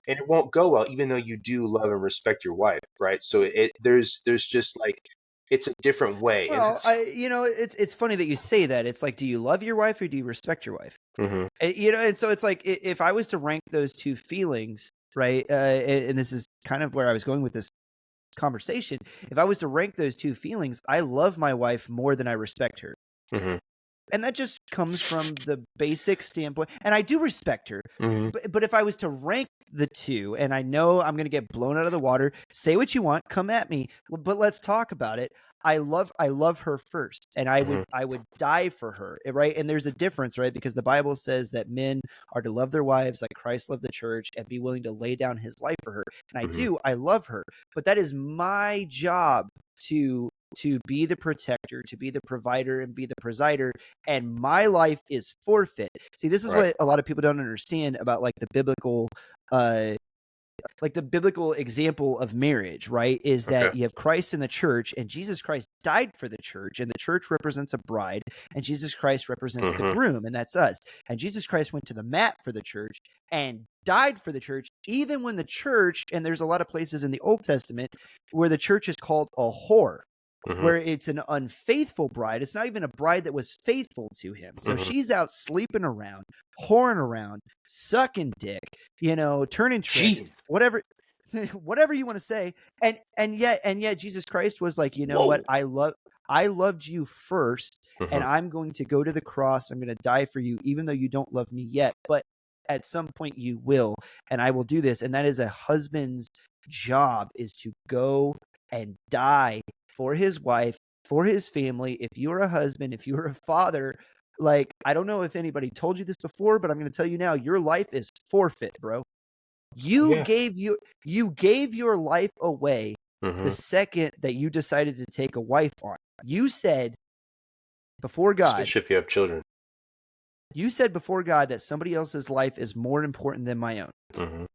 And it won't go well, even though you do love and respect your wife, right? So there's just like, it's a different way, and Well, that's. it's funny that you say that. It's like, do you love your wife or do you respect your wife? Mm-hmm. And so it's like, if I was to rank those two feelings, right? And this is kind of where I was going with this conversation. If I was to rank those two feelings, I love my wife more than I respect her. Mm-hmm. And that just comes from the basic standpoint. And I do respect her. Mm-hmm. But if I was to rank the two, and I know I'm going to get blown out of the water, say what you want, come at me, but let's talk about it. I love her first, and I would die for her, right? And there's a difference, right? Because the Bible says that men are to love their wives like Christ loved the church and be willing to lay down his life for her. And I love her, but that is my job to be the protector, to be the provider, and be the presider, and my life is forfeit. See, this is Right. what a lot of people don't understand about like the biblical example of marriage, right? Is that Okay. you have Christ in the church, and Jesus Christ died for the church, and the church represents a bride, and Jesus Christ represents the groom, and that's us. And Jesus Christ went to the mat for the church and died for the church, even when the church, and there's a lot of places in the Old Testament where the church is called a whore, where it's an unfaithful bride. It's not even a bride that was faithful to him. So she's out sleeping around, whoring around, sucking dick, turning tricks, Jeez. whatever you want to say. And yet Jesus Christ was like, you know what? I love I loved you first, and Mm-hmm. I'm going to go to the cross. I'm going to die for you, even though you don't love me yet. But at some point you will, and I will do this. And that is a husband's job, is to go and die for his wife, for his family. If you're a husband, if you're a father, like, I don't know if anybody told you this before, but I'm going to tell you now, your life is forfeit, bro. You Yeah. gave your life away the Mm-hmm. second that you decided to take a wife on. You said before God, Especially if you have children. that somebody else's life is more important than my own. Mm-hmm.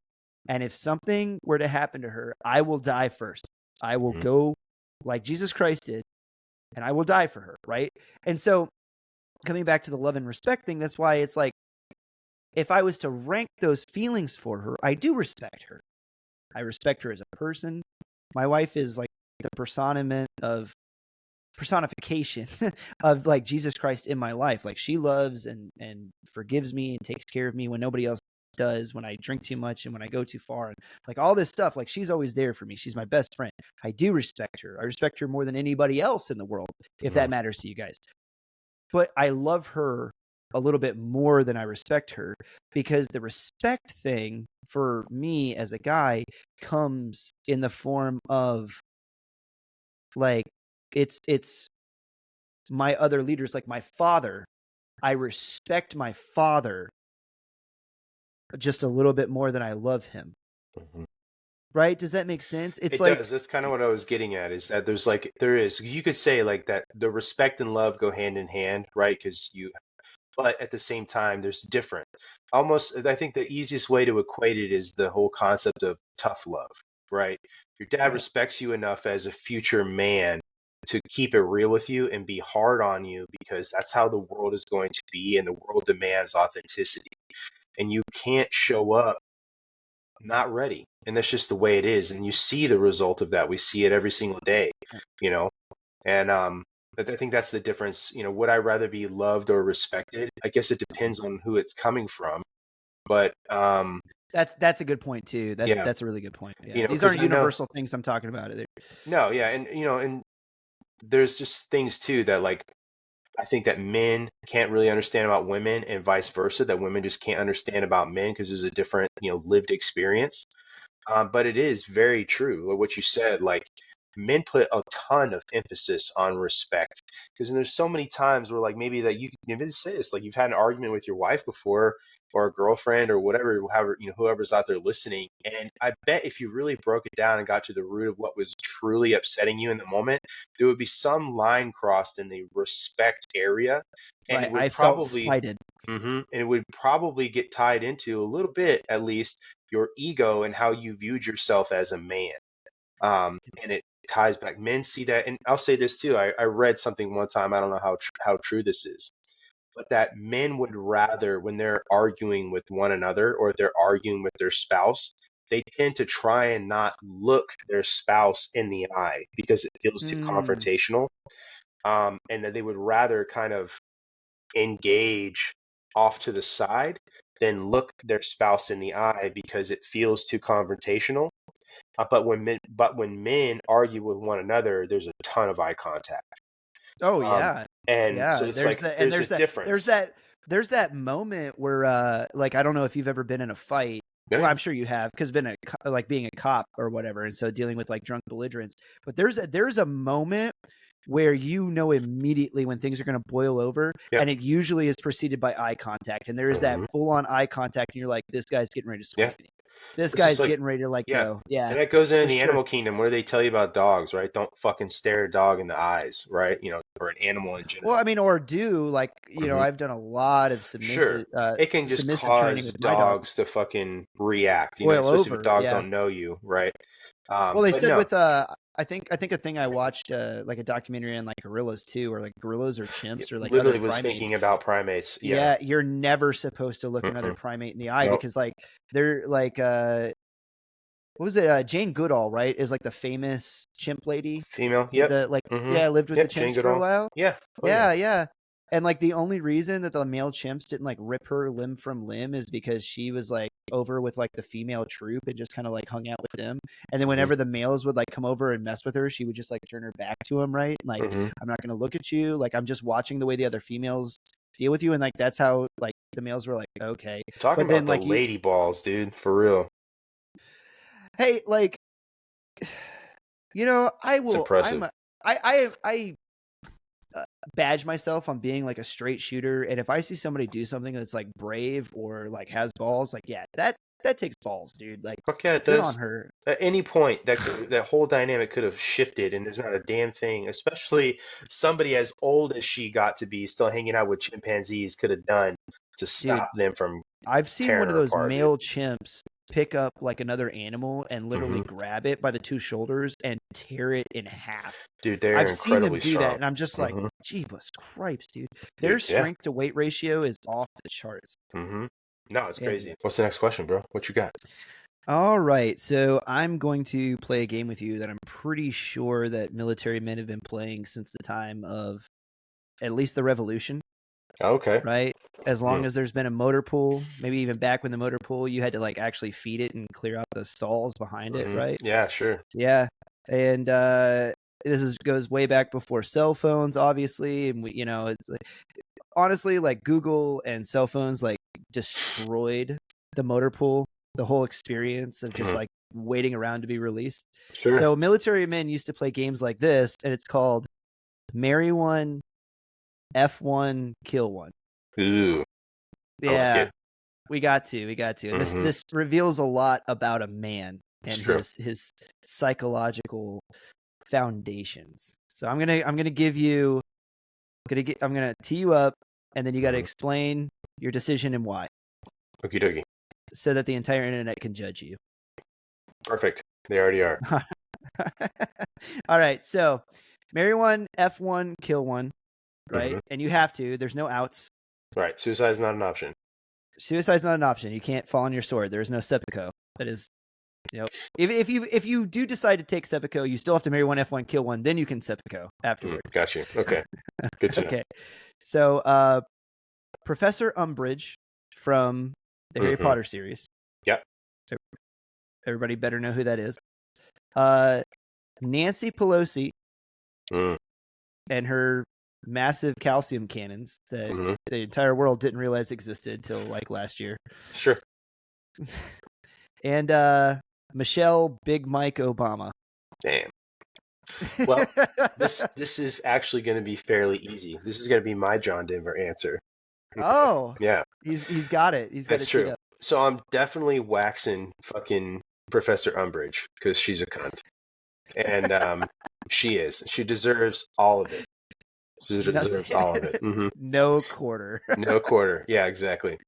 And if something were to happen to her, I will die first. I will Mm-hmm. go like Jesus Christ did, and I will die for her, right? And so, coming back to the love and respect thing, that's why it's like, if I was to rank those feelings for her, I do respect her. I respect her as a person. My wife is like the personification of like Jesus Christ in my life. Like, she loves and forgives me and takes care of me when nobody else does, when I drink too much and when I go too far, and like all this stuff. Like, she's always there for me. She's my best friend. I do respect her. I respect her more than anybody else in the world, if that matters to you guys. But I love her a little bit more than I respect her, because the respect thing for me as a guy comes in the form of, like, it's my other leaders, like my father. I respect my father just a little bit more than I love him. Mm-hmm. Right? Does that make sense? It's It like, does. That's kind of what I was getting at, is that you could say like that the respect and love go hand in hand, right? But at the same time, there's different. Almost, I think the easiest way to equate it is the whole concept of tough love, right? Your dad right, respects you enough as a future man to keep it real with you and be hard on you, because that's how the world is going to be, and the world demands authenticity. And you can't show up not ready. And that's just the way it is. And you see the result of that. We see it every single day, you know? And I think that's the difference. Would I rather be loved or respected? I guess it depends on who it's coming from. But that's a good point too. yeah, That's a really good point. Yeah, these because aren't I know, universal things I'm talking about. no, yeah, and there's just things too that, like, I think that men can't really understand about women, and vice versa, that women just can't understand about men because there's a different, lived experience. But it is very true, like what you said. Like, men put a ton of emphasis on respect, because there's so many times where, like, maybe that you can even say this, like, you've had an argument with your wife before, or a girlfriend, or whatever, however, whoever's out there listening. And I bet if you really broke it down and got to the root of what was truly upsetting you in the moment, there would be some line crossed in the respect area, and Right. it would I felt probably, slighted. and it would probably get tied into a little bit, at least, your ego and how you viewed yourself as a man. And it ties back. Men see that, and I'll say this too. I read something one time. I don't know how true this is, but that men would rather, when they're arguing with one another, or if they're arguing with their spouse, they tend to try and not look their spouse in the eye because it feels too Mm. confrontational. And that they would rather kind of engage off to the side than look their spouse in the eye because it feels too confrontational. But when men argue with one another, there's a ton of eye contact. Oh Um, yeah. and so Yeah. it's like there's a difference. There's that moment where like, I don't know if you've ever been in a fight. Yeah, Well, yeah. I'm sure you have, because being a cop or whatever, and so dealing with like drunk belligerents. But there's a moment where immediately when things are going to boil over, Yeah. and it usually is preceded by eye contact, and there is that Hmm. full on eye contact, and you're like, this guy's getting ready to swing Yeah. at me. This It's just guy's like, getting ready to like yeah. go. Yeah, And that goes into for the sure. animal kingdom. What do they tell you about dogs, right? Don't fucking stare a dog in the eyes, right? Or an animal in Well, general. I mean, or do like, Hmm. I've done a lot of Sure. It can just submissive training cause with my dog. dogs to fucking react, Boil especially if over, dogs yeah. don't know you, right? Well, they But said no. with I think a thing I watched, like a documentary on like gorillas too, or like gorillas or chimps or like other Literally was primates. thinking about primates. Yeah. Yeah, you're never supposed to look another Mm-mm. primate in the eye, Nope. because like they're like what was it? Jane Goodall, right? Is like the famous chimp lady. Female. Yep. The like, Mm-hmm. yeah, lived with the Yep. Jane chimps for a Goodall. while. Yeah. Oh yeah. Yeah, yeah. And like the only reason that the male chimps didn't like rip her limb from limb is because she was like over with like the female troop and just kind of like hung out with them. And then whenever the males would like come over and mess with her, she would just like turn her back to him, right? Like, I'm not going to look at you. Like, I'm just watching the way the other females deal with you. And like, that's how like the males were like, okay. Talking But then about the like lady balls, dude, for real. hey, like, you know, It's impressive. I badge myself on being like a straight shooter, and if I see somebody do something that's like brave or like has balls, like yeah, that takes balls, dude. Like, Fuck yeah, it good on does. her. At any point, that whole dynamic could have shifted, and there's not a damn thing. Especially somebody as old as she got to be, still hanging out with chimpanzees, could have done to Dude, stop them from I've seen tearing one of her those apart, dude. male chimps pick up like another animal and literally grab it by the two shoulders and tear it in half. Dude, they're I've seen them incredibly do that, strong. and I'm just like, jeebus cripes, dude. Their Dude, yeah. strength to weight ratio is off the charts. No, it's crazy. Anyway. What's the next question, bro? What you got? All right, so I'm going to play a game with you that I'm pretty sure that military men have been playing since the time of at least the revolution, Okay. right? As long as there's been a motor pool, maybe even back when the motor pool, you had to like actually feed it and clear out the stalls behind it, right? Yeah, sure. Yeah. And goes way back before cell phones, obviously, and we, you know, it's like, honestly, like Google and cell phones like destroyed the motor pool, the whole experience of just like waiting around to be released. Sure. So military men used to play games like this, and it's called Marry One, F1, Kill One. Ooh. Yeah. Like we got to. And this reveals a lot about a man and his psychological foundations. So I'm gonna tee you up, and then you got to explain your decision and why. Okie dokie. So that the entire internet can judge you. Perfect. They already are. All right. So, marry one, F1, kill one, right? And you have to. There's no outs. Right. Suicide is not an option. Suicide's not an option. You can't fall on your sword. There is no seppuku. That is, you know, if you do decide to take seppuku, you still have to marry one, F1, kill one. Then you can seppuku afterwards. Got you. Okay. Good to know. Okay. So, Professor Umbridge from the Harry Potter series. Yep. So everybody better know who that is. Nancy Pelosi and her massive calcium cannons that the entire world didn't realize existed till like last year. Sure. And Michelle Big Mike Obama. Damn. Well, this is actually going to be fairly easy. This is going to be my John Denver answer. Oh, yeah. He's got it. That's true. So I'm definitely waxing fucking Professor Umbridge because she's a cunt, and she is. She deserves all of it. She deserves all of it. No quarter. No quarter. Yeah, exactly.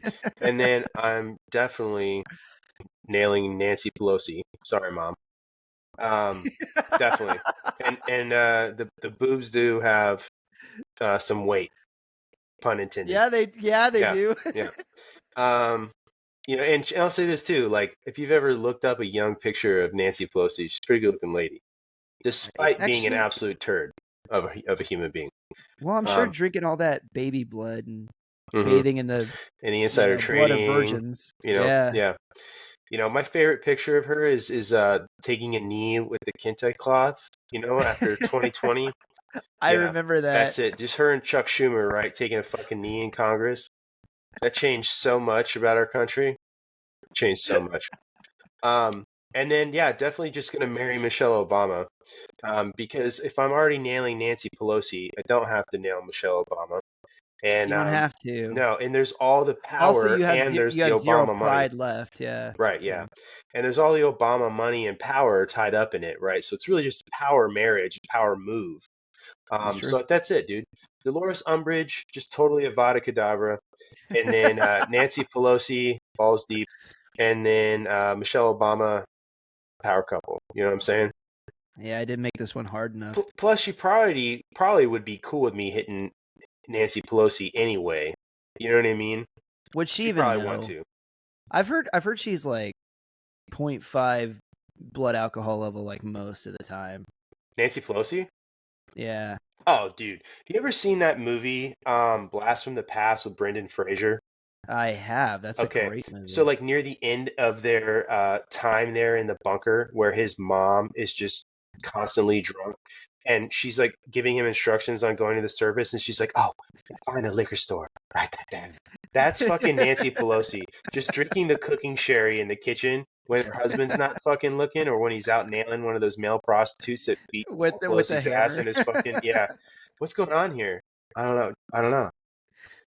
And then I'm definitely nailing Nancy Pelosi. Sorry, Mom. Definitely. And the boobs do have some weight, pun intended. Yeah, they do. Yeah. You know, and I'll say this too, like if you've ever looked up a young picture of Nancy Pelosi, she's a pretty good looking lady, despite being an absolute turd of a human being. Well, I'm sure drinking all that baby blood and bathing in the insider trading, blood of virgins. You know, yeah. You know, my favorite picture of her is taking a knee with the kente cloth. You know, after 2020. I remember that. That's it. Just her and Chuck Schumer, right, taking a fucking knee in Congress. That changed so much about our country. Changed so much. And then, yeah, definitely just going to marry Michelle Obama. Because if I'm already nailing Nancy Pelosi, I don't have to nail Michelle Obama. And you don't have to. No, and there's all the power, also, you have and there's the Obama zero money. pride left, yeah. Right, yeah. And there's all the Obama money and power tied up in it, right? So it's really just a power marriage, a power move. So that's it, dude. Dolores Umbridge, just totally Avada Kedavra. And then Nancy Pelosi, balls deep. And then Michelle Obama, power couple. You know what I'm saying? Yeah, I didn't make this one hard enough. Plus, she probably would be cool with me hitting Nancy Pelosi anyway. You know what I mean? Would she She'd even probably know? want to. I've heard she's like 0.5 blood alcohol level like most of the time. Nancy Pelosi? Yeah. Oh, dude, you ever seen that movie, Blast from the Past with Brendan Fraser? I have. That's a Okay, great so movie. like near the end of their time there in the bunker, where his mom is just constantly drunk, and she's like giving him instructions on going to the service, and she's like, "Oh, find a liquor store, write that down." That's fucking Nancy Pelosi, just drinking the cooking sherry in the kitchen when her husband's not fucking looking, or when he's out nailing one of those male prostitutes that beat With the Pelosi's ass hammer. in his fucking yeah. What's going on here? I don't know. I don't know.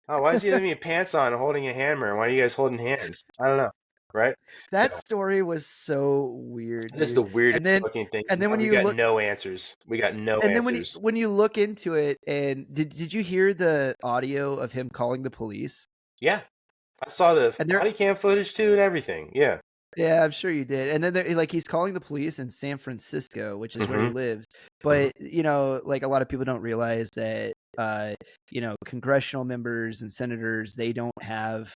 Oh, why is he leaving pants on and holding a hammer? Why are you guys holding hands? I don't know. Right? That No. story was so weird, This is the dude. weirdest And then fucking thing. and then Now when we you got look no answers. We got no and then answers. when you look into it, and did you hear the audio of him calling the police? Yeah. I saw the And they're body cam footage too and everything. Yeah. Yeah, I'm sure you did. And then like he's calling the police in San Francisco, which is where he Mm-hmm. lives. Mm-hmm. But like a lot of people don't realize that congressional members and senators, they don't have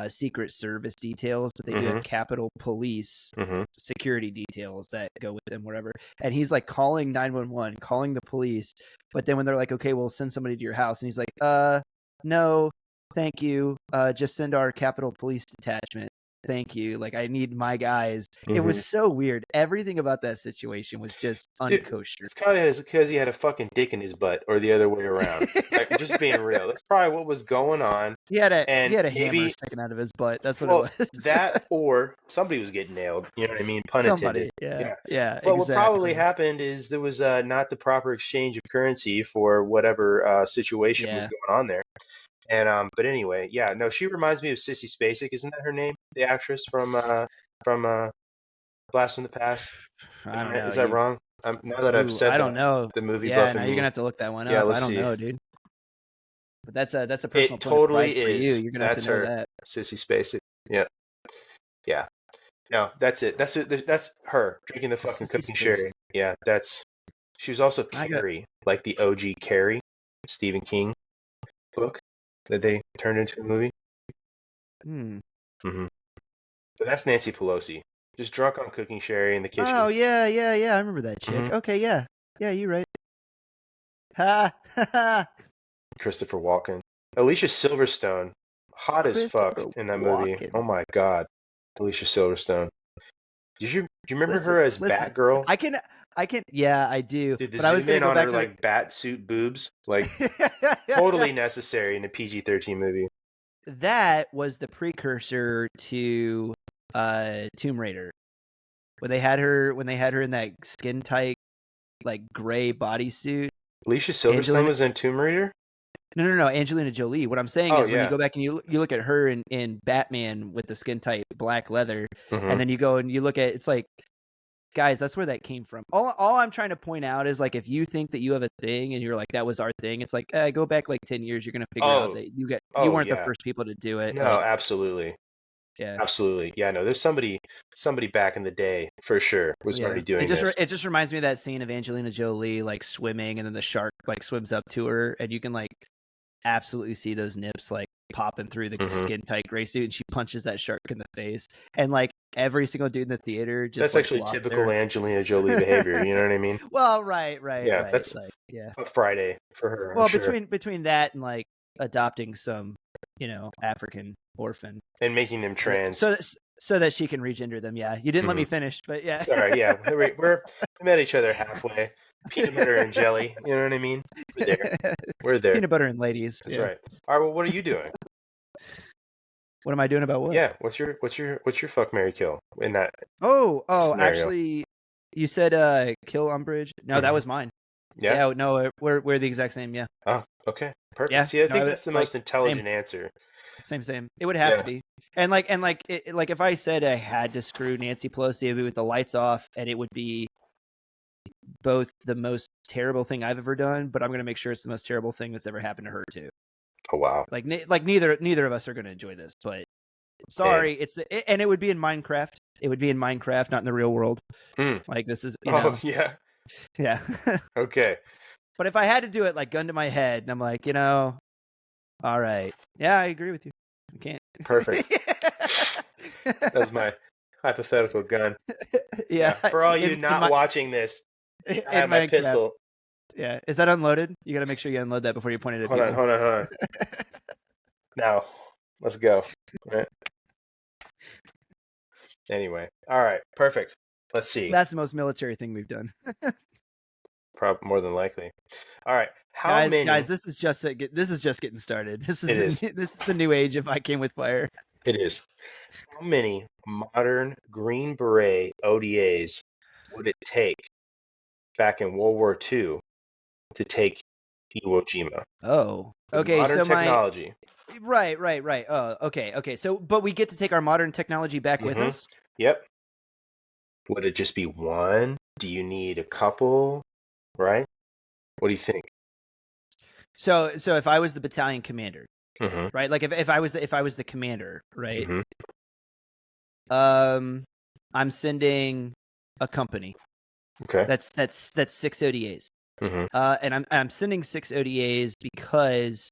Secret Service details, but they do Mm-hmm. have Capitol Police Mm-hmm. security details that go with them wherever. And he's like calling 911, calling the police. But then when they're like, okay, we'll send somebody to your house, and he's like, no, thank you. Just send our Capitol Police detachment. Thank you. Like, I need my guys. It Mm-hmm. was so weird. Everything about that situation was just Dude, unkosher. it's probably because he had a fucking dick in his butt or the other way around. Like, just being real. That's probably what was going on. He And had a hammer maybe, sticking out of his butt. That's what it well, was. that or somebody was getting nailed. You know what I mean? Pun intended. Somebody. Yeah. Yeah. Yeah, But what probably exactly. happened is there was not the proper exchange of currency for whatever situation was Yeah. going on there. And but anyway, yeah, no, she reminds me of Sissy Spacek, isn't that her name? The actress from Blast from the Past. I don't know. Is that wrong? Now that I've said I don't that, know. the movie Yeah, buff in now you're me. gonna have to look that one Yeah, up. I let's don't see. know, dude. But that's a personal It point of pride totally for you. is. You're gonna have to That's know her, that. Sissy Spacek. Yeah, yeah. No, that's it. That's her drinking the fucking Sissy cooking Spacek. sherry. Yeah, that's. She was also I got Carrie, like the OG Carrie, Stephen King book that they turned into a movie. hmm. Hmm. But that's Nancy Pelosi, just drunk on cooking sherry in the kitchen. Oh yeah. I remember that chick. Hmm. Okay, yeah. Yeah, you're right. Ha ha. Christopher Walken, Alicia Silverstone, hot as fuck Christopher in that movie. Walken. Oh my god, Alicia Silverstone. Do you remember Listen, her as listen. Batgirl? I can. Yeah, I do. Dude, the But I was zoom gonna in go on back her to like bat suit boobs, like the. totally necessary in a PG-13 movie. That was the precursor to Tomb Raider. When they had her in that skin tight like gray bodysuit. Alicia Silverstone Angelina was in Tomb Raider? No, Angelina Jolie. What I'm saying Oh is when you yeah. go back and you look at her in Batman with the skin tight black leather, Hmm. and then you go and you look at it's like, guys, that's where that came from. All I'm trying to point out is like if you think that you have a thing and you're like that was our thing, it's like go back like 10 years, you're gonna figure out Oh, that you oh weren't the yeah. first people to do it. No, Like absolutely. yeah. Absolutely. Yeah, no, there's somebody back in the day for sure was Yeah, already doing this. it just reminds me of that scene of Angelina Jolie like swimming, and then the shark like swims up to her, and you can like absolutely see those nips like popping through the Hmm. skin tight gray suit, and she punches that shark in the face, and like every single dude in the theater just That's like actually lost typical their. Angelina Jolie behavior, you know what I mean? Well, right, Yeah, that's like yeah. a Friday for her, I'm Well, sure. between that and like adopting some, African orphan, And making them trans. so that she can regender them. Yeah, you didn't let me finish, but yeah. Sorry, yeah, we met each other halfway. Peanut butter and jelly, you know what I mean? We're there. We're there. Peanut butter and ladies. That's Yeah. right. All right, well, what are you doing? What am I doing about what? Yeah, what's your fuck, marry, kill in that Oh, scenario? actually, you said kill Umbridge. No, that Hmm. was mine. Yeah. Yeah, no, we're the exact same. Yeah, Oh, okay, perfect. yeah. See, I No, think that's the like most same, intelligent answer. same. It would have to Yeah. be. And like if I said I had to screw Nancy Pelosi, it'd be with the lights off, and it would be both the most terrible thing I've ever done, but I'm gonna make sure it's the most terrible thing that's ever happened to her too. Oh wow. Like neither of us are gonna enjoy this, but Dang. sorry, and it would be in Minecraft. It would be in Minecraft, not in the real world. Hmm. Like this is, Oh yeah. yeah. Okay. But if I had to do it, like gun to my head, and I'm like, all right, yeah, I agree with you. I can't. Perfect. That's my hypothetical gun. Yeah. For all you in not my watching this, I in have my Minecraft. pistol. Yeah. Is that unloaded? You got to make sure you unload that before you point it at Hold people. on. Now, let's go. Right. Anyway, all right, perfect. Let's see. That's the most military thing we've done. Probably more than likely. All right, how guys, many? guys, this is just getting started. This is It is. this is the new age if I came with fire. It is. How many modern Green Beret ODAs would it take back in World War II to take Iwo Jima? Oh. With Okay, modern so technology. right. Oh, okay. So but we get to take our modern technology back with us? Yep. Would it just be one? Do you need a couple? Right? What do you think? So if I was the battalion commander, Mm-hmm. right? Like if I was the commander, right? Mm-hmm. I'm sending a company. Okay. That's 6 ODAs. Mm-hmm. And I'm sending 6 ODAs because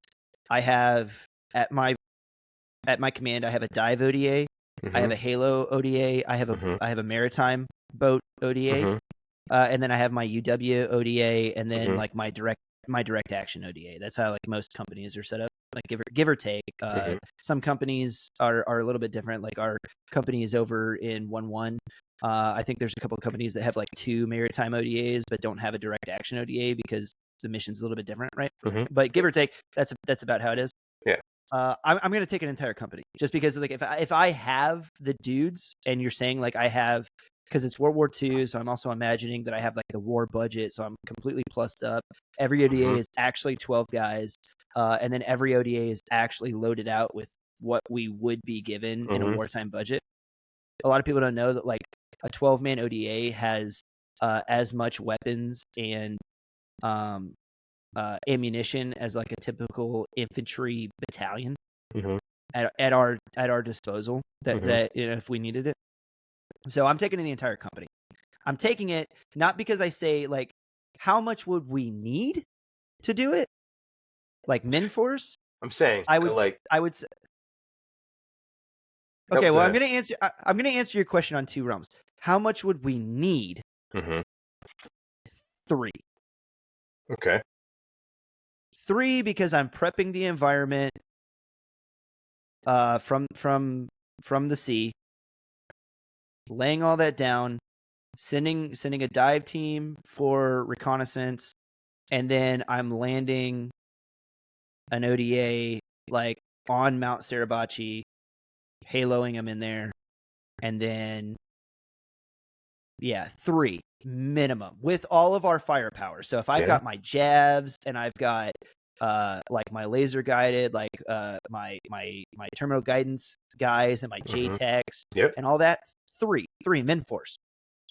I have at my command I have a dive ODA, I have a Halo ODA, I have a maritime boat ODA, and then I have my UW ODA, and then like my direct action ODA. That's how like most companies are set up, like give or take. Some companies are a little bit different. Like our company is over in 1-1. I think there's a couple of companies that have like 2 maritime ODAs but don't have a direct action ODA because the mission's a little bit different, right? But give or take, that's about how it is. Yeah. I'm going to take an entire company just because like if I have the dudes and you're saying like I have, because it's World War II, so I'm also imagining that I have like the war budget, so I'm completely plussed up. Every ODA is actually 12 guys, and then every ODA is actually loaded out with what we would be given in a wartime budget. A lot of people don't know that like a 12-man ODA has as much weapons and ammunition as like a typical infantry battalion at our disposal that you know, if we needed it. So I'm taking the entire company. I'm taking it not because I say like how much would we need to do it, like men force. I'm saying I would say. Okay, well, I'm going to answer your question on 2 realms. How much would we need? 3. Okay. 3 because I'm prepping the environment from the sea, laying all that down, sending a dive team for reconnaissance, and then I'm landing an ODA like on Mount Suribachi, haloing them in there, and then 3 minimum with all of our firepower. So if I've got my jabs and I've got like my laser guided, like my terminal guidance guys and my JTACs and all that, 3 men force,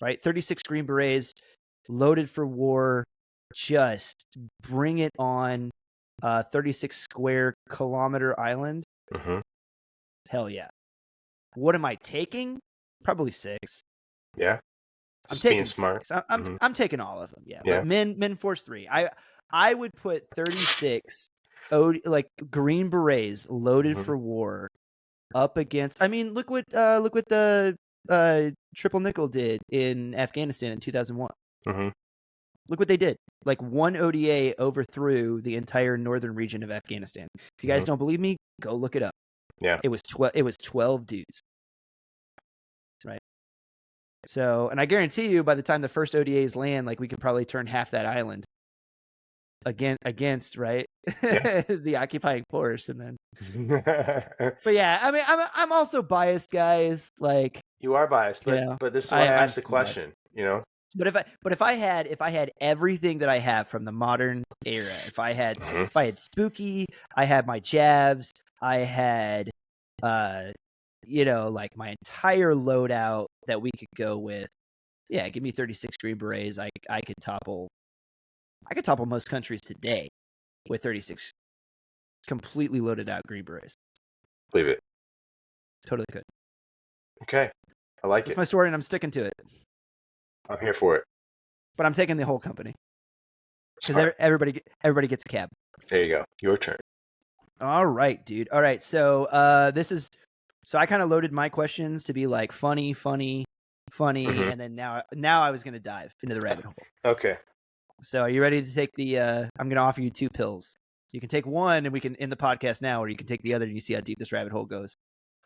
right? 36 Green Berets loaded for war. Just bring it on. 36 square kilometer island. Hell yeah. What am I taking? Probably 6. Yeah. I'm taking smart. 6. I'm taking all of them. Yeah. But men force 3. I would put 36 like Green Berets loaded for war up against. I mean, look what the Triple Nickel did in Afghanistan in 2001. Look what they did. Like one ODA overthrew the entire northern region of Afghanistan. If you guys don't believe me, go look it up. Yeah. It was 12 dudes. Right. So, and I guarantee you by the time the first ODAs land, like we could probably turn half that island against right? the occupying force. And then but yeah, I mean I'm also biased, guys. Like you are biased, but this is why I asked the question, biased. You know? But if I had everything that I have from the modern era, if I had Spooky, I had my jabs, I had like my entire loadout that we could go with. Yeah, give me 36 Green Berets. I could topple most countries today with 36 completely loaded out Green Berets. Believe it. Totally could. Okay. I like it. That's my story and I'm sticking to it. I'm here for it. But I'm taking the whole company. Because everybody gets a cab. There you go. Your turn. All right, dude. All right. So so I kind of loaded my questions to be like funny, and then now I was gonna dive into the rabbit hole. Okay. So are you ready to take the? I'm going to offer you 2 pills. You can take one, and we can end the podcast now, or you can take the other, and you see how deep this rabbit hole goes.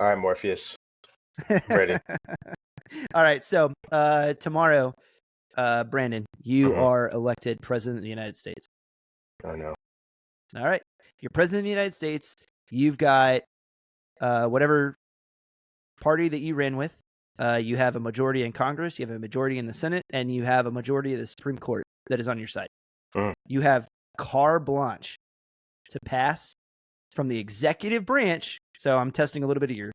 All right, Morpheus. I'm ready. All right. So tomorrow, Brandon, you are elected president of the United States. Oh no. All right. You're president of the United States. You've got whatever party that you ran with. You have a majority in Congress. You have a majority in the Senate, and you have a majority of the Supreme Court that is on your side. You have carte blanche to pass from the executive branch. So I'm testing a little bit of your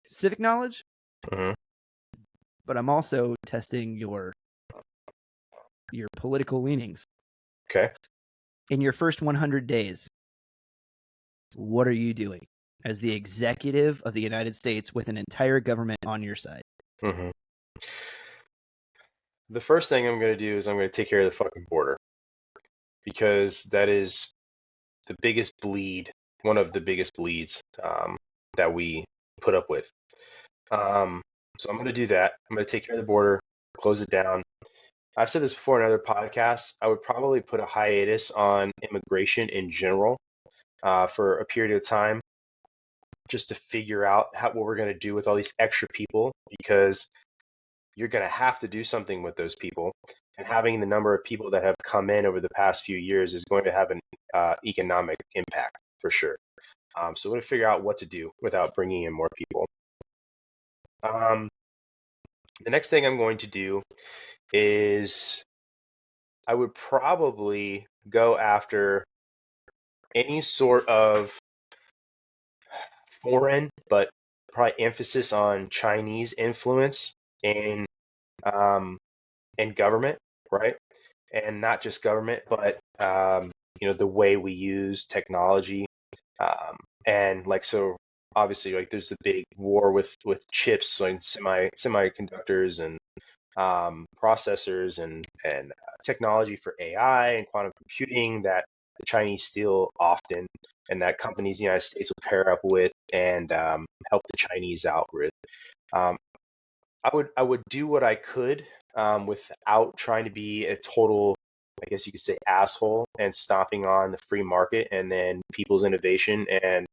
civic knowledge, but I'm also testing your political leanings. Okay. In your first 100 days, what are you doing as the executive of the United States with an entire government on your side? The first thing I'm going to do is I'm going to take care of the fucking border, because that is the biggest bleed, one of the biggest bleeds that we put up with. So I'm going to do that. I'm going to take care of the border, close it down. I've said this before in other podcasts. I would probably put a hiatus on immigration in general for a period of time, just to figure out what we're going to do with all these extra people, because you're going to have to do something with those people. And having the number of people that have come in over the past few years is going to have an economic impact for sure. So we're going to figure out what to do without bringing in more people. The next thing I'm going to do is I would probably go after any sort of foreign, but probably emphasis on Chinese influence in government, right? And not just government, but the way we use technology, and like, so obviously, like, there's the big war with chips, like semiconductors and processors and technology for AI and quantum computing that the Chinese steal often, and that companies in the United States will pair up with and help the Chinese out with. I would do what I could without trying to be a total, I guess you could say, asshole, and stomping on the free market and then people's innovation and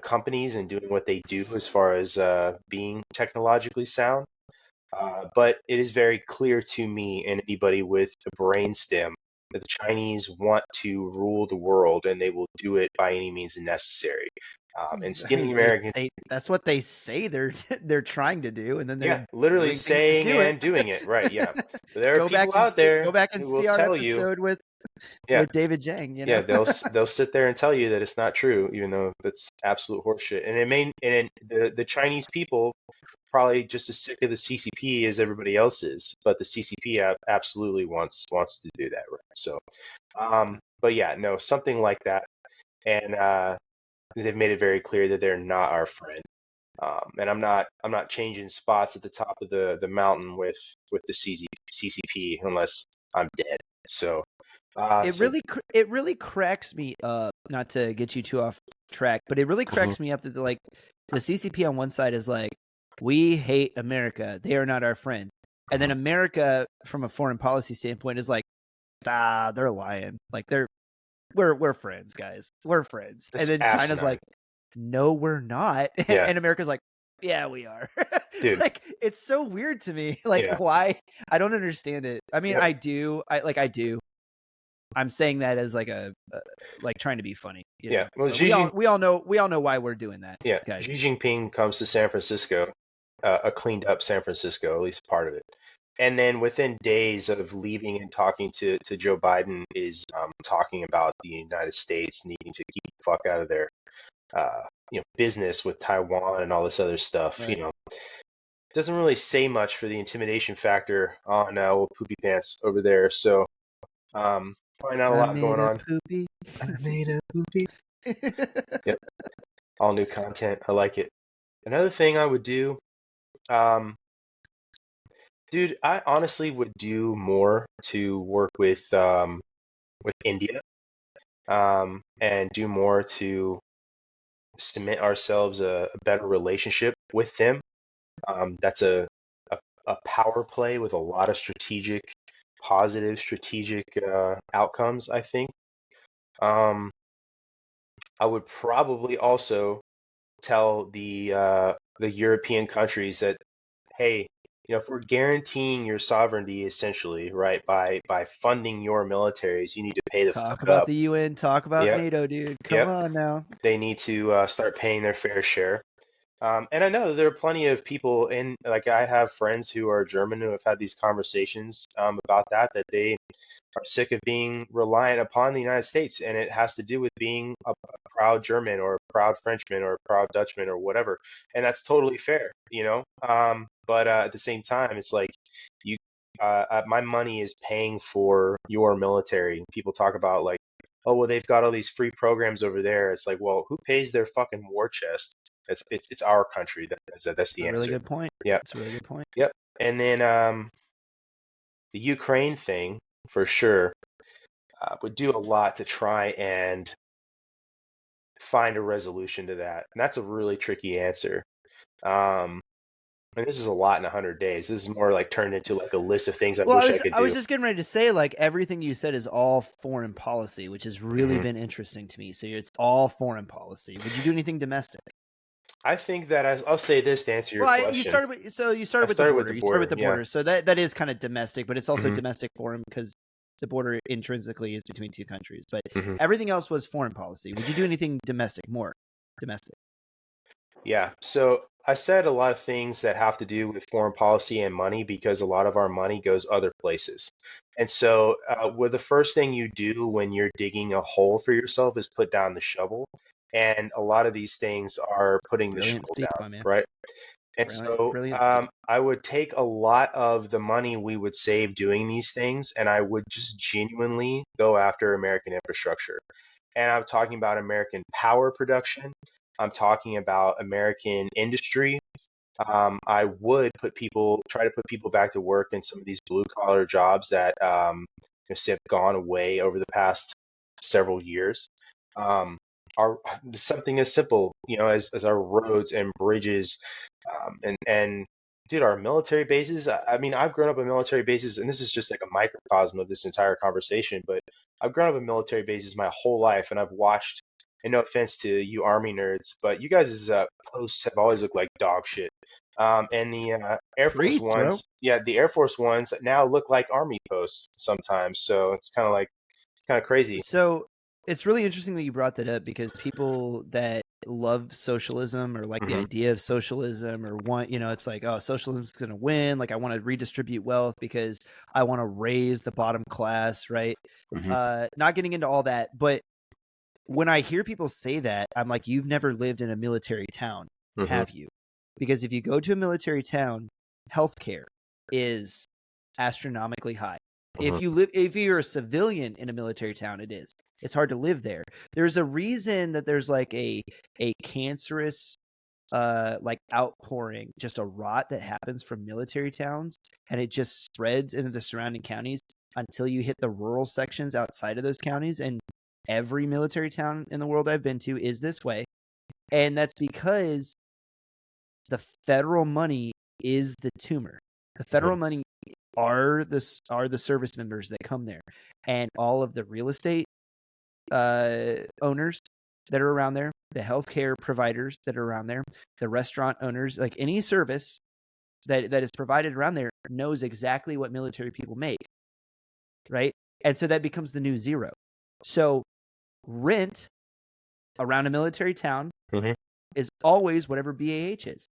companies and doing what they do as far as being technologically sound. But it is very clear to me and anybody with a brainstem that the Chinese want to rule the world, and they will do it by any means necessary. And stealing American, that's what they say they're trying to do, and then they're literally doing saying and doing it, right? Yeah, but there are people out there go back and who will see our tell you, episode with David Zhang. Yeah, they'll sit there and tell you that it's not true, even though that's absolute horseshit. And the Chinese people probably just as sick of the CCP as everybody else is, but the CCP absolutely wants to do that, right? So, but yeah, no, something like that, and they've made it very clear that they're not our friend. And I'm not changing spots at the top of the mountain with the CCP unless I'm dead. So. It really cracks me up, not to get you too off track, but it really cracks me up that the CCP on one side is like, we hate America, they are not our friend, and then America from a foreign policy standpoint is like, they're lying, like we're friends, guys, we're friends. That's and then asinine. China's like, no, we're not. Yeah. And America's like, yeah, we are. Dude. Like, it's so weird to me, like, why? I don't understand it. I mean, I do. I'm saying that as like like trying to be funny. Yeah. Well, we all know why we're doing that. Yeah. Guys. Xi Jinping comes to San Francisco, a cleaned up San Francisco, at least part of it. And then within days of leaving and talking to Joe Biden is talking about the United States needing to keep the fuck out of their business with Taiwan and all this other stuff. Right. Doesn't really say much for the intimidation factor on old Poopy Pants over there. So probably not a lot going on. Poopy. I made a poopy. Yep. All new content. I like it. Another thing I would do, dude, I honestly would do more to work with India, and do more to cement ourselves a better relationship with them. That's a power play with a lot of strategic positive strategic outcomes, I think. Um, I would probably also tell the European countries that, hey, if we're guaranteeing your sovereignty essentially, right, by funding your militaries, you need to pay the Talk fuck about up. the UN. Talk about Yep, NATO, dude. Come yep. on now. They need to start paying their fair share. And I know there are plenty of people like I have friends who are German who have had these conversations about that they are sick of being reliant upon the United States, and it has to do with being a proud German or a proud Frenchman or a proud Dutchman or whatever, and that's totally fair, But at the same time, it's like you, my money is paying for your military. People talk about like, oh well, they've got all these free programs over there. It's like, well, who pays their fucking war chest? It's our country. That's It's the a really answer. good point. Yep, It's a really good point. yep. And then the Ukraine thing for sure would do a lot to try and find a resolution to that. And that's a really tricky answer. Um, and this is a lot in 100 days. This is more like turned into like a list of things I Well, wish I could I was do. just getting ready to say, like, everything you said is all foreign policy, which has really Hmm. been interesting to me. So it's all foreign policy. Would you do anything domestic? I think that I'll say this to answer your Well, question. you started I with the started with border. the You started with border. the Yeah. border. So that is kind of domestic, but it's also Hmm. domestic foreign because the border intrinsically is between two countries. But Hmm. everything else was foreign policy. Would you do anything domestic? More domestic? Yeah. So I said a lot of things that have to do with foreign policy and money because a lot of our money goes other places. And so, well, the first thing you do when you're digging a hole for yourself is put down the shovel. And a lot of these things are putting the Brilliant shovel speak, down, my man. right? And Brilliant, so brilliant speak. I would take a lot of the money we would save doing these things, and I would just genuinely go after American infrastructure. And I'm talking about American power production. I'm talking about American industry. I would try to put people back to work in some of these blue collar jobs that have gone away over the past several years. Um, are something as simple, as our roads and bridges, and dude, our military bases. I mean, I've grown up in military bases, and this is just like a microcosm of this entire conversation. But I've grown up in military bases my whole life, and I've watched. And no offense to you Army nerds, but you guys' posts have always looked like dog shit. And the Air Force Preach, bro. ones, yeah, the Air Force ones now look like Army posts sometimes. So it's kind of crazy. So it's really interesting that you brought that up because people that love socialism or like the Hmm. idea of socialism or want, it's like, oh, socialism's going to win. Like, I want to redistribute wealth because I want to raise the bottom class, right? Hmm. Not getting into all that. But when I hear people say that, I'm like, you've never lived in a military town, Hmm. have you? Because if you go to a military town, healthcare is astronomically high. Hmm. If you're a civilian in a military town, it is. It's hard to live there. There's a reason that there's like a cancerous like outpouring, just a rot that happens from military towns, and it just spreads into the surrounding counties until you hit the rural sections outside of those counties. And every military town in the world I've been to is this way. And that's because the federal money is the tumor. The federal money are the service members that come there, and all of the real estate owners that are around there, the healthcare providers that are around there, the restaurant owners, like any service that is provided around there knows exactly what military people make, right? And so that becomes the new zero. So rent around a military town Hmm. is always whatever BAH is.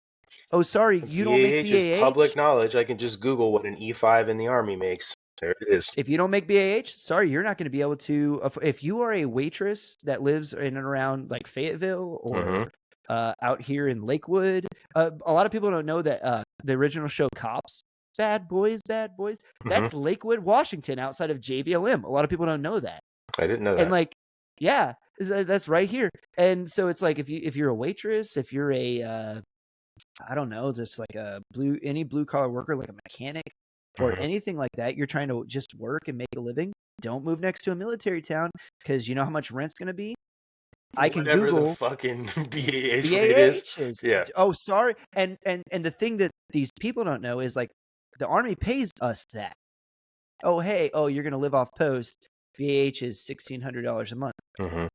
Oh, sorry, you don't make BAH is public BAH? knowledge. I can just Google what an E5 in the Army makes. There it is. If you don't make BAH, sorry, you're not going to be able to. If you are a waitress that lives in and around like Fayetteville Hmm. or out here in Lakewood, a lot of people don't know that the original show Cops, Bad Boys, Hmm. that's Lakewood, Washington, outside of JBLM. A lot of people don't know that. I didn't know And that. like, yeah, that's right here. And so it's like if you're a waitress, if you're a I don't know, just like any blue collar worker, like a mechanic or Hmm. anything like that, you're trying to just work and make a living, don't move next to a military town because you know how much rent's going to be? I can Whatever the Google fucking BAH rate is. BAH is, Yeah. oh, sorry. And the thing that these people don't know is like the Army pays us that. oh, hey, oh, you're going to live off post. BAH is $1,600 a month. Mm-hmm.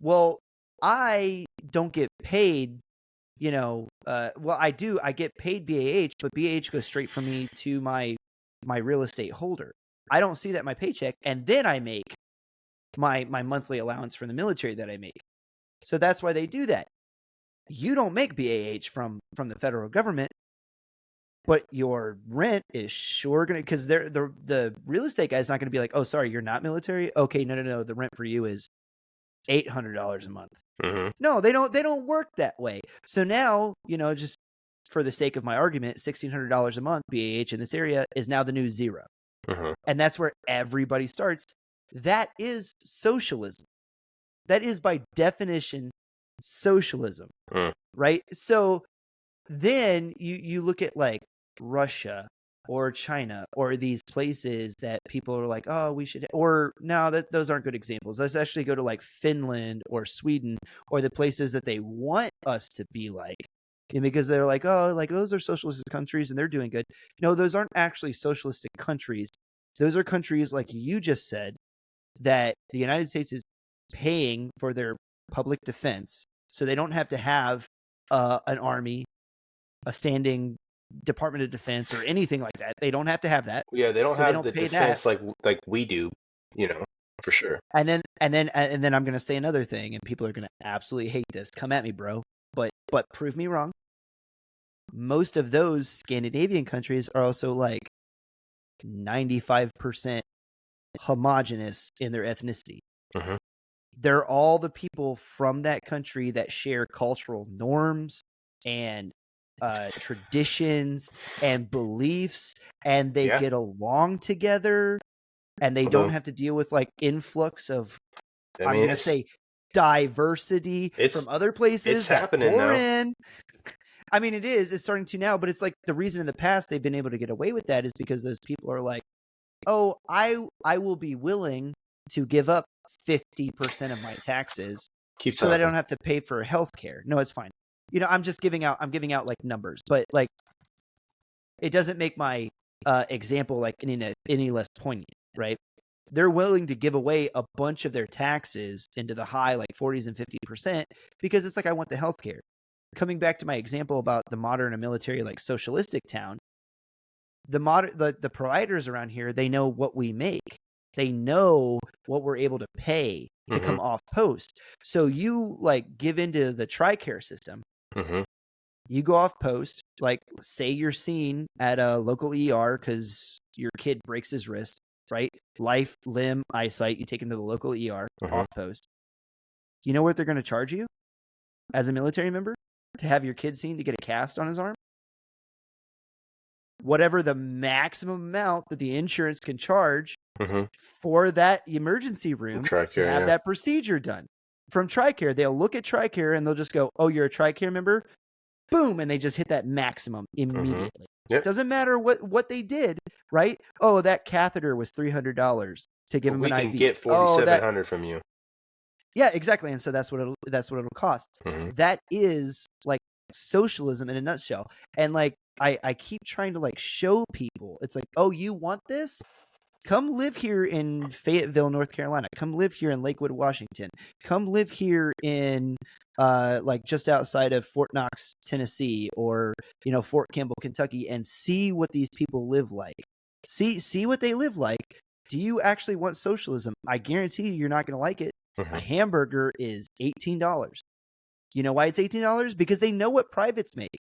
Well, I don't get paid, well, I do. I get paid BAH, but BAH goes straight from me to my real estate holder. I don't see that in my paycheck, and then I make my monthly allowance from the military that I make. So that's why they do that. You don't make BAH from the federal government, but your rent is sure going to, because the real estate guy's not going to be like, oh, sorry, you're not military? Okay, no. The rent for you is $800 a month. Mm-hmm. No, they don't work that way. So now, just for the sake of my argument, $1,600 a month BAH in this area is now the new zero. Mm-hmm. And that's where everybody starts. That is socialism. That is by definition socialism, right? So then you look at like Russia or China or these places that people are like, oh, we should, or no, those aren't good examples. Let's actually go to like Finland or Sweden or the places that they want us to be like, because they're like, oh, like those are socialist countries and they're doing good. No, those aren't actually socialistic countries. Those are countries, like you just said, that the United States is paying for their public defense, so they don't have to have an army, a standing Department of Defense, or anything like that. They don't have to have that. Yeah, they don't so they have don't the pay defense that. like we do, for sure. And then I'm going to say another thing, and people are going to absolutely hate this. Come at me, bro. But prove me wrong. Most of those Scandinavian countries are also like 95% homogenous in their ethnicity. Mm-hmm. They're all the people from that country that share cultural norms and traditions and beliefs, and they get along together, and they don't have to deal with like influx of, I'm going to say, diversity from other places that pour in. I mean, it's starting to now, but it's like the reason in the past they've been able to get away with that is because those people are like, oh, I will be willing to give up 50% of my taxes so that I don't have to pay for healthcare. No, it's fine. I'm giving out like numbers, but like it doesn't make my example like any less poignant, right? They're willing to give away a bunch of their taxes into the high like 40s and 50% because it's like, I want the healthcare. Coming back to my example about the modern and military like socialistic town, the providers around here, they know what we make. They know what we're able to pay to come off post. So you like give into the TRICARE system. Mm-hmm. You go off post, like say you're seen at a local ER because your kid breaks his wrist, right? Life, limb, eyesight. You take him to the local ER off post. Do you know what they're going to charge you as a military member to have your kid seen to get a cast on his arm? Whatever the maximum amount that the insurance can charge for that emergency room to have that procedure done. From TRICARE, they'll look at TRICARE and they'll just go, oh, you're a TRICARE member? Boom, and they just hit that maximum immediately. Yep. Doesn't matter what they did, right? Oh, that catheter was $300 to give him an IV. We can get $4,700 from you. Yeah, exactly. And so that's what it'll cost. That is like socialism in a nutshell. And like I keep trying to like show people, it's like, oh, you want this? Come live here in Fayetteville, North Carolina. Come live here in Lakewood, Washington. Come live here in like just outside of Fort Knox, Tennessee, or Fort Campbell, Kentucky, and see what these people live like. See what they live like. Do you actually want socialism? I guarantee you're not going to like it. A hamburger is $18. You know why it's $18? Because they know what privates make.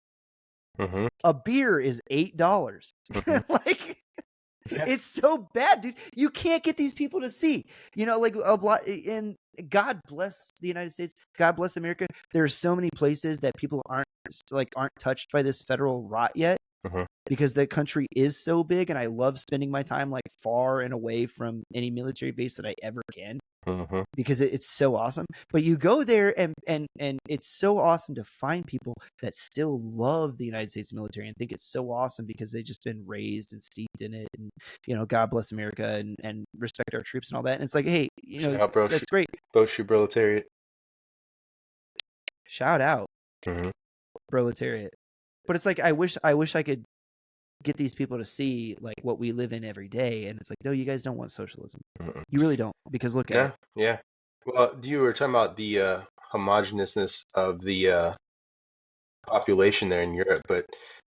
A beer is $8. Like, it's so bad, dude. You can't get these people to see. Like a lot. And God bless the United States. God bless America. There are so many places that people aren't touched by this federal rot yet. Because the country is so big, and I love spending my time like far and away from any military base that I ever can. Because it's so awesome. But you go there and it's so awesome to find people that still love the United States military and think it's so awesome because they've just been raised and steeped in it, and God bless America and respect our troops and all that. And it's like, hey, that's great. Proletariat. Shout out, proletariat. But it's like, I wish I could get these people to see like what we live in every day, and it's like, no, you guys don't want socialism. Mm-mm. You really don't, because look at it. Yeah. Well, you were talking about the homogeneousness of the population there in Europe, but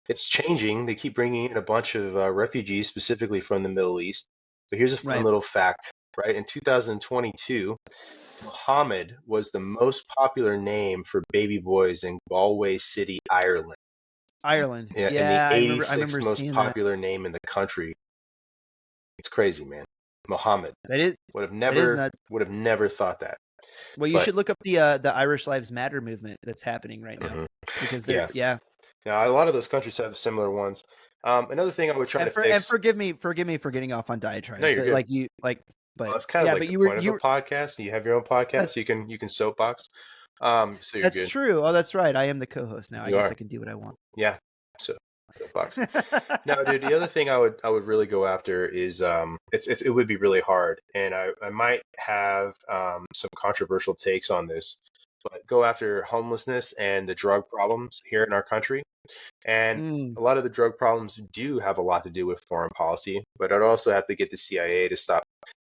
it's changing. They keep bringing in a bunch of refugees, specifically from the Middle East. But here's a fun Right. little fact, right? In 2022, Mohammed was the most popular name for baby boys in Galway City, Ireland. Ireland. Yeah, and the Yeah, I remember. I 86th remember most seeing that. popular name in the country. It's crazy, man. Mohammed. That is that is nuts. Would have never thought that. Well, you But should look up the Irish Lives Matter movement that's happening right now, mhm. because they're Yeah, a lot of those countries have similar ones. Another thing I would try to and fix. forgive me for getting off on diatribes. No, you're good. But That's kind of yeah, like but the you were point of a podcast. You have your own podcast. You can soapbox. So you're that's good. true. Oh, that's right. I am the co-host now. I You guess are. I can do what I want. Yeah. So soapbox. No, dude. The other thing I would really go after is it would be really hard, and I might have some controversial takes on this, but go after homelessness and the drug problems here in our country. And Mm. a lot of the drug problems do have a lot to do with foreign policy, but I'd also have to get the CIA to stop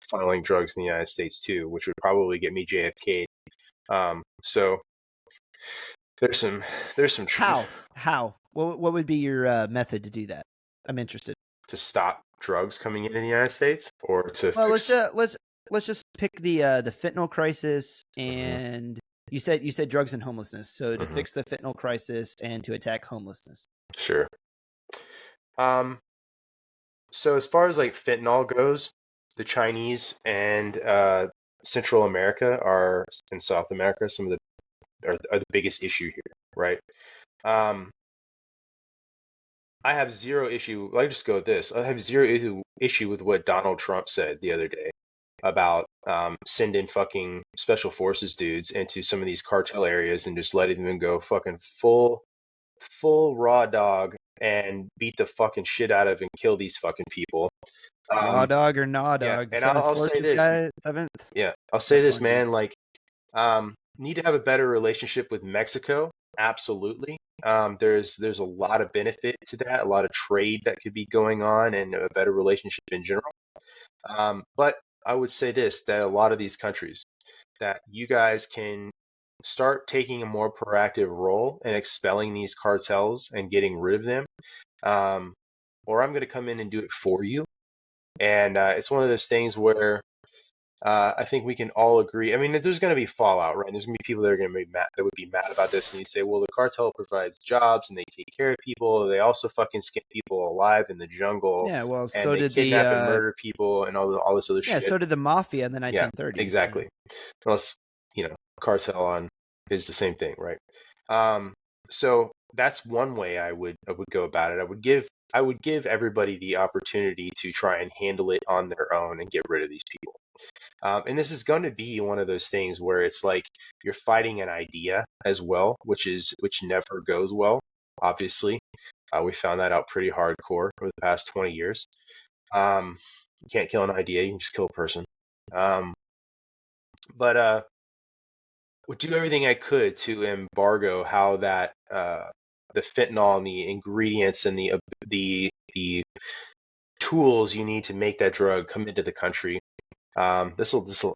funneling drugs in the United States too, which would probably get me JFK'd. So there's some truth How? What would be your method to do that? I'm interested. to stop drugs coming into the United States, or to Well, fix. let's just pick the fentanyl crisis, Mhm, and you said drugs and homelessness. So to mhm, fix the fentanyl crisis and to attack homelessness. sure. Um, so as far as like fentanyl goes, the Chinese and Central America are and South America some of the are the biggest issue here, right? Um, I have zero issue. Let me just go with this. I have zero issue with what Donald Trump said the other day about sending fucking special forces dudes into some of these cartel areas and just letting them go fucking full raw dog and beat the fucking shit out of and kill these fucking people. Raw dog or nah Yeah, dog? and Seventh I'll floor, say this this. guy. Seventh. Yeah, I'll say That's this, funny. man. Like, need to have a better relationship with Mexico. Absolutely. There's a lot of benefit to that, a lot of trade that could be going on, and a better relationship in general. But I would say this, that a lot of these countries, that you guys can start taking a more proactive role in expelling these cartels and getting rid of them, um, or I'm going to come in and do it for you. And it's one of those things where I think we can all agree. I mean, there's going to be fallout, right? There's going to be people that are going to be mad, that would be mad about this, and you say, well, the cartel provides jobs and they take care of people. They also fucking skin people alive in the jungle, Yeah. Well, and so they did the kidnap and murder people and all this other shit. so did the mafia in the Yeah, 1930s. exactly. Unless cartel on is the same thing, right? Um, so that's one way I would go about it. I would give everybody the opportunity to try and handle it on their own and get rid of these people. And this is going to be one of those things where it's like you're fighting an idea as well, which never goes well. Obviously, we found that out pretty hardcore over the past 20 years. You can't kill an idea; you can just kill a person. Um, but would do everything I could to embargo how that the fentanyl and the ingredients and the tools you need to make that drug come into the country. This will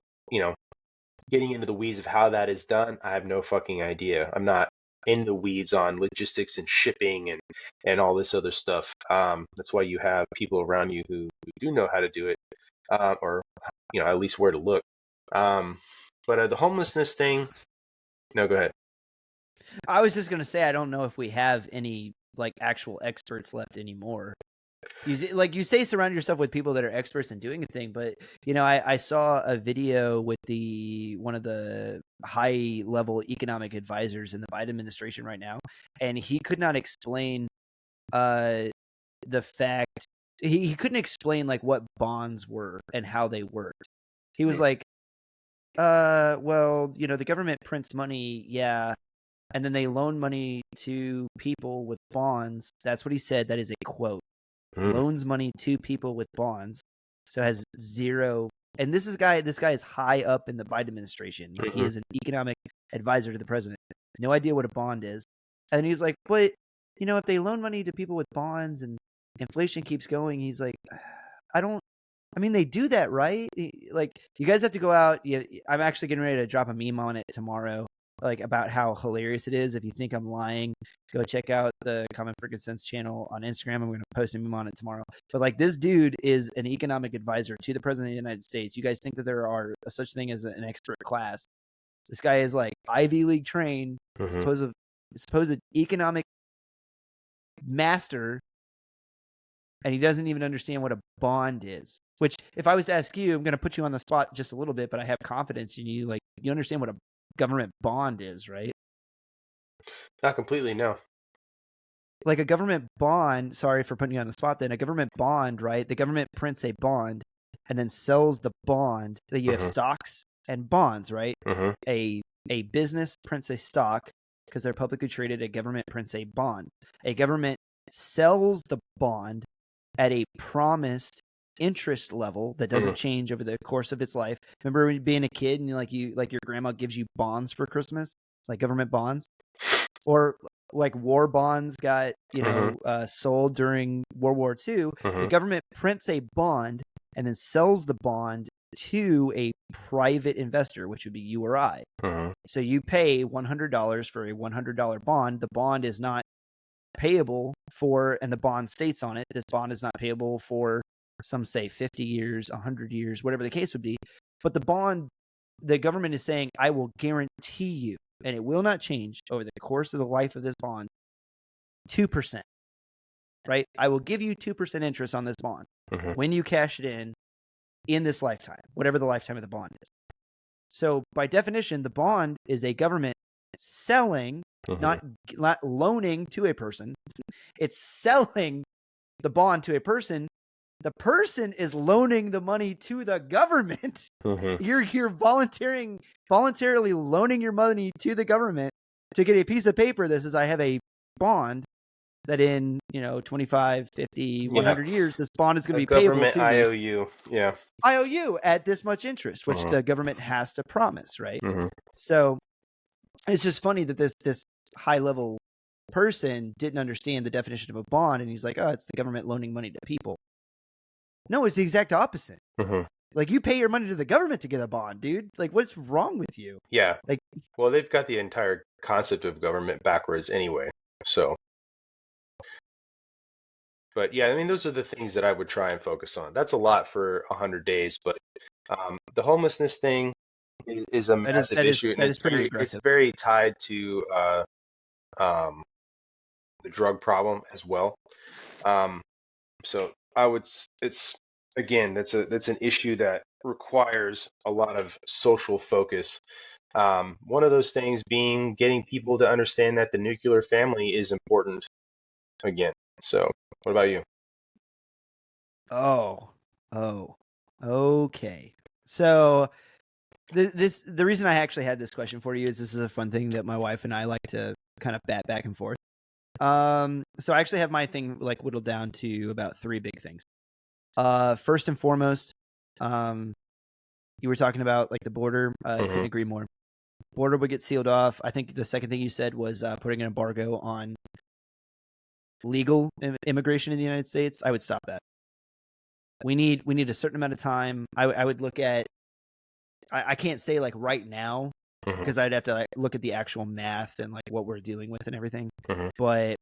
getting into the weeds of how that is done, I have no fucking idea. I'm not in the weeds on logistics and shipping and all this other stuff. That's why you have people around you who do know how to do it, or at least where to look. But the homelessness thing. No, go ahead. I was just gonna say, I don't know if we have any like actual experts left anymore. You say, surround yourself with people that are experts in doing a thing, but I saw a video with one of the high level economic advisors in the Biden administration right now, and he could not explain the fact he couldn't explain like what bonds were and how they worked. He was like, well, the government prints money, yeah, and then they loan money to people with bonds. That's what he said. That is a quote. Loans money to people with bonds, so has zero. And this guy is high up in the Biden administration. Like, he is an economic advisor to the president. No idea what a bond is. And he's like, but if they loan money to people with bonds and inflation keeps going. He's like, I mean, they do that, right? Like, you guys have to go out. I'm actually getting ready to drop a meme on it tomorrow, like about how hilarious it is. If you think I'm lying, go check out the Common for Good Sense channel on Instagram. I'm going to post a meme on it tomorrow. But like, this dude is an economic advisor to the president of the United States. You guys think that there are such thing as an expert class? This guy is like Ivy League trained, supposed economic master, and he doesn't even understand what a bond is. Which, if I was to ask you, I'm going to put you on the spot just a little bit, but I have confidence in you. Like, you understand what a government bond is, right? Not completely, no. Like a government bond, sorry for putting you on the spot then, a government bond, right? The government prints a bond and then sells the bond. You have stocks and bonds, right? A business prints a stock because they're publicly traded. A government prints a bond. A government sells the bond at a promised interest level that doesn't change over the course of its life. Remember when being a kid and your grandma gives you bonds for Christmas, like government bonds, or like war bonds got sold during World War II. The government prints a bond and then sells the bond to a private investor, which would be you or I. So you pay $100 for a $100 bond. The bond is not payable for, and the bond states on it, this bond is not payable for, some say 50 years, 100 years, whatever the case would be. But the bond, the government is saying, I will guarantee you, and it will not change over the course of the life of this bond, 2%, right? I will give you 2% interest on this bond when you cash it in this lifetime, whatever the lifetime of the bond is. So by definition, the bond is a government selling, not loaning to a person. It's selling the bond to a person. The person is loaning the money to the government. You're voluntarily loaning your money to the government to get a piece of paper that says, I have a bond that in 25, 50, 100 years, this bond is going to be payable to me. IOU. Yeah. IOU at this much interest, which the government has to promise, right? So it's just funny that this high level person didn't understand the definition of a bond, and he's like, oh, it's the government loaning money to people. No, it's the exact opposite. Like, you pay your money to the government to get a bond, dude. Like, what's wrong with you? Yeah. Like, well, they've got the entire concept of government backwards anyway. So, but yeah, I mean, those are the things that I would try and focus on. That's a lot for 100 days, but the homelessness thing is a massive issue. That is pretty aggressive. It's very tied to the drug problem as well. So it's again, that's an issue that requires a lot of social focus. One of those things being getting people to understand that the nuclear family is important again. So what about you? Okay. So the reason I actually had this question for you is this is a fun thing that my wife and I like to kind of bat back and forth. So I actually have my thing like whittled down to about 3 big things. First and foremost, you were talking about like the border. I couldn't agree more. Border would get sealed off. I think the second thing you said was putting an embargo on legal immigration in the United States. I would stop that. We need a certain amount of time. I would look at. I can't say like right now, because I'd have to like look at the actual math and like what we're dealing with and everything. But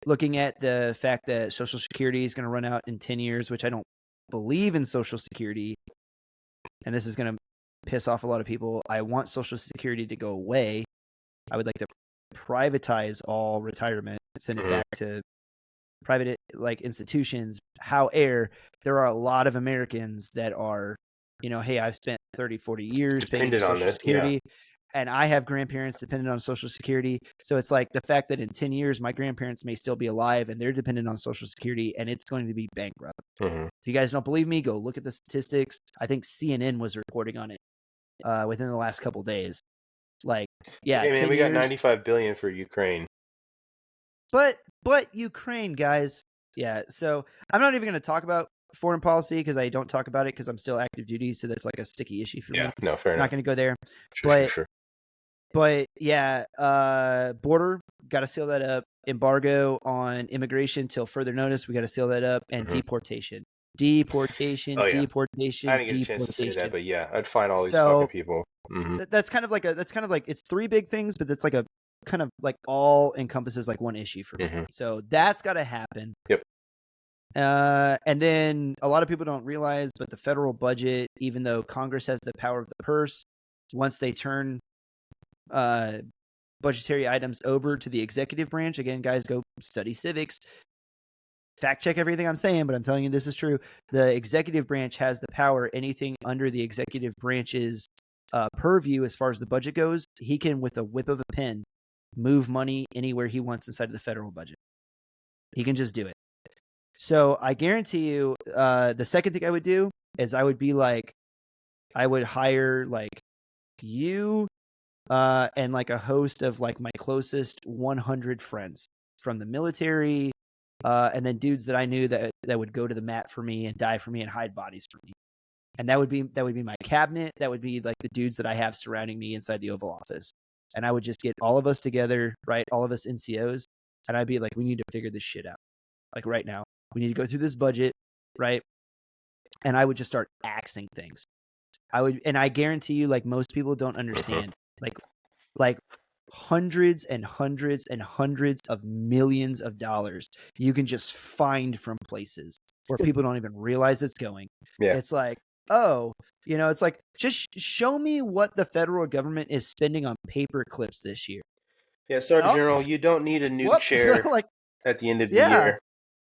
looking at the fact that Social Security is going to run out in 10 years, which I don't believe in Social Security, and this is going to piss off a lot of people. I want Social Security to go away. I would like to privatize all retirement, send it back to private like institutions. However, there are a lot of Americans that are, hey, I've spent 30, 40 years paying Social Security, and I have grandparents dependent on Social Security. So it's like the fact that in 10 years, my grandparents may still be alive and they're dependent on Social Security, and it's going to be bankrupt. So you guys don't believe me? Go look at the statistics. I think CNN was reporting on it within the last couple of days. Like, yeah, hey man, we got $95 billion for Ukraine. But Ukraine, guys. Yeah, so I'm not even going to talk about foreign policy because I don't talk about it because I'm still active duty, so that's like a sticky issue for me. Yeah, no, fair enough. I'm not going to go there. Sure. But yeah, border, got to seal that up. Embargo on immigration till further notice. We got to seal that up. And deportation. Deportation, Oh yeah, I deportation, didn't get a chance to say that, deportation. but yeah, I'd find all these fucking So people. that's kind of like it's three big things, but it's like a kind of like all encompasses like one issue for me. So that's got to happen. Yep. And then a lot of people don't realize, but the federal budget, even though Congress has the power of the purse, once they turn budgetary items over to the executive branch, again, guys, go study civics, fact check everything I'm saying, but I'm telling you this is true. The executive branch has the power. Anything under the executive branch's purview as far as the budget goes, he can, with a whip of a pen, move money anywhere he wants inside of the federal budget. He can just do it. So I guarantee you, the second thing I would do is I would hire like you and like a host of like my closest 100 friends from the military, and then dudes that I knew that would go to the mat for me and die for me and hide bodies for me. And that would be my cabinet. That would be like the dudes that I have surrounding me inside the Oval Office. And I would just get all of us together, right? All of us NCOs. And I'd be like, we need to figure this shit out. Like right now, we need to go through this budget, right? And I would just start axing things. And I guarantee you, like most people don't understand, like hundreds and hundreds and hundreds of millions of dollars you can just find from places where people don't even realize it's going. Yeah. It's like, oh, it's like, just show me what the federal government is spending on paper clips this year. Yeah, Sergeant General, you don't need a new chair like, at the end of the year.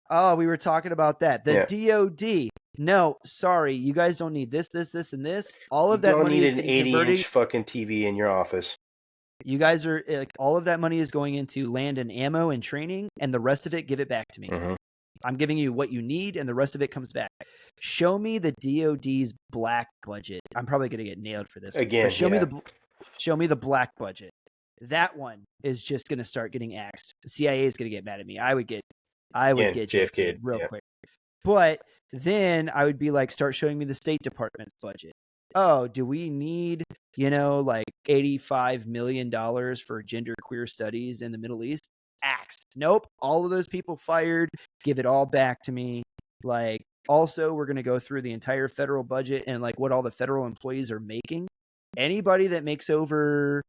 Oh, we were talking about that. The DOD. No, sorry, you guys don't need this, and this. All of that money is getting converted. You don't need an 80-inch fucking TV in your office. You guys are like, all of that money is going into land and ammo and training, and the rest of it, give it back to me. I'm giving you what you need, and the rest of it comes back. Show me the DOD's black budget. I'm probably going to get nailed for this again. But show me the black budget. That one is just going to start getting axed. The CIA is going to get mad at me. I would get JFK real quick. But then I would be like, start showing me the State Department's budget. Oh, do we need, like $85 million for genderqueer studies in the Middle East? Axed. Nope. All of those people fired. Give it all back to me. Like, also, we're going to go through the entire federal budget and like what all the federal employees are making. Anybody that makes over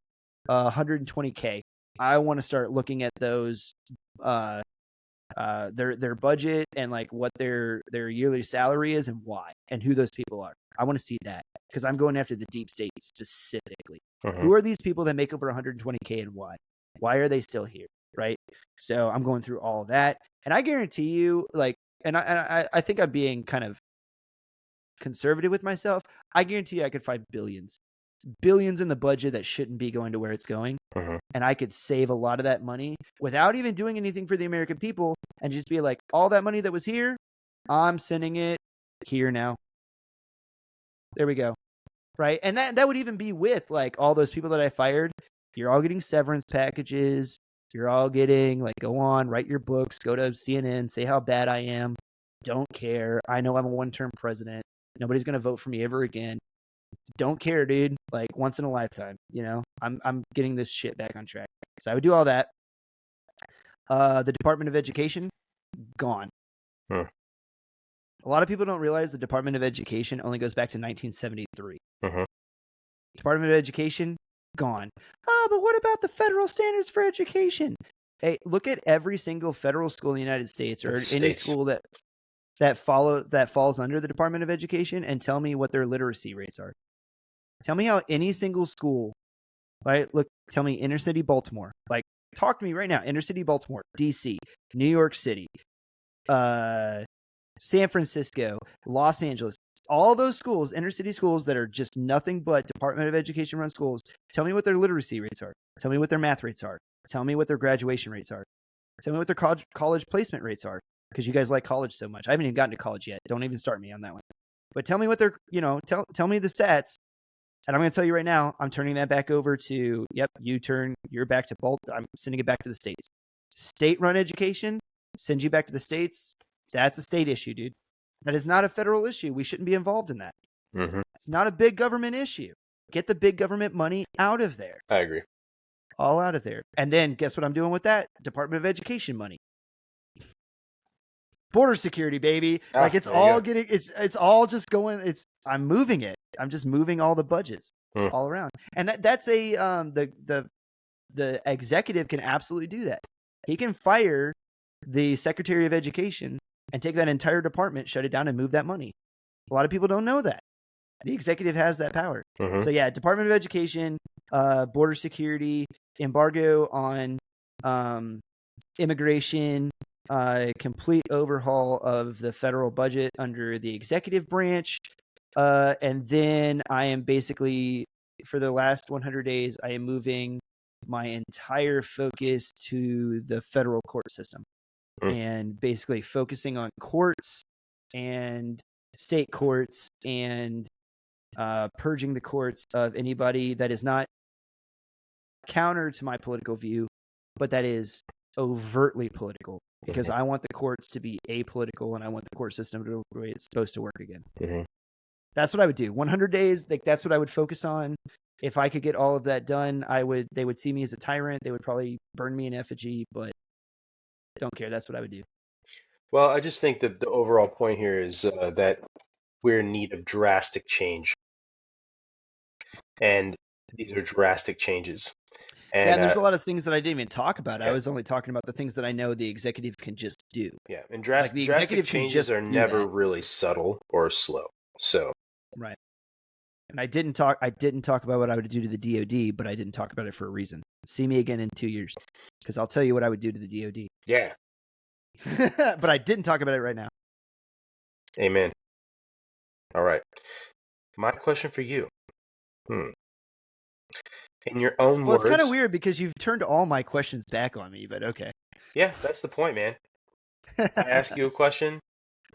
120K, I want to start looking at those, their budget and like what their yearly salary is and why and who those people are. I want to see that because I'm going after the deep state specifically. Who are these people that make over 120K and why? Why are they still here? Right. So I'm going through all of that, and I guarantee you, like, and I think I'm being kind of conservative with myself. I guarantee you I could find billions in the budget that shouldn't be going to where it's going. And I could save a lot of that money without even doing anything for the American people and just be like, all that money that was here, I'm sending it here now. There we go. Right. And that would even be with like all those people that I fired. You're all getting severance packages. You're all getting like, go on, write your books, go to CNN, say how bad I am. Don't care. I know I'm a one-term president. Nobody's going to vote for me ever again. Don't care, dude. Like once in a lifetime, I'm getting this shit back on track. So I would do all that. The Department of Education, gone. A lot of people don't realize the Department of Education only goes back to 1973. Department of Education, gone. Oh, but what about the federal standards for education? Hey, look at every single federal school in the United States or any school that falls under the Department of Education and tell me what their literacy rates are. Tell me how any single school, right? Look, tell me inner city Baltimore. Like, talk to me right now. Inner city Baltimore, DC, New York City, San Francisco, Los Angeles. All those schools, inner city schools that are just nothing but Department of Education run schools. Tell me what their literacy rates are. Tell me what their math rates are. Tell me what their graduation rates are. Tell me what their college placement rates are. Because you guys like college so much. I haven't even gotten to college yet. Don't even start me on that one. But tell me what they're, tell me the stats. And I'm going to tell you right now, I'm turning that back over to, you're back to I'm sending it back to the states. State-run education, send you back to the states. That's a state issue, dude. That is not a federal issue. We shouldn't be involved in that. It's not a big government issue. Get the big government money out of there. I agree. all out of there. And then guess what I'm doing with that? Department of Education money. Border security, baby. Like it's all getting, it's all just going, I'm moving it. I'm just moving all the budgets all around. And that's the executive can absolutely do that. He can fire the Secretary of Education and take that entire department, shut it down, and move that money. A lot of people don't know that. The executive has that power. So yeah, Department of Education, border security, embargo on immigration, complete overhaul of the federal budget under the executive branch. And then I am basically, for the last 100 days, I am moving my entire focus to the federal court system and basically focusing on courts and state courts and purging the courts of anybody that is not counter to my political view, but that is overtly political, because I want the courts to be apolitical and I want the court system to work the way it's supposed to work again. That's what I would do. 100 days, like that's what I would focus on. If I could get all of that done, they would see me as a tyrant. They would probably burn me in effigy, but don't care. That's what I would do. Well, I just think that the overall point here is that we're in need of drastic change. And these are drastic changes. And there's a lot of things that I didn't even talk about. I was only talking about the things that I know the executive can just do. Yeah, and drastic changes are never really subtle or slow. So right. And I didn't talk about what I would do to the DoD, but I didn't talk about it for a reason. See me again in 2 years, because I'll tell you what I would do to the DoD. Yeah. But I didn't talk about it right now. Amen. All right. My question for you. In your own words. Well, it's kind of weird because you've turned all my questions back on me, but okay. Yeah, that's the point, man. I ask you a question,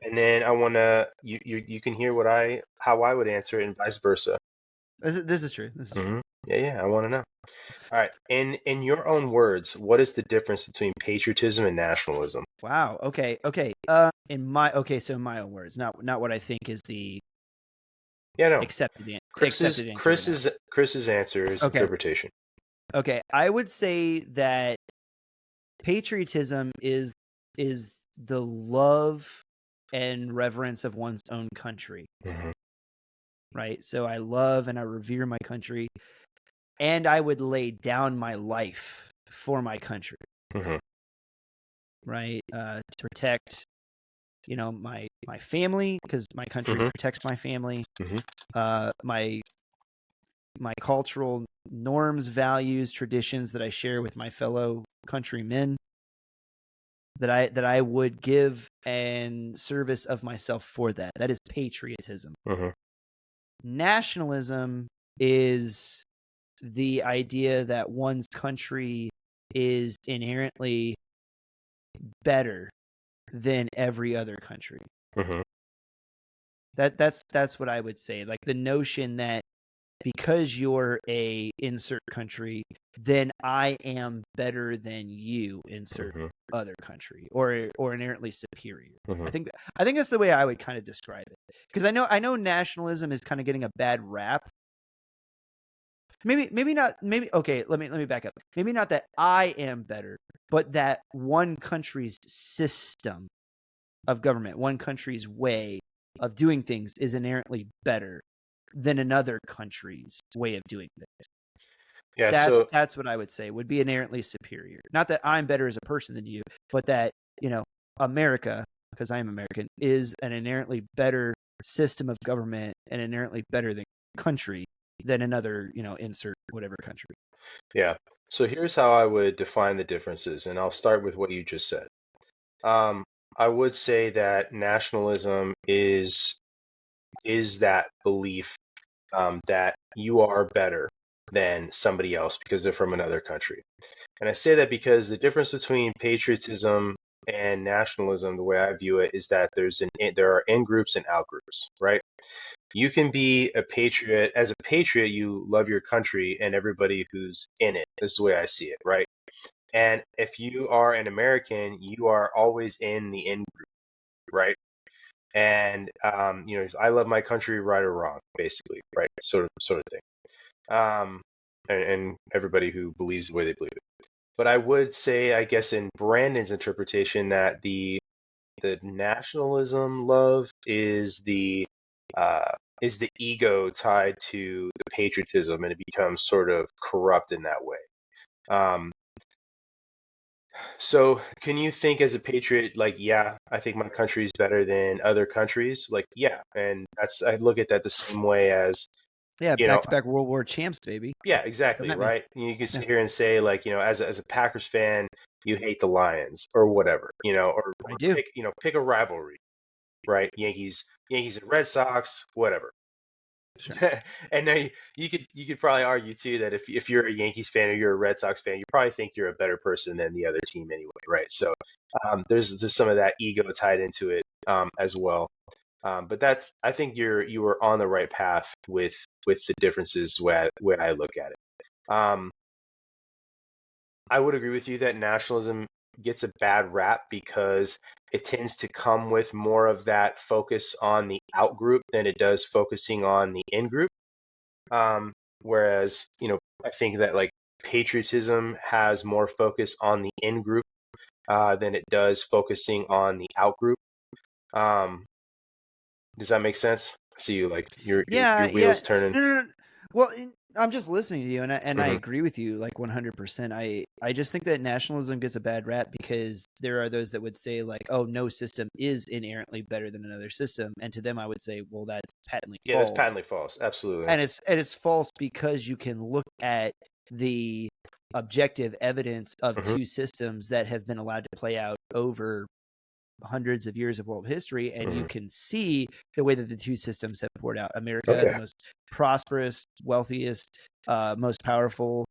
and then I want to you can hear how I would answer it, and vice versa. This is true. This is true. Yeah, I want to know. All right, in your own words, what is the difference between patriotism and nationalism? Wow. Okay. In my own words, not what I think is the accepted answer. Chris's answer is interpretation. Okay, I would say that patriotism is the love and reverence of one's own country. Right? So I love and I revere my country, and I would lay down my life for my country. Right? To protect, my family, because my country protects my family. My cultural norms, values, traditions that I share with my fellow countrymen, that I would give and service of myself for that. That is patriotism. Nationalism is the idea that one's country is inherently better than every other country. That's what I would say. Like the notion that because you're a insert country, then I am better than you insert other country, or inherently superior. I think that's the way I would kind of describe it, because I know nationalism is kind of getting a bad rap. Maybe not. Maybe okay. Let me back up. Maybe not that I am better, but that one country's system of government, one country's way of doing things is inherently better than another country's way of doing things. Yeah, that's what I would say would be inherently superior. Not that I'm better as a person than you, but that, America, because I am American, is an inherently better system of government and inherently better than country than another, insert whatever country. Yeah. So here's how I would define the differences, and I'll start with what you just said. I would say that nationalism is that belief that you are better than somebody else because they're from another country. And I say that because the difference between patriotism and nationalism, the way I view it, is that there are in groups and out groups, right? You can be a patriot. As a patriot, you love your country and everybody who's in it. This is the way I see it, right? And if you are an American, you are always in the in group, right? And I love my country, right or wrong, basically, right? Sort of thing. and everybody who believes the way they believe it. But I would say, I guess, in Brandon's interpretation, that the nationalism love uh, is the ego tied to the patriotism, and it becomes sort of corrupt in that way. Um, so can you think as a patriot, like, yeah, I think my country is better than other countries? Like, yeah, and I look at that the same way as, Yeah, you know, back-to-back World War champs, baby. yeah, Come exactly, at me. right? You can Yeah, sit here and say, like, as a Packers fan, you hate the Lions or whatever, I or do. pick a rivalry, right? Yankees and Red Sox, whatever. Sure. And now you could probably argue too that if you're a Yankees fan or you're a Red Sox fan, you probably think you're a better person than the other team anyway, right? So there's some of that ego tied into it as well. But I think you were on the right path with the differences where I look at it. I would agree with you that nationalism gets a bad rap because it tends to come with more of that focus on the out group than it does focusing on the in group. Um, Whereas, I think that like patriotism has more focus on the in group than it does focusing on the out group. Um, does that make sense? I see you like your Yeah. wheels turning. No. Well, I'm just listening to you, and I Hmm. agree with you like 100%. I just think that nationalism gets a bad rap because there are those that would say like, oh, no system is inherently better than another system, and to them I would say, well, that's patently Yeah, that's false, patently false. Absolutely. and it's false because you can look at the objective evidence of Hmm. two systems that have been allowed to play out over hundreds of years of world history, and you Hmm. can see the way that the two systems have poured out. Oh America, the yeah. most prosperous, wealthiest, most powerful,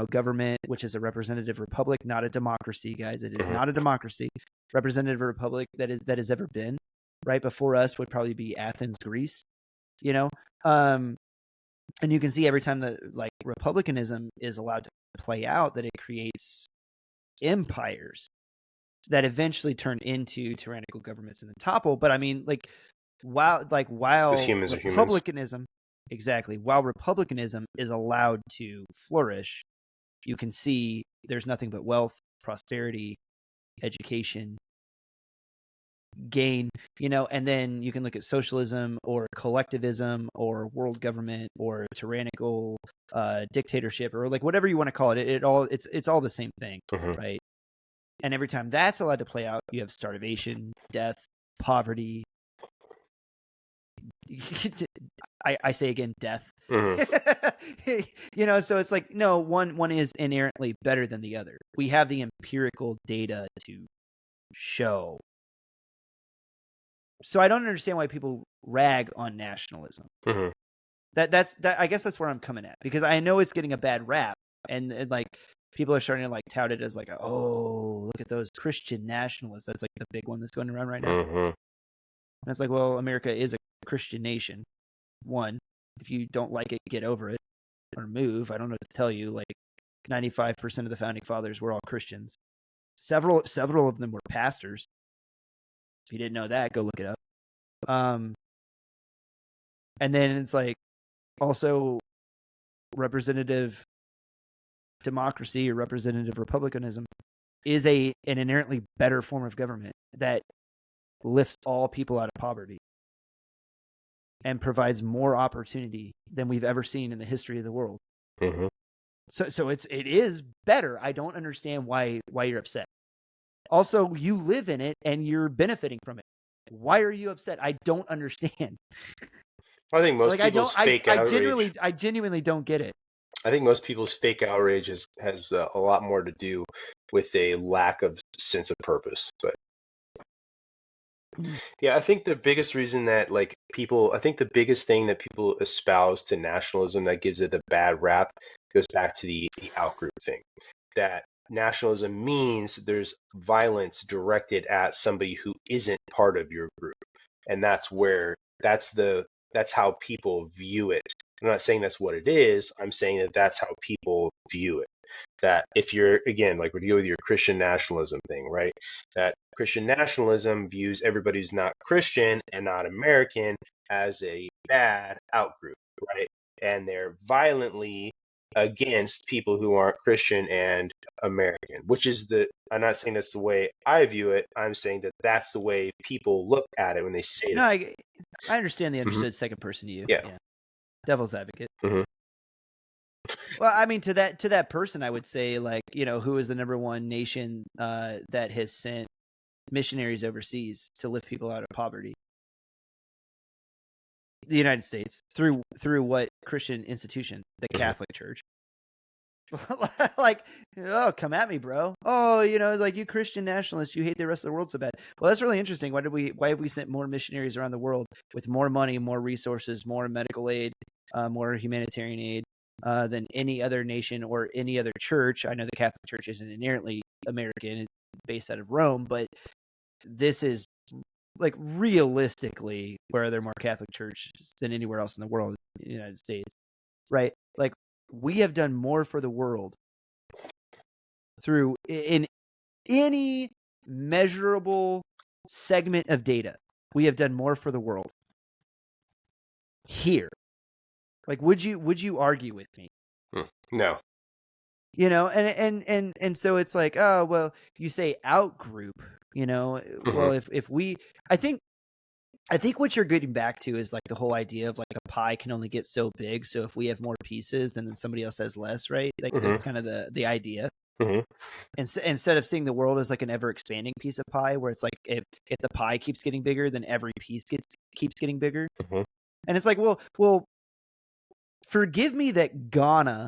government, which is a representative republic, not a democracy, guys. It is Hmm. not a democracy. Representative republic that has ever been. Right before us would probably be Athens, Greece. You know, um, and you can see every time that like republicanism is allowed to play out, that it creates empires that eventually turn into tyrannical governments and then topple. But I mean, Because while humans are humans. republicanism, exactly, while republicanism is allowed to flourish, you can see there's nothing but wealth, prosperity, education, gain, and then you can look at socialism or collectivism or world government or tyrannical dictatorship or like whatever you want to call it. It's all the same thing, Hmm. right? And every time that's allowed to play out, you have starvation, death, poverty. I say again, death. Hmm. So it's like, no, one is inherently better than the other. We have the empirical data to show. So I don't understand why people rag on nationalism. Hmm. That's I guess that's where I'm coming at, because I know it's getting a bad rap, and like people are starting to like tout it as like, oh, look at those Christian nationalists. That's like the big one that's going around right now. Hmm. And it's like, well, America is a Christian nation. One, if you don't like it, get over it or move. I don't know what to tell you. Like 95% of the founding fathers were all Christians. Several of them were pastors. If you didn't know that, go look it up. And then it's like also representative democracy or representative republicanism is an inherently better form of government that lifts all people out of poverty and provides more opportunity than we've ever seen in the history of the world. Hmm. So it is better. I don't understand why you're upset. Also, you live in it and you're benefiting from it. Why are you upset? I don't understand. I think most Like people's fake outrage. I genuinely don't get it. I think most people's fake outrage has a lot more to do with a lack of sense of purpose. But yeah, I think the biggest reason that I think the biggest thing that people espouse to nationalism that gives it a bad rap goes back to the outgroup thing. That nationalism means there's violence directed at somebody who isn't part of your group. And that's how people view it. I'm not saying that's what it is. I'm saying that that's how people view it. That if you're, again, like we're dealing with your Christian nationalism thing, right? That Christian nationalism views everybody who's not Christian and not American as a bad outgroup, right? And they're violently against people who aren't Christian and American, which is I'm not saying that's the way I view it. I'm saying that that's the way people look at it when they say No, that. I understand the understood second person you. Yeah. Devil's advocate. Mm-hmm. Well, I mean, to that person, I would say, like, who is the number one nation that has sent missionaries overseas to lift people out of poverty? The United States. Through what Christian institution? The Catholic Church. Like, oh, come at me, bro. Oh, like, you Christian nationalists, you hate the rest of the world so bad. Well, that's really interesting. Why have we sent more missionaries around the world with more money, more resources, more medical aid, more humanitarian aid than any other nation or any other church? I know the Catholic Church isn't inherently American, it's based out of Rome, but this is, like, realistically, where are there more Catholic churches than anywhere else in the world, in the United States, right? Like, we have done more for the world through in any measurable segment of data. We have done more for the world here. Like, would you argue with me? No. And so it's like, oh, well, you say out group, well, if we, I think what you're getting back to is, like, the whole idea of, like, a pie can only get so big. So if we have more pieces, then somebody else has less, right? Like, that's kind of the idea. Instead of seeing the world as, like, an ever expanding piece of pie, where it's like, if the pie keeps getting bigger, then every piece keeps getting bigger. And it's like, well, forgive me that Ghana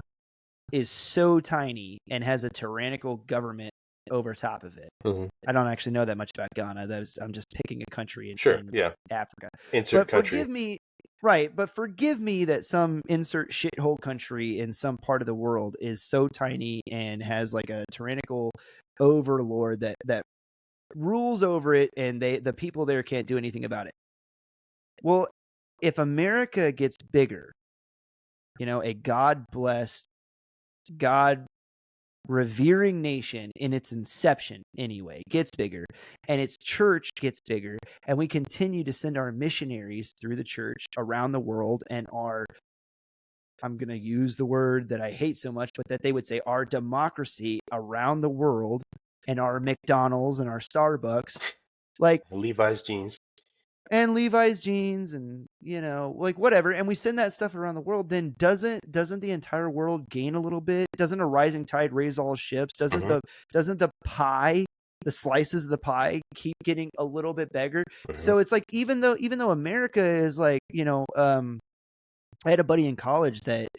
is so tiny and has a tyrannical government over top of it. I don't actually know that much about Ghana. I'm just picking a country in Africa. Insert country. Forgive me that some insert shithole country in some part of the world is so tiny and has, like, a tyrannical overlord that rules over it, and the people there can't do anything about it. Well, if America gets bigger, a God-blessed, God-revering nation in its inception anyway, gets bigger, and its church gets bigger, and we continue to send our missionaries through the church around the world, and I'm going to use the word that I hate so much, but that they would say our democracy around the world, and our McDonald's and our Starbucks, like Levi's jeans. And Levi's jeans, and, like, whatever, and we send that stuff around the world, then doesn't the entire world gain a little bit? Doesn't a rising tide raise all ships? Doesn't the pie, the slices of the pie, keep getting a little bit bigger? So it's like, even though America is, like, I had a buddy in college that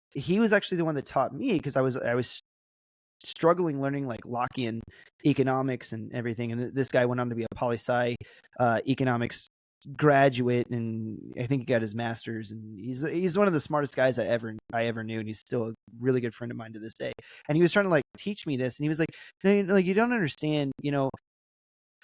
he was actually the one that taught me, because I was struggling learning, like, Lockean economics and everything, and this guy went on to be a poli-sci economics graduate, and I think he got his master's, and he's one of the smartest guys I ever knew, and he's still a really good friend of mine to this day. And he was trying to, like, teach me this, and he was like, no, like, you don't understand, and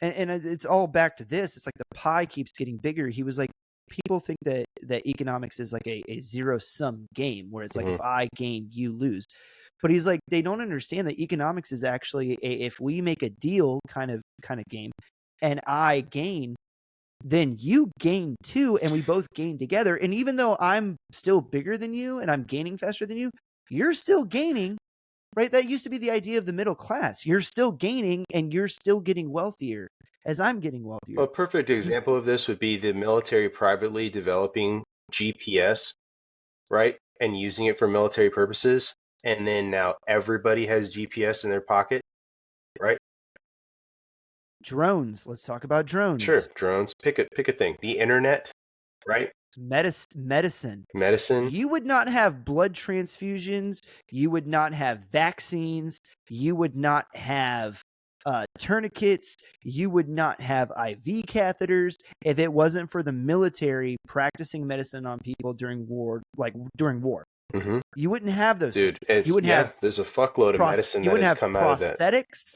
it's all back to this. It's like the pie keeps getting bigger. He was like, people think that economics is like a zero-sum game, where it's like, if I gain, you lose. But he's like, they don't understand that economics is actually if we make a deal kind of game, and I gain, then you gain too, and we both gain together. And even though I'm still bigger than you and I'm gaining faster than you, you're still gaining, right? That used to be the idea of the middle class. You're still gaining, and you're still getting wealthier as I'm getting wealthier. A perfect example of this would be the military privately developing GPS, right? And using it for military purposes. And then now everybody has GPS in their pocket, right? Drones. Let's talk about drones. Sure, drones. Pick a thing. The internet, right? Medicine. You would not have blood transfusions. You would not have vaccines. You would not have tourniquets. You would not have IV catheters if it wasn't for the military practicing medicine on people during war, You wouldn't have those things. You wouldn't have. There's a fuckload of medicine that has come out of that. Prosthetics.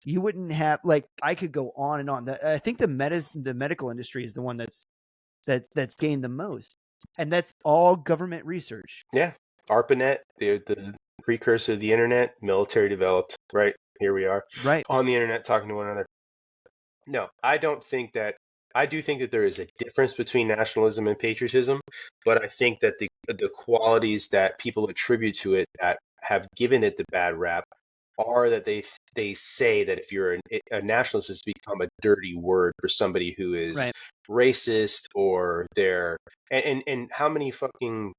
You wouldn't have, like, I could go on and on. I think the medical industry is the one that's gained the most, and that's all government research. Yeah, ARPANET, the precursor of the internet, military developed. Right, here we are, right on the internet talking to one another. No, I don't think that I do think that there is a difference between nationalism and patriotism, but I think that the qualities that people attribute to it that have given it the bad rap are that they say that if you're a nationalist, has become a dirty word for somebody who is Right. racist, or they're and how many fucking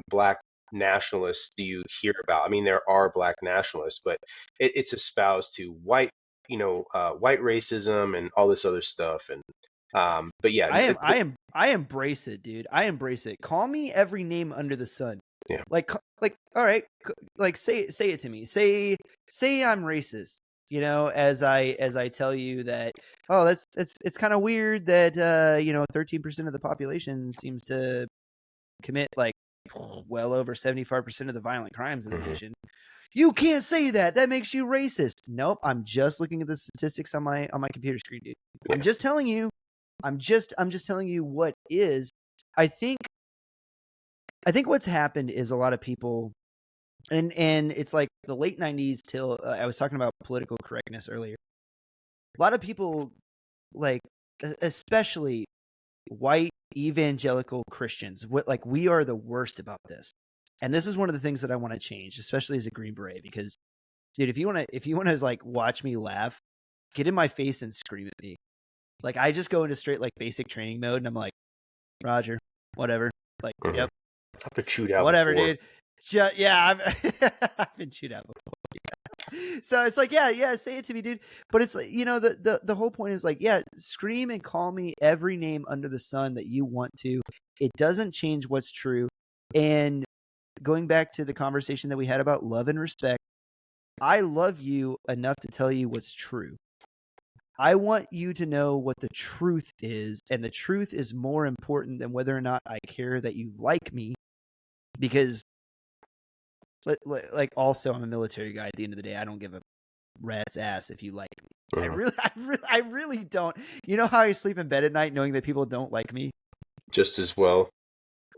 black nationalists do you hear about? I mean, there are black nationalists, but it's espoused to white racism and all this other stuff. And but yeah, I embrace it, dude. I embrace it. Call me every name under the sun. yeah. Like, all right, like say it to me. Say I'm racist. As I tell you that, oh, it's kind of weird that 13% of the population seems to commit like well over 75% of the violent crimes in the nation. You can't say that. That makes you racist. Nope. I'm just looking at the statistics on my computer screen, dude. Yeah. I'm just telling you. I'm just telling you what is. I think what's happened is a lot of people, and it's like the late 90s till I was talking about political correctness earlier. A lot of people, like especially white evangelical Christians, we are the worst about this. And this is one of the things that I want to change, especially as a Green Beret, because dude, if you want to like watch me laugh, get in my face and scream at me. Like I just go into straight like basic training mode, and I'm like, Roger, whatever. Like, yep. I've been chewed out whatever, before. dude. Yeah, I've been chewed out before. Yeah. So it's like, yeah, say it to me, dude. But it's like, the whole point is like, yeah, scream and call me every name under the sun that you want to. It doesn't change what's true. And going back to the conversation that we had about love and respect, I love you enough to tell you what's true. I want you to know what the truth is, and the truth is more important than whether or not I care that you like me, because like also I'm a military guy. At the end of the day, I don't give a rat's ass if you like me. I really don't. You know how I sleep in bed at night knowing that people don't like me? Just as well.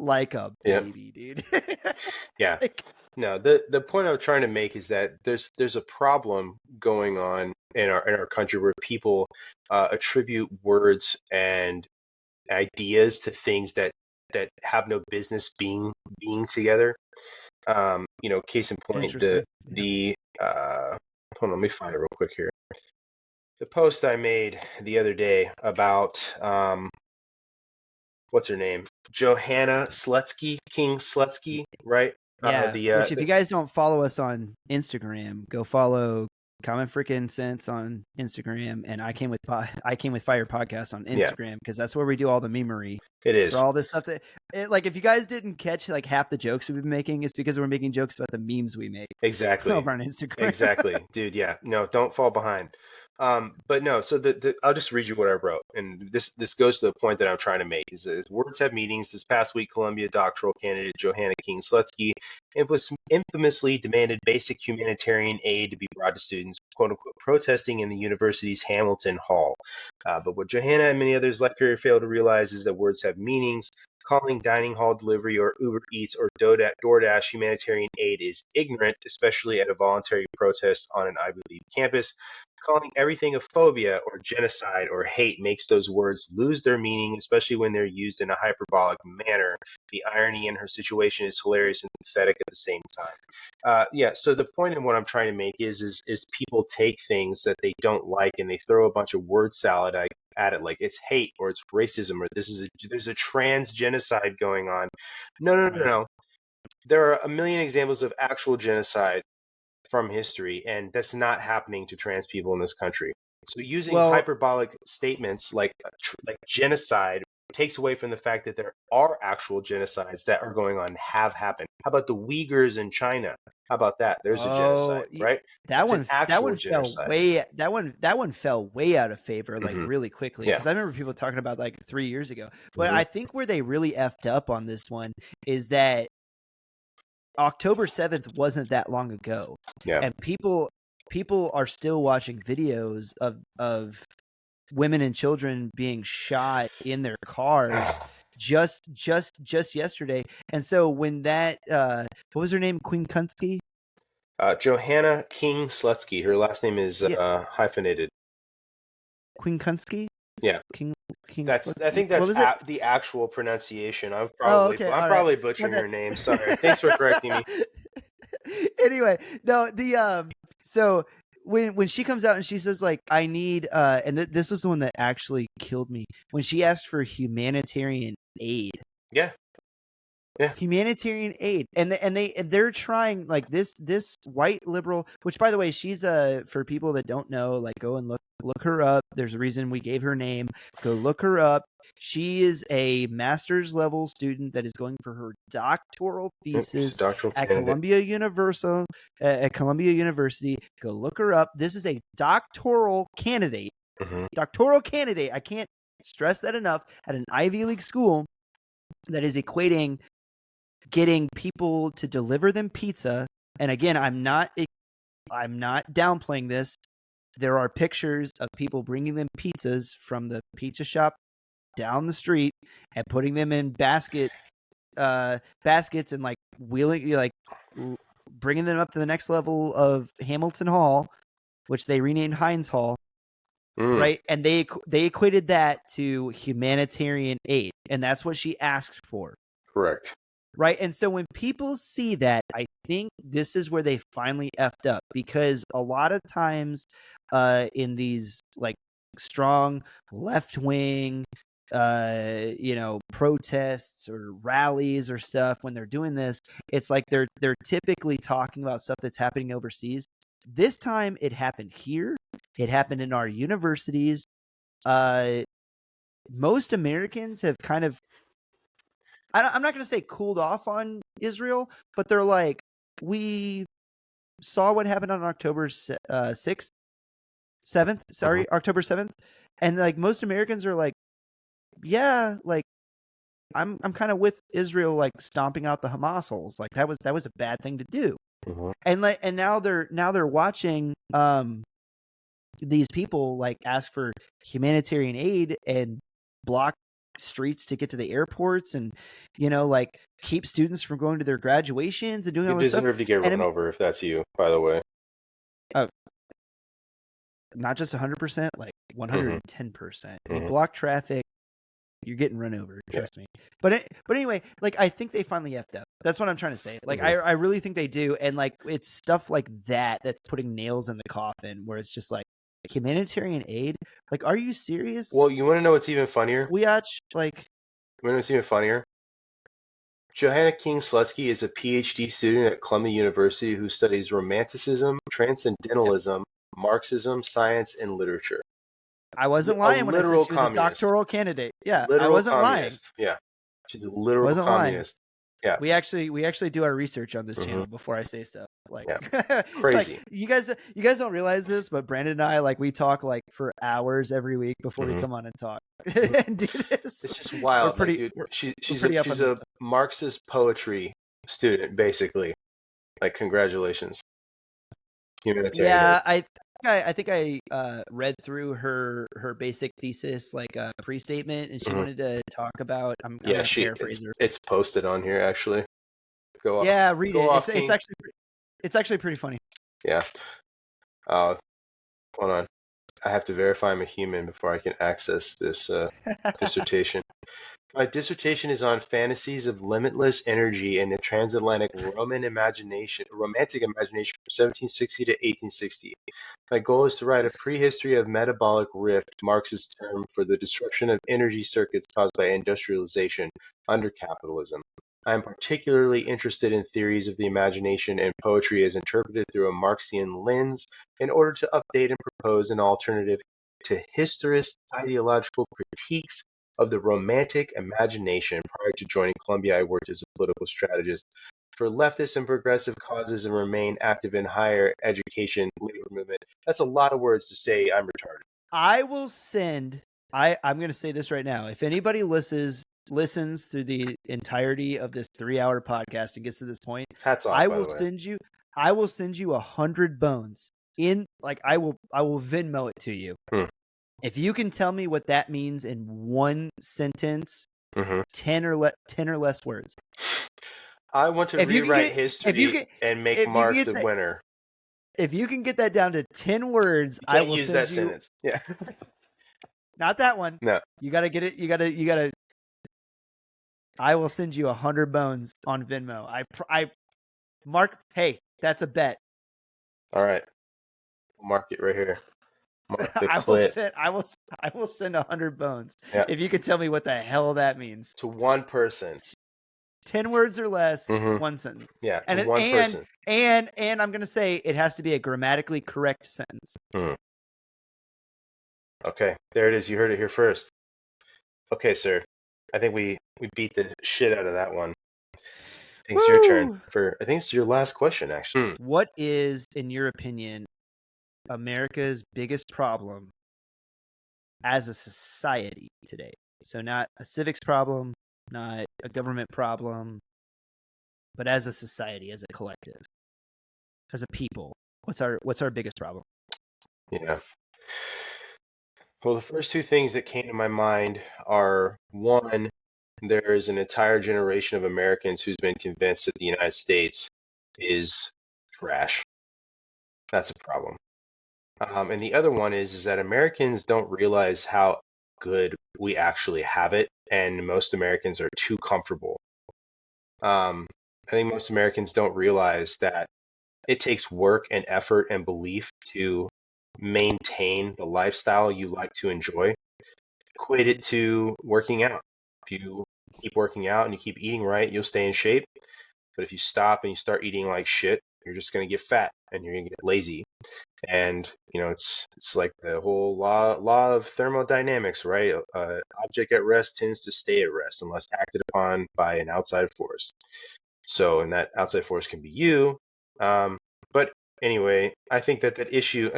Like a baby, dude. Yeah. No, the point I'm trying to make is that there's a problem going on in our country where people attribute words and ideas to things that have no business being together. Case in point, the hold on, let me find it real quick here. The post I made the other day about what's her name? Johanna Slutsky, King Slutsky, right? Yeah. Which, if you guys don't follow us on Instagram, go follow Common Freaking Sense on Instagram, and I Came with Fire podcast on Instagram, because that's where we do all the memery. It is for all this stuff like if you guys didn't catch like half the jokes we've been making, it's because we're making jokes about the memes we make. Exactly. Over on Instagram. Exactly, dude. Yeah. No, don't fall behind. But no, so I'll just read you what I wrote, and this goes to the point that I'm trying to make. Is words have meanings. This past week, Columbia doctoral candidate Johanna King Slutsky infamously demanded basic humanitarian aid to be brought to students, quote unquote, protesting in the university's Hamilton Hall. But what Johanna and many others like her fail to realize is that words have meanings. Calling dining hall delivery or Uber Eats or DoorDash humanitarian aid is ignorant, especially at a voluntary protest on an Ivy League campus. Calling everything a phobia or genocide or hate makes those words lose their meaning, especially when they're used in a hyperbolic manner. The irony in her situation is hilarious and pathetic at the same time. So the point in what I'm trying to make is people take things that they don't like and they throw a bunch of word salad at it, like it's hate or it's racism or there's a trans genocide going on. No. There are a million examples of actual genocide from history, and that's not happening to trans people in this country. So using hyperbolic statements like genocide takes away from the fact that there are actual genocides that are going on, have happened. How about the Uyghurs in China? How about that? There's a genocide, right? That one fell way out of favor, like really quickly. Because I remember people talking about like 3 years ago. But I think where they really effed up on this one is that October 7th wasn't that long ago. Yeah. And people are still watching videos of women and children being shot in their cars just yesterday. And so when that what was her name? Queen Kunsky? Johanna King Slutsky. Her last name is hyphenated. Queen Kunsky? Yeah. King I Slutsky? think What that's was it? the actual pronunciation. Oh, okay, I'm all right. probably My butchering bad. her name. Sorry. Thanks for correcting me. Anyway, no, so when she comes out and she says like I need and this was the one that actually killed me when she asked for humanitarian aid. Yeah. Yeah. Humanitarian aid, and they're trying like this white liberal, which by the way, she's for people that don't know, like go and look her up. There's a reason we gave her name. Go look her up. She is a master's level student that is going for her doctoral thesis Doctoral at candidate. Columbia University. Go look her up. This is a doctoral candidate. Doctoral candidate. I can't stress that enough. At an Ivy League school that is equating getting people to deliver them pizza. And again, I'm not downplaying this. There are pictures of people bringing them pizzas from the pizza shop down the street and putting them in baskets and like wheeling, like bringing them up to the next level of Hamilton Hall, which they renamed Heinz Hall. Right. And they equated that to humanitarian aid. And that's what she asked for. Correct. Right. And so when people see that, I think this is where they finally effed up, because a lot of times in these like strong left wing, protests or rallies or stuff, when they're doing this, it's like they're typically talking about stuff that's happening overseas. This time it happened here. It happened in our universities. Most Americans have kind of, I'm not going to say cooled off on Israel, but they're like, we saw what happened on October 6th, 7th, sorry, October 7th. And like most Americans are like, yeah, like I'm kind of with Israel, like stomping out the Hamas holes. Like that was a bad thing to do. And now they're watching these people like ask for humanitarian aid and block streets to get to the airports, and like keep students from going to their graduations and doing all this stuff. You deserve to get run over if that's you, by the way. Not just 100%, like 110%. You block traffic, you're getting run over. Trust me. But anyway, like I think they finally effed up. That's what I'm trying to say. Like I really think they do, and like it's stuff like that that's putting nails in the coffin, where it's just like humanitarian aid. Like, are you serious? Well, you want to know what's even funnier? You want to know what's even funnier? Johanna King Slutsky is a PhD student at Columbia University who studies Romanticism, Transcendentalism, Marxism, science, and literature. I wasn't lying when I said she was a doctoral candidate. Yeah, I wasn't communist. Lying. Yeah, she's a literal wasn't communist. Lying. Yeah, we actually do our research on this channel before I say so. Like, crazy. Like, you guys don't realize this, but Brandon and I, like, we talk like for hours every week before we come on and talk and do this. It's just wild. She's a Marxist poetry student, basically. Like, congratulations. Yeah, I think I read through her basic thesis, like a pre-statement, and she wanted to talk about. I'm gonna paraphrase her. It's posted on here, actually. Go off. Yeah, read it. It's actually pretty funny. Yeah. Hold on. I have to verify I'm a human before I can access this dissertation. My dissertation is on fantasies of limitless energy and the transatlantic romantic imagination from 1760 to 1860. My goal is to write a prehistory of metabolic rift, Marx's term for the destruction of energy circuits caused by industrialization under capitalism. I am particularly interested in theories of the imagination and poetry as interpreted through a Marxian lens in order to update and propose an alternative to historist ideological critiques of the romantic imagination. Prior to joining Columbia, I worked as a political strategist for leftist and progressive causes and remain active in higher education, labor movement. That's a lot of words to say I'm retarded. I will send, I'm going to say this right now. If anybody listens through the entirety of this 3-hour podcast and gets to this point, hats off, I will send you 100 bones in, like, I will Venmo it to you. If you can tell me what that means in one sentence, 10 or less words. I want to rewrite history and make Marx a winner. If you can get that down to 10 words, I will use that sentence. Yeah. Not that one. No. You got to get it. You got to. I will send you 100 bones on Venmo. I mark. Hey, that's a bet. All right. Mark it right here. Mark the I clit. will send 100 bones. Yeah. If you could tell me what the hell that means. To one person. 10 words or less, Mhm. one sentence. Yeah, to And one person. And I'm going to say it has to be a grammatically correct sentence. Okay, there it is. You heard it here first. Okay, sir. I think we beat the shit out of that one. I think it's your turn. I think it's your last question, actually. What is, in your opinion, America's biggest problem as a society today? So not a civics problem, not a government problem, but as a society, as a collective, as a people. What's our biggest problem? Yeah. Well, the first two things that came to my mind are, one, there is an entire generation of Americans who's been convinced that the United States is trash. That's a problem. And the other one is that Americans don't realize how good we actually have it, and most Americans are too comfortable. I think most Americans don't realize that it takes work and effort and belief to maintain the lifestyle you like to enjoy. Equate it to working out. If you keep working out and you keep eating right, you'll stay in shape. But if you stop and you start eating like shit, you're just going to get fat and you're going to get lazy. And it's like the whole law of thermodynamics, right? Object at rest tends to stay at rest unless acted upon by an outside force. So, and that outside force can be you. But anyway, I think the issue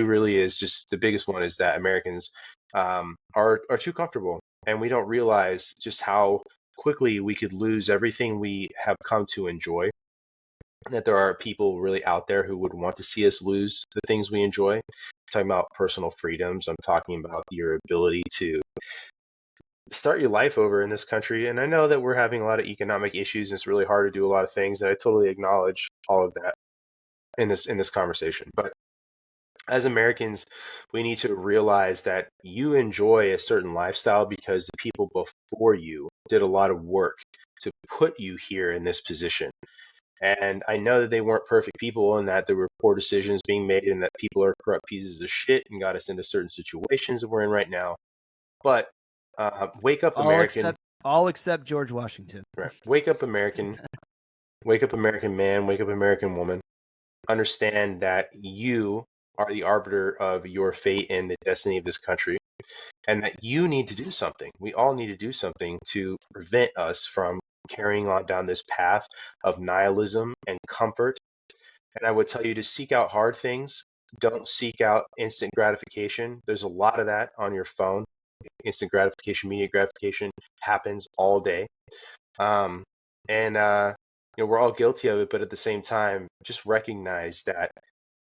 really is just, the biggest one is that Americans are too comfortable, and we don't realize just how quickly we could lose everything we have come to enjoy. That there are people really out there who would want to see us lose the things we enjoy. I'm talking about personal freedoms. I'm talking about your ability to start your life over in this country. And I know that we're having a lot of economic issues and it's really hard to do a lot of things. And I totally acknowledge all of that in this conversation. But as Americans, we need to realize that you enjoy a certain lifestyle because the people before you did a lot of work to put you here in this position. And I know that they weren't perfect people and that there were poor decisions being made and that people are corrupt pieces of shit and got us into certain situations that we're in right now. But wake up, American. All except George Washington. Right. Wake up, American. Wake up, American man. Wake up, American woman. Understand that you are the arbiter of your fate and the destiny of this country, and that you need to do something. We all need to do something to prevent us from carrying on down this path of nihilism and comfort. And I would tell you to seek out hard things. Don't seek out instant gratification. There's a lot of that on your phone. Instant gratification, immediate gratification happens all day. We're all guilty of it, but at the same time, just recognize that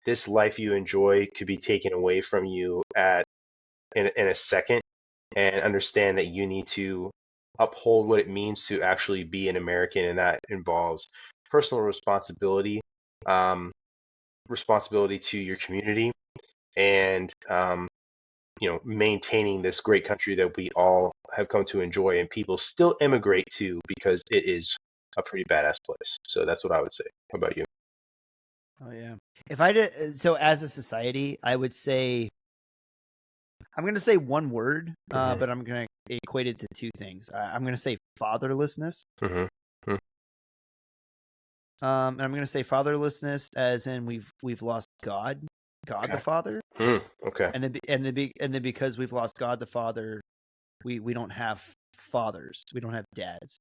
this life you enjoy could be taken away from you in a second, and understand that you need to uphold what it means to actually be an American, and that involves personal responsibility, responsibility to your community, and maintaining this great country that we all have come to enjoy and people still immigrate to because it is a pretty badass place. So that's what I would say. How about you? Oh yeah. If I did, so as a society, I would say, I'm going to say one word, but I'm going to equate it to two things. I'm going to say fatherlessness. And I'm going to say fatherlessness as in we've lost God the Father. Okay. And then because we've lost God the Father, we don't have fathers. We don't have dads.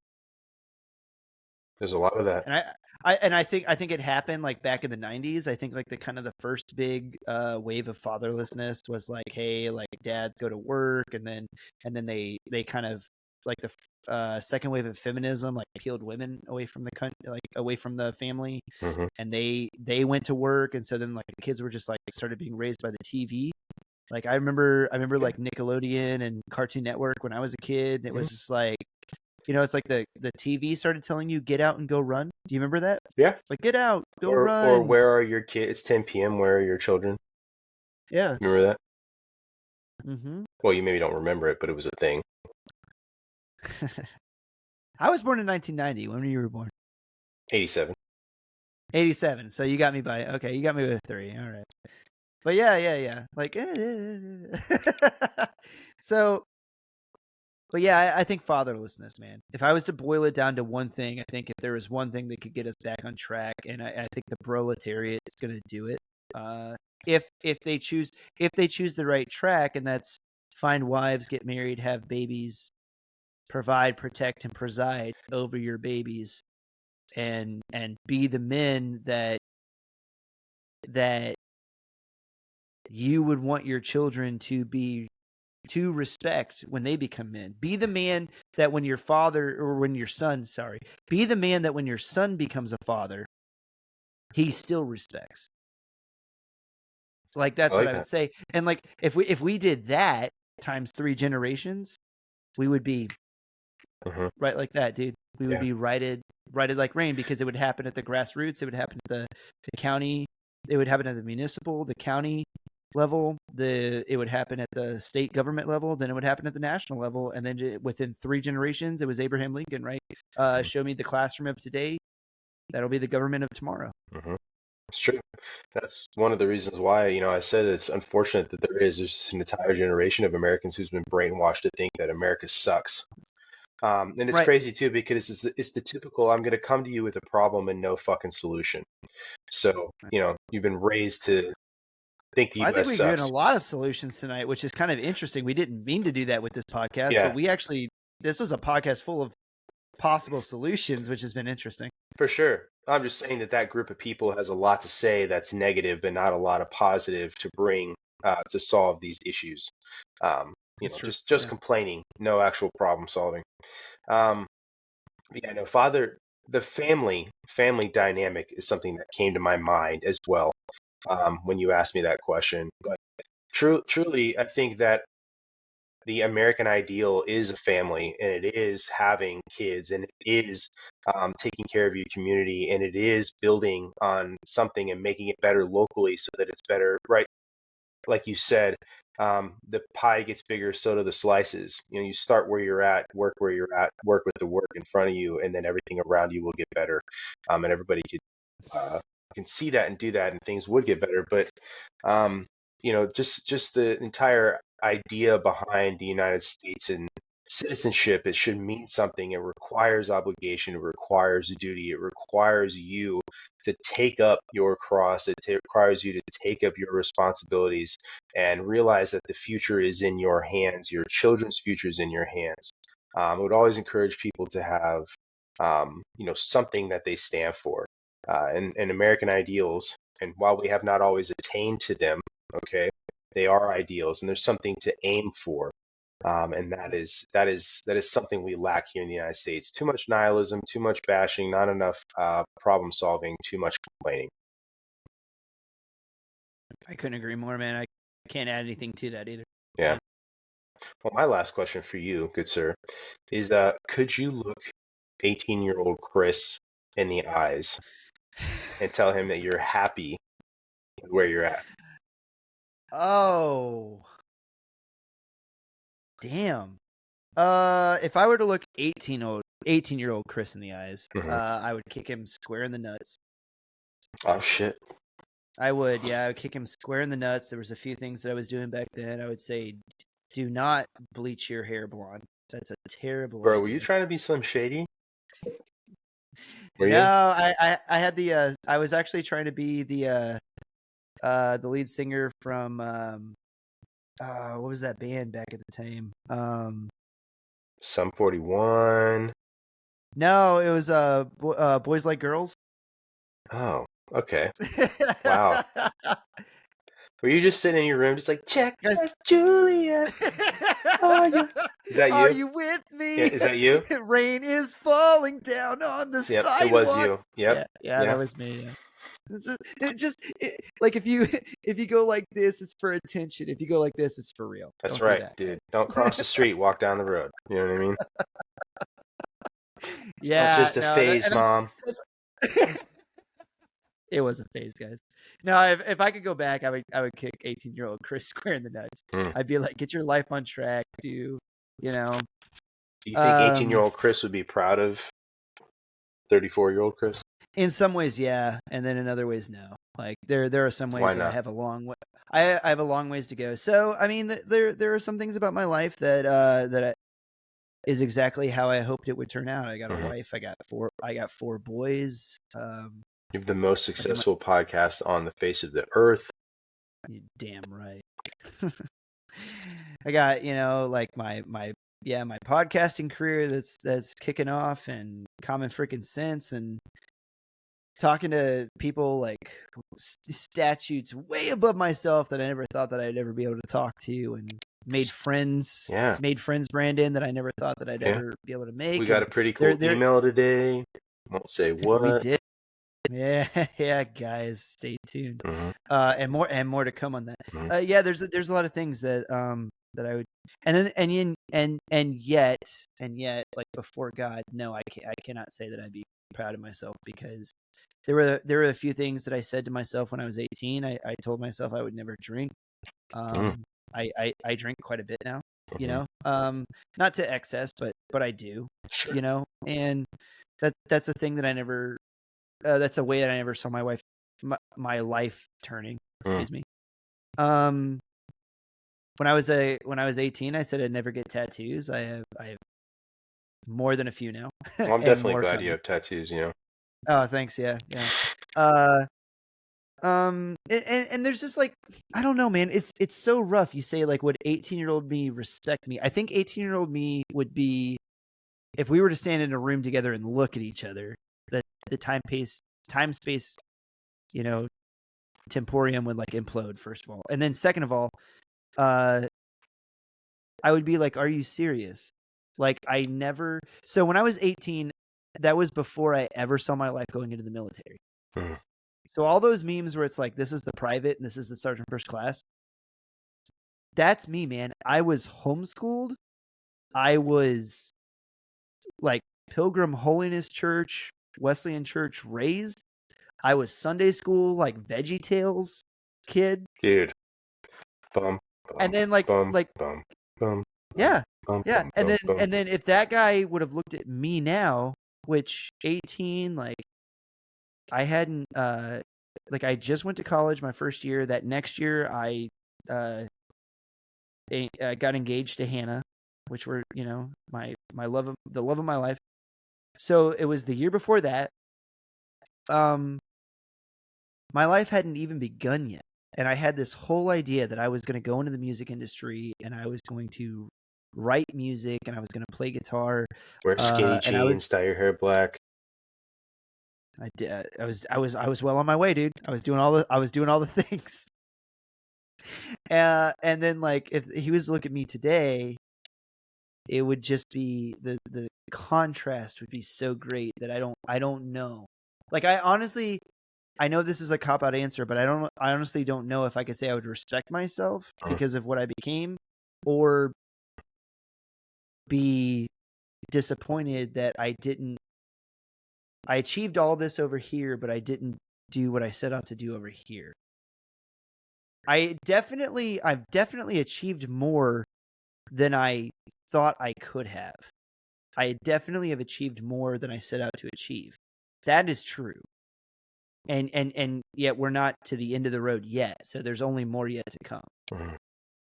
There's a lot of that. And I think it happened like back in the 90s. I think like the first big wave of fatherlessness was like, hey, like dads go to work, and then they kind of like the second wave of feminism like peeled women away from the country, like away from the family, and they went to work, and so then like the kids were just like started being raised by the TV. Like I remember like Nickelodeon and Cartoon Network when I was a kid. It was just like, it's like the TV started telling you get out and go run. Do you remember that? Yeah. Like get out, go run. Or where are your kids? It's 10 p.m. Where are your children? Yeah. Remember that? Mm-hmm. Well, you maybe don't remember it, but it was a thing. I was born in 1990. When were you born? 87. 87. So you got me by, okay, you got me with a 3. All right. But yeah. Like, so, but yeah, I think fatherlessness, man. If I was to boil it down to one thing, I think if there was one thing that could get us back on track, and I think the proletariat is going to do it. If they choose the right track, and that's find wives, get married, have babies, provide, protect, and preside over your babies, and be the men that you would want your children to respect when they become men. Be the man that when your son becomes a father, he still respects. Like, that's what I would say. And like, if we did that times 3 generations, we would be right like that, dude. We would be righted like rain, because it would happen at the grassroots. It would happen at the county. It would happen at the municipal, the county level. It would happen at the state government level. Then it would happen at the national level. And then within 3 generations, it was Abraham Lincoln, right? Show me the classroom of today. That'll be the government of tomorrow. It's true. That's one of the reasons why, I said it's unfortunate that there's just an entire generation of Americans who's been brainwashed to think that America sucks. And it's crazy too, because it's the typical, I'm going to come to you with a problem and no fucking solution. So, you've been raised to think the US I think we've sucks. given a lot of solutions tonight, which is kind of interesting. We didn't mean to do that with this podcast, but this was a podcast full of possible solutions, which has been interesting. For sure. I'm just saying that group of people has a lot to say that's negative, but not a lot of positive to bring to solve these issues. Just complaining, no actual problem solving. The family dynamic is something that came to my mind as well when you asked me that question. But truly, I think that the American ideal is a family, and it is having kids, and it is taking care of your community, and it is building on something and making it better locally so that it's better, right? Like you said, the pie gets bigger, so do the slices. You start where you're at, work where you're at, work with the work in front of you, and then everything around you will get better. And everybody can see that and do that, and things would get better. But just the entire idea behind the United States and citizenship, it should mean something. It requires obligation. It requires duty. It requires you to take up your cross. It requires you to take up your responsibilities and realize that the future is in your hands. Your children's future is in your hands. I would always encourage people to have, something that they stand for, and American ideals. And while we have not always attained to them, okay, they are ideals, and there's something to aim for. And that is something we lack here in the United States. Too much nihilism, too much bashing, not enough problem solving, too much complaining. I couldn't agree more, man. I can't add anything to that either. Yeah. Well, my last question for you, good sir, is could you look 18-year-old Chris in the eyes and tell him that you're happy with where you're at? Oh. Damn. If I were to look 18-year-old Chris in the eyes, I would kick him square in the nuts. Oh shit. I would kick him square in the nuts. There was a few things that I was doing back then. I would say, do not bleach your hair blonde. That's a terrible Bro, idea. were you trying to be Slim Shady? No, I had the I was actually trying to be the lead singer from what was that band back at the time? Sum 41. No, it was Boys Like Girls. Oh, okay. Wow. Were you just sitting in your room, just like, check, that's Juliet. Is that you? Are you with me? Yeah, is that you? Rain is falling down on the sidewalk. It was you. Yep. Yeah, that was me. Yeah. Like if you go like this, it's for attention. If you go like this, it's for real. That's right, dude. Don't cross the street. Walk down the road. You know what I mean? It's not just a phase, Mom. It was a phase, guys. No, if I could go back, I would kick 18-year-old Chris square in the nuts. I'd be like, get your life on track, dude. You know. Do you think 18-year-old Chris would be proud of 34-year-old Chris? In some ways, yeah, and then in other ways, no. Like there are some ways that I have a long way. I have a long ways to go. So I mean, there are some things about my life that is exactly how I hoped it would turn out. I got a wife. I got four boys. You have the most successful podcast on the face of the earth. You're damn right. I got, like my podcasting career that's kicking off, and common freaking sense, and talking to people like statutes way above myself that I never thought that I'd ever be able to talk to, and made friends, Brandon, that I never thought that I'd ever be able to make. We got a pretty cool email today. Won't say what. We did. Yeah, guys, stay tuned. And more to come on that. Yeah, there's a lot of things that I would, and yet, like, before God, no, I cannot say that I'd be proud of myself, because there were a few things that I said to myself when I was 18. I told myself I would never drink. I drink quite a bit now, not to excess, but I do, and that's a thing that I never. That's a way that I never saw my life turning. Excuse me. When I was 18, I said I'd never get tattoos. I have more than a few now. Well, I'm definitely glad you have tattoos. Oh, thanks. Yeah. And there's just, like, I don't know, man. It's so rough. You say, like, would 18-year-old me respect me? I think 18-year-old me would be, if we were to stand in a room together and look at each other, the time space, temporium would, like, implode, first of all. And then second of all, I would be like, are you serious? Like, so when I was 18, that was before I ever saw my life going into the military. So all those memes where it's like, this is the private and this is the sergeant first class, that's me, man. I was homeschooled. I was, like, Pilgrim Holiness Church, Wesleyan Church raised. I was Sunday school, like, Veggie Tales kid. Dude. And then yeah. And then if that guy would have looked at me now, which 18, like, I hadn't, like, I just went to college my first year. That next year, I got engaged to Hannah, which were, the love of my life. So it was the year before that. My life hadn't even begun yet. And I had this whole idea that I was going to go into the music industry, and I was going to write music, and I was going to play guitar. Wear skinny jeans, dye your hair black. I did. I was well on my way, dude. I was doing all the things. And then, like, if he was to look at me today, it would just be the contrast would be so great that I don't know. Like, I know this is a cop-out answer, but I honestly don't know if I could say I would respect myself because of what I became, or be disappointed that I achieved all this over here, but I didn't do what I set out to do over here. I've definitely achieved more than I thought I could have. I definitely have achieved more than I set out to achieve. That is true. And yet we're not to the end of the road yet, so there's only more yet to come.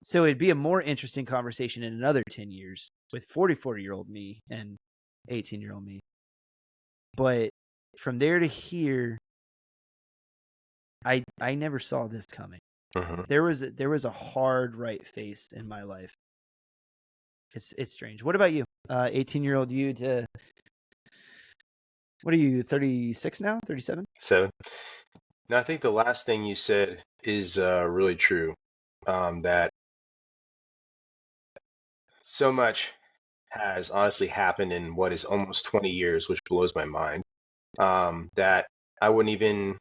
So it'd be a more interesting conversation in another 10 years with 44-year-old me and 18-year-old me. But from there to here, I never saw this coming. There was a hard right face in my life. It's strange. What about you? 18-year-old you to, what are you, 36 now? 37? 7. Now, I think the last thing you said is really true. That so much has honestly happened in what is almost 20 years, which blows my mind. That I wouldn't even,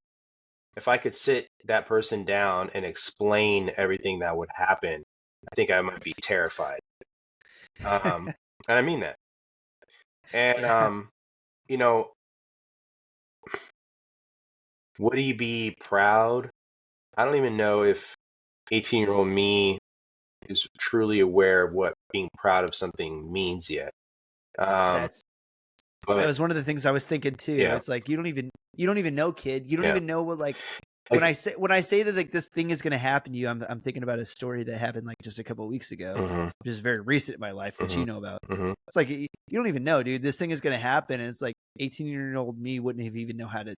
if I could sit that person down and explain everything that would happen, I think I might be terrified. And I mean that. And, would he be proud? I don't even know if 18-year-old me is truly aware of what being proud of something means yet. That But was one of the things I was thinking too. yeah. It's like you don't even know, kid. You don't Yeah. even know what like when Like, I say that like this thing is going to happen to you, I'm thinking about a story that happened like just a couple of weeks ago, which is very recent in my life, which you know about. It's like you don't even know, dude. This thing is going to happen, and it's like 18-year-old me wouldn't have even know how to.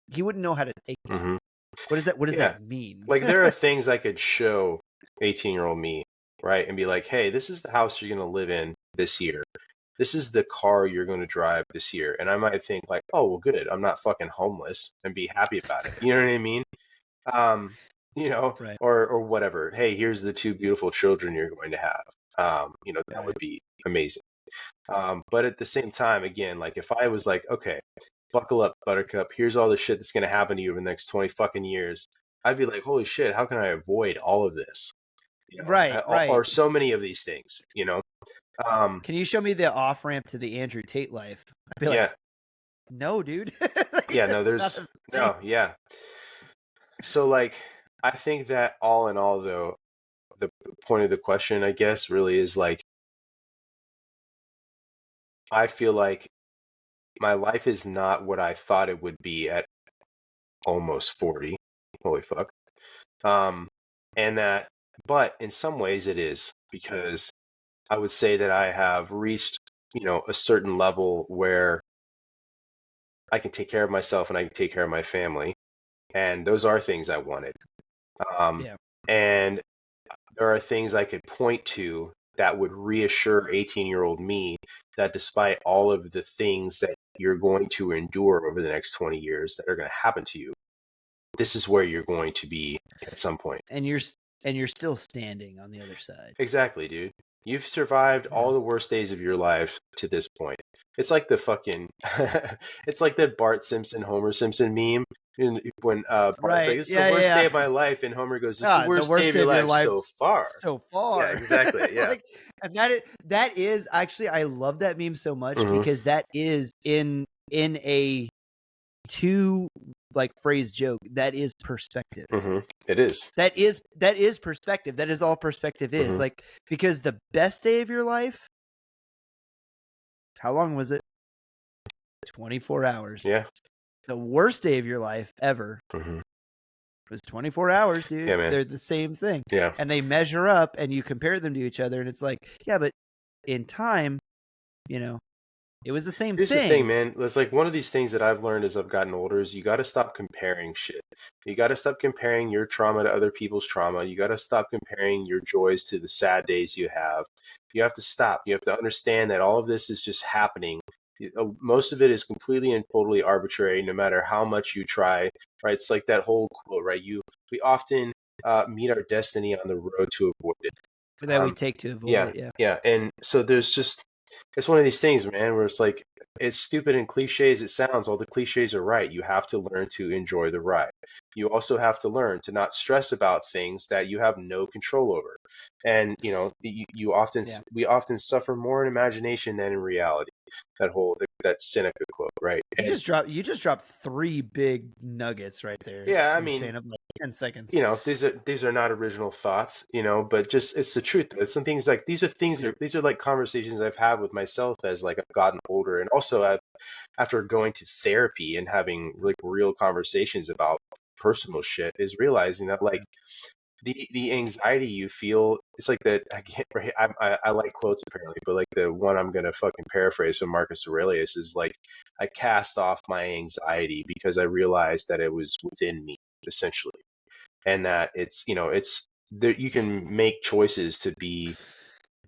He wouldn't know how to take it. What does that? What does yeah. that mean? Like, there are things I could show 18-year-old me, right? And be like, hey, this is the house you're going to live in this year. This is the car you're going to drive this year. And I might think like, oh, well, good. I'm not fucking homeless, and be happy about it. You know what I mean? Right. Or whatever. Hey, here's the two beautiful children you're going to have. That would Right. be amazing. But at the same time, again, like if I was like, okay, buckle up, Buttercup, here's all the shit that's going to happen to you over the next 20 fucking years, I'd be like, holy shit, how can I avoid all of this? Right. Or so many of these things, Can you show me the off ramp to the Andrew Tate life? I'd be like, yeah, no, dude. yeah, no, That's not there's a thing. no, yeah. So like, I think that all in all, though, the point of the question, I guess, really is like, I feel like my life is not what I thought it would be at almost 40. Holy fuck. And that, but in some ways it is, because I would say that I have reached, a certain level where I can take care of myself and I can take care of my family. And those are things I wanted. Yeah. And there are things I could point to that would reassure 18-year-old me that despite all of the things that you're going to endure over the next 20 years that are going to happen to you, this is where you're going to be at some point. And you're still standing on the other side. Exactly, dude. You've survived Yeah. all the worst days of your life to this point. It's like the fucking, it's like that Bart Simpson, Homer Simpson meme. When Bart's like, Right. "This is the Yeah. worst day Yeah. of my life," and Homer goes, "This is the The worst day worst of day your of your life life so far." so Yeah, far. exactly. Yeah. Like, and that is actually, I love that meme so much Mm-hmm. because that is in a two like phrase joke. That is perspective. Mm-hmm. It is. That is perspective. That is all perspective is. Mm-hmm. Like, because the best day of your life, how long was it? 24 hours. Yeah. The worst day of your life ever Mm-hmm. was 24 hours, dude. Yeah, man. They're the same thing. Yeah. And they measure up and you compare them to each other. And it's like, yeah, but in time, it was the same Here's thing. the thing, man. It's like one of these things that I've learned as I've gotten older is you got to stop comparing shit. You got to stop comparing your trauma to other people's trauma. You got to stop comparing your joys to the sad days you have. You have to stop. You have to understand that all of this is just happening. Most of it is completely and totally arbitrary, no matter how much you try. Right? It's like that whole quote, right? We often meet our destiny on the road to avoid it. That we take to avoid Yeah, it. Yeah. yeah. And so it's one of these things, man, where it's like, it's stupid and cliche as it sounds. All the cliches are right. You have to learn to enjoy the ride. You also have to learn to not stress about things that you have no control over. And we often suffer more in imagination than in reality. That Seneca quote, right? You just dropped 3 big nuggets right there. Yeah, I In the mean, span of like 10 seconds. these are not original thoughts, but just it's the truth. It's some things like these are like conversations I've had with myself as like I've gotten older, and also after going to therapy and having like real conversations about personal shit, is realizing that like the anxiety you feel, it's like that. I can't. I like quotes apparently, but like the one I'm gonna fucking paraphrase from Marcus Aurelius is like, I cast off my anxiety because I realized that it was within me essentially, and that it's there. You can make choices to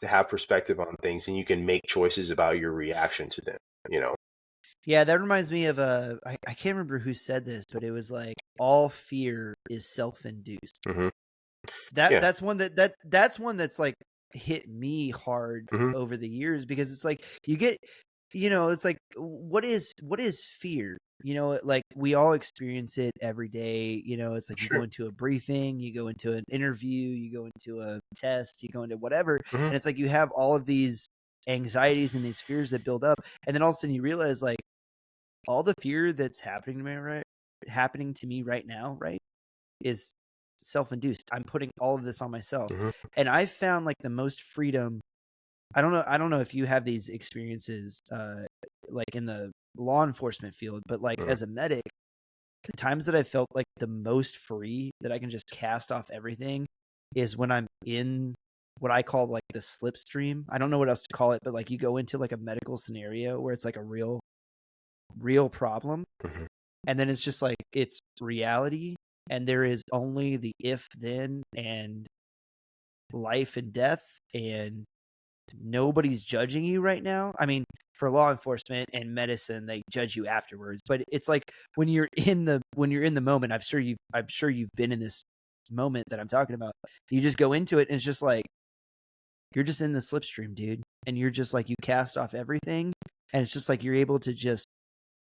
have perspective on things, and you can make choices about your reaction to them. Yeah, that reminds me of I can't remember who said this, but it was like all fear is self-induced. Mm-hmm. Yeah. That's one that's one that's like hit me hard Mm-hmm. over the years, because it's like you get, it's like what is fear? Like we all experience it every day. It's like you Sure. go into a briefing, you go into an interview, you go into a test, you go into whatever, Mm-hmm. and it's like you have all of these anxieties and these fears that build up, and then all of a sudden you realize like all the fear that's happening to me happening to me right now, right, is self-induced. I'm putting all of this on myself. And I found like the most freedom. I don't know if you have these experiences like in the law enforcement field, but like as a medic, the times that I felt like the most free, that I can just cast off everything, is when I'm in what I call like the slipstream. I don't know what else to call it, but like you go into like a medical scenario where it's like a real problem. And then it's just like, it's reality. And there is only the if then and life and death, and nobody's judging you right now. I mean, for law enforcement and medicine, they judge you afterwards, but it's like when you're in the moment, I'm sure you've been in this moment that I'm talking about. You just go into it and it's just like you're just in the slipstream, dude, and you're just like, you cast off everything, and it's just like you're able to just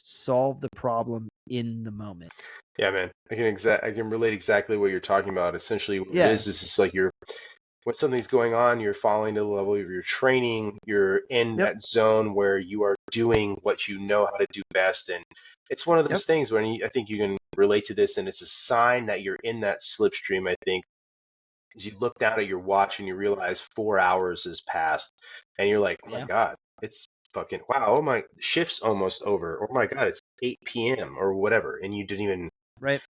solve the problem in the moment. Yeah, man. I can relate exactly what you're talking about. Essentially, what it is like when something's going on, you're falling to the level of your training, you're in that zone where you are doing what you know how to do best. And it's one of those things when I think you can relate to this, and it's a sign that you're in that slipstream, I think, because you look down at your watch and you realize 4 hours has passed, and you're like, oh my God, it's fucking, wow, oh my, shift's almost over. Oh my God, it's 8 p.m. or whatever. And you didn't even,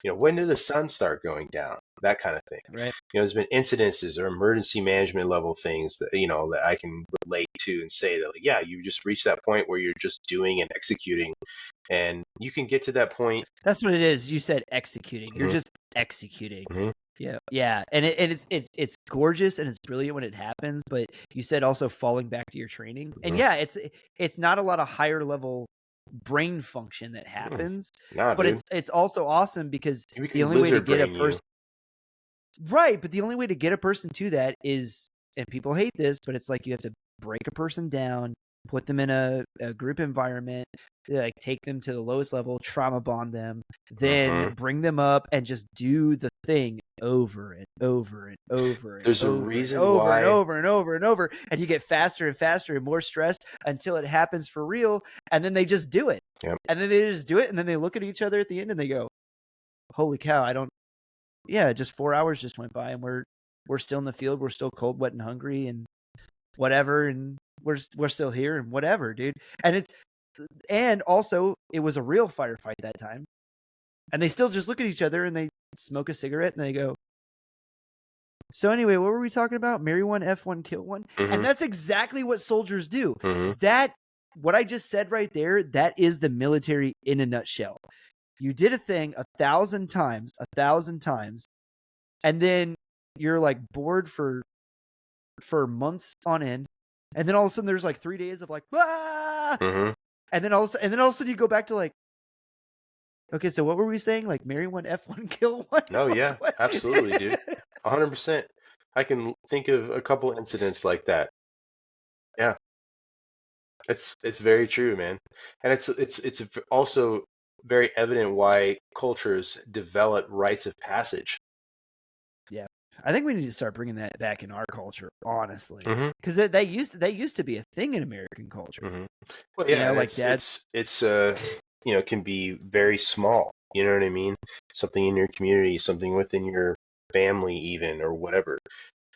when did the sun start going down? That kind of thing. There's been incidences or emergency management level things that, that I can relate to and say that, like, yeah, you just reach that point where you're just doing and executing, and you can get to that point. That's what it is. You said executing. You're just executing. Yeah. And it's gorgeous and it's brilliant when it happens, but you said also falling back to your training. And yeah, it's not a lot of higher level brain function that happens, but it's also awesome because the only way to get a person but the only way to get a person to that is, and people hate this, but it's like you have to break a person down, put them in a group environment, like take them to the lowest level, trauma bond them, then bring them up and just do the thing over and over and over and There's over a reason and over why... and over and over and over, and you get faster and faster and more stressed until it happens for real, and then they just do it. And then they just do it, and then they look at each other at the end and they go, holy cow, just 4 hours just went by and we're still in the field, we're still cold, wet, and hungry and whatever, and we're still here and whatever, dude. And also it was a real firefight that time, and they still just look at each other and they smoke a cigarette and they go, so anyway, what were we talking about? Marry one, F one, kill one. And that's exactly what soldiers do. That, what I just said right there, that is the military in a nutshell. You did a thing 1,000 times, and then you're like bored for months on end, and then all of a sudden there's like 3 days of like, and then all of a sudden you go back to like, okay, so what were we saying? Like, marry one, F one, kill one. Oh yeah, absolutely, dude. 100%. I can think of a couple incidents like that. Yeah, it's very true, man, and it's also very evident why cultures develop rites of passage. Yeah, I think we need to start bringing that back in our culture, honestly, because that used to be a thing in American culture. Well, yeah, like it's can be very small. You know what I mean? Something in your community, something within your family, even, or whatever.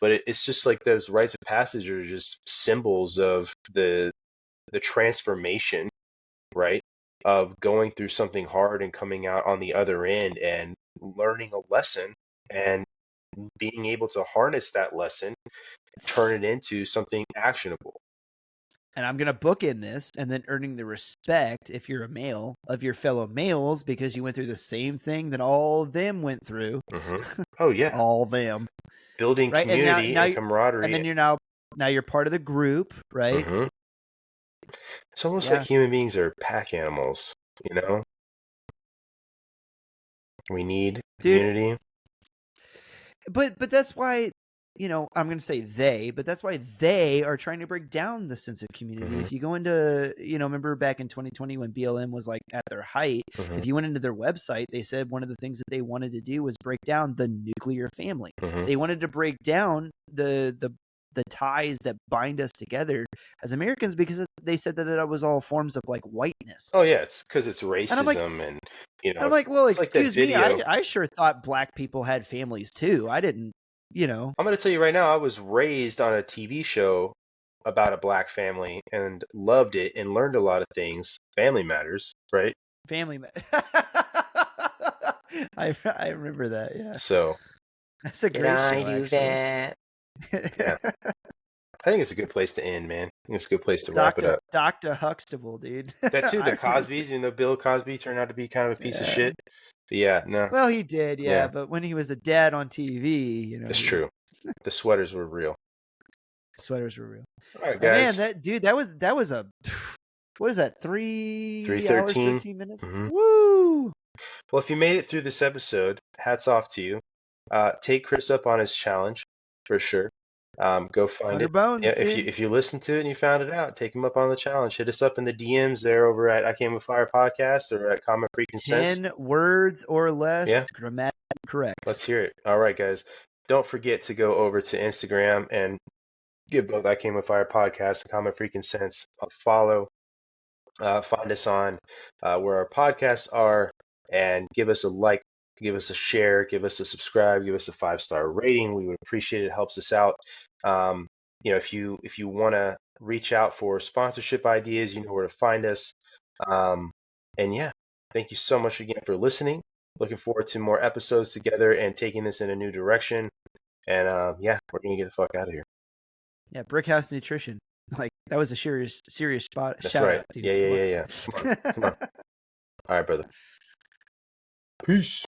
But it's just like those rites of passage are just symbols of the transformation, right? Of going through something hard and coming out on the other end and learning a lesson and being able to harness that lesson, turn it into something actionable. And I'm going to book in this, and then earning the respect, if you're a male, of your fellow males because you went through the same thing that all of them went through. Oh yeah, all of them. Building community and camaraderie. And then you're part of the group, right? It's almost like human beings are pack animals, you know? We need community. But that's why, I'm going to say they, but that's why they are trying to break down the sense of community. If you go into, remember back in 2020 when BLM was like at their height, if you went into their website, they said one of the things that they wanted to do was break down the nuclear family. They wanted to break down the the ties that bind us together as Americans, because they said that was all forms of like whiteness. Oh yeah, it's because it's And I'm like, racism, and I'm like, well, it's like that excuse me, video. I sure thought black people had families too. I didn't, I'm going to tell you right now, I was raised on a TV show about a black family and loved it and learned a lot of things. Family Matters, right? family. I remember that. Yeah, So, that's a did great I show, do actually. that? Yeah. I think it's a good place to end, man. I think it's a good place to wrap it up. Dr. Huxtable, dude. That too, the I remember. Cosbys, even though Bill Cosby turned out to be kind of a piece of Yeah. shit. But yeah, no. Well, he did, yeah. Yeah, But when he was a dad on TV, that's he was, true. The sweaters were real. sweaters were real. All right, And man, guys. that was a what is that? 3 hours, 3:13. 13 minutes. Mm-hmm. Woo! Well, if you made it through this episode, hats off to you. Take Chris up on his challenge for sure. Go find 100 it. bones, Yeah, dude. if you listened to it and you found it out, take him up on the challenge. Hit us up in the DMs there over at I Came with Fire podcast or at Common Freaking Sense. 10 words or less, Yeah, grammatically correct. let's hear it. All right, guys. Don't forget to go over to Instagram and give both I Came with Fire podcast and Common Freaking Sense a follow. Find us on where our podcasts are and give us a like, give us a share, give us a subscribe, give us a 5-star rating. We would appreciate it. It helps us out. If you want to reach out for sponsorship ideas, you know where to find us. And yeah, thank you so much again for listening. Looking forward to more episodes together and taking this in a new direction. And yeah, we're gonna get the fuck out of here. Yeah, Brickhouse Nutrition. Like that was a serious spot. That's shout right. out, dude. Yeah. Come on. All right, brother. Peace.